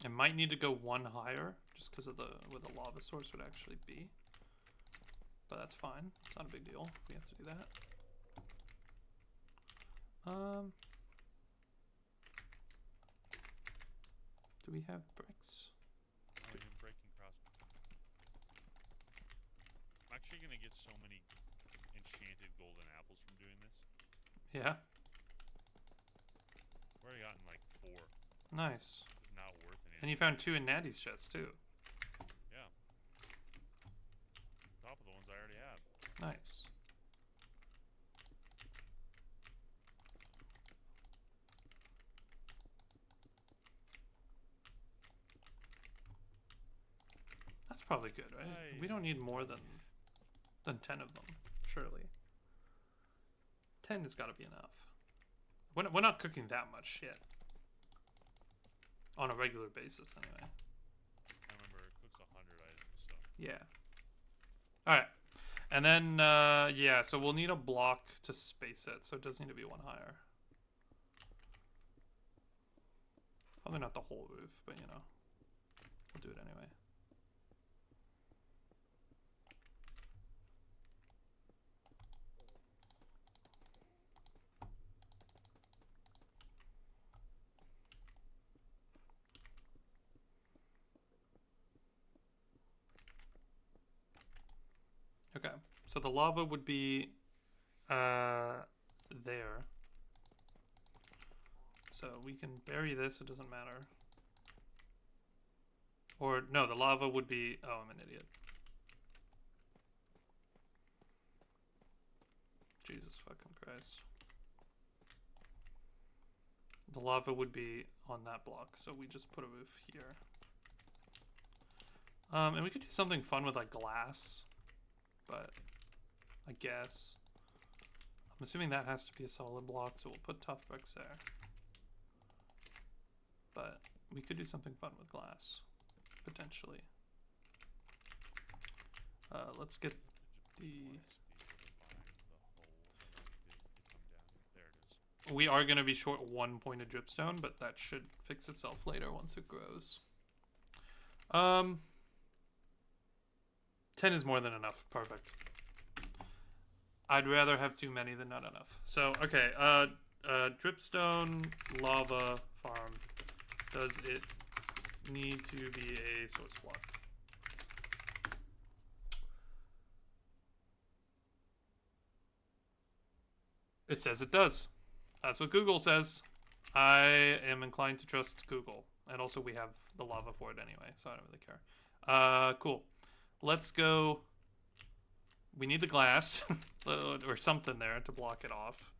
I might need to go one higher, just because of where the lava source would actually be. But that's fine. It's not a big deal if we have to do that. Do we have bricks? Oh, you're breaking crossbow. I'm actually gonna get so many enchanted golden apples from doing this. Yeah. I've already gotten like 4. Nice. It's not worth anything. And you found 2 in Natty's chest too. Yeah. On top of the ones I already have. Nice. That's probably good, right? We don't need more than 10 of them, surely. 10 has got to be enough. We're not cooking that much shit. On a regular basis, anyway. I remember it cooks 100 items, so. Yeah. Alright. And then, yeah, so we'll need a block to space it, so it does need to be one higher. Probably not the whole roof, but you know. We'll do it anyway. So the lava would be there. So we can bury this, it doesn't matter. Or, no, the lava would be... Oh, I'm an idiot. Jesus fucking Christ. The lava would be on that block, so we just put a roof here. And we could do something fun with, like, glass. But, I guess. I'm assuming that has to be a solid block, so we'll put tough bricks there. But we could do something fun with glass. Potentially. Let's get the... We are going to be short 1 point of dripstone, but that should fix itself later once it grows. 10 is more than enough. Perfect. I'd rather have too many than not enough. So, okay. Dripstone lava farm. Does it need to be a source block? It says it does. That's what Google says. I am inclined to trust Google. And also we have the lava for it anyway, so I don't really care. Cool. Let's go... We need the glass. Or something there to block it off.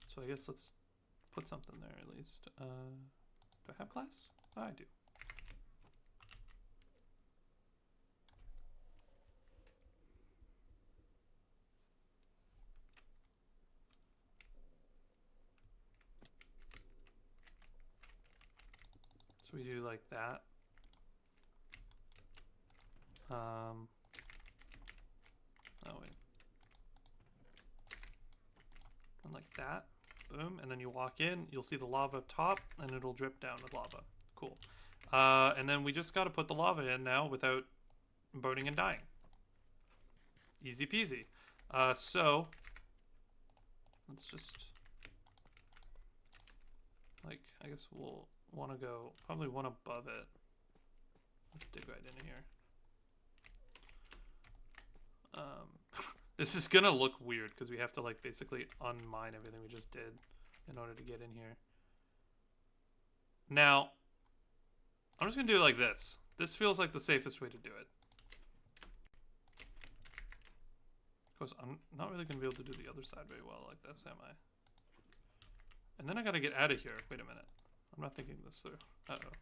So I guess let's put something there at least. Do I have glass? Oh, I do. So we do like that. Oh wait. And like that. Boom. And then you walk in, you'll see the lava up top, and it'll drip down with lava. Cool. And then we just gotta put the lava in now without burning and dying. Easy peasy. So let's just, like, I guess we'll want to go probably one above it. Let's dig right in here. This is gonna look weird because we have to, like, basically unmine everything we just did in order to get in here. Now, I'm just gonna do it like this. This feels like the safest way to do it. Because I'm not really gonna be able to do the other side very well like this, am I? And then I gotta get out of here. Wait a minute. I'm not thinking this through. Uh-oh.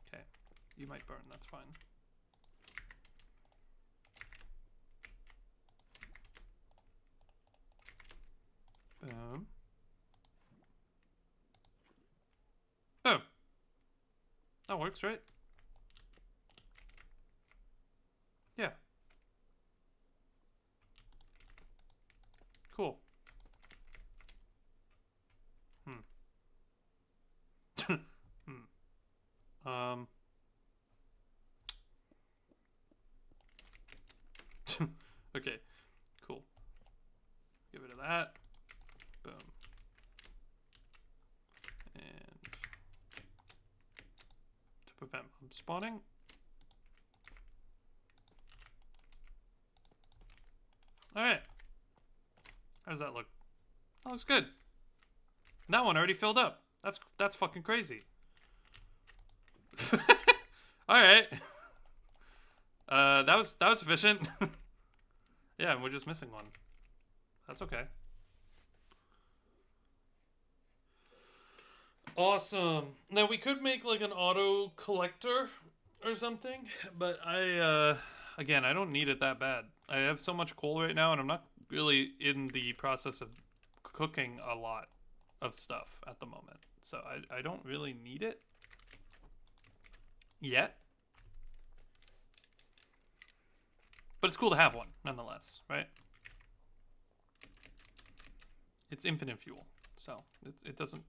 Okay. You might burn, that's fine. Boom. Oh. That works, right? Yeah. Cool. Okay, cool. Get rid of that. Boom. And to prevent mob spawning. Alright. How does that look? That looks good. And that one already filled up. That's fucking crazy. Alright. That was efficient. Yeah, and we're just missing one. That's okay. Awesome. Now we could make like an auto collector or something, but again, I don't need it that bad. I have so much coal right now, and I'm not really in the process of cooking a lot of stuff at the moment. So I don't really need it yet. But it's cool to have one, nonetheless, right? It's infinite fuel, so it doesn't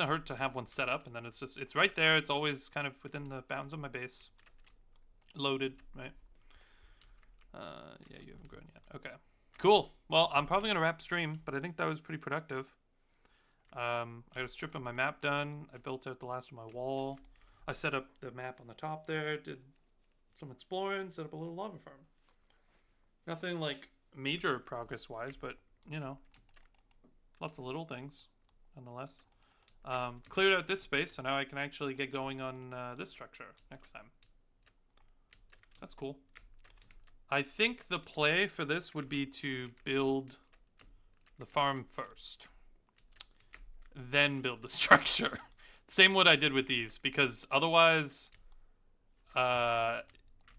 hurt to have one set up, and then it's right there. It's always kind of within the bounds of my base, loaded, right? Yeah, you haven't grown yet. Okay, cool. Well, I'm probably gonna wrap stream, but I think that was pretty productive. I got a strip of my map done. I built out the last of my wall. I set up the map on the top there. Did some exploring. Set up a little lava farm. Nothing like major progress-wise, but you know, lots of little things, nonetheless. Cleared out this space, so now I can actually get going on this structure next time. That's cool. I think the play for this would be to build the farm first, then build the structure. Same what I did with these, because otherwise,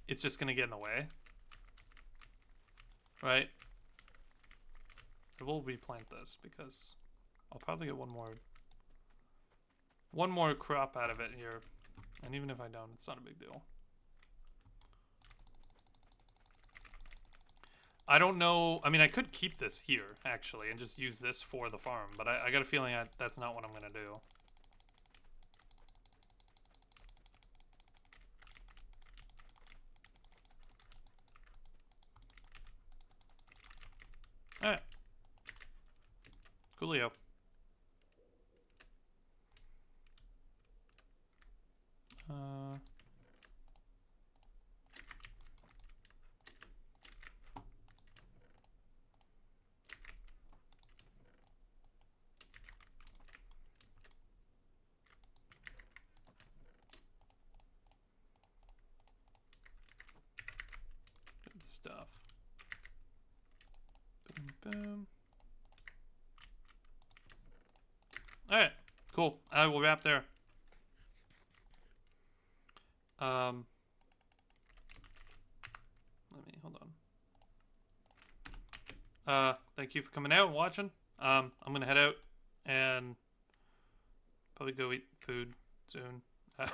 it's just gonna get in the way, right? I will replant this because I'll probably get one more crop out of it here, and even if I don't, it's not a big deal. I don't know. I mean, I could keep this here, actually, and just use this for the farm, but I got a feeling that's not what I'm going to do. Alright. Coolio. Good stuff. Boom, boom. Alright, cool. I will wrap there. Let me, hold on. Thank you for coming out and watching. I'm gonna head out and probably go eat food soon. But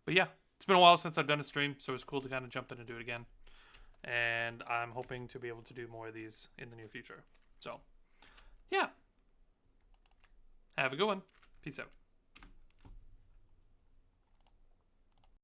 yeah, it's been a while since I've done a stream, so it's cool to kind of jump in and do it again. And I'm hoping to be able to do more of these in the near future. So, yeah. Have a good one. Peace out.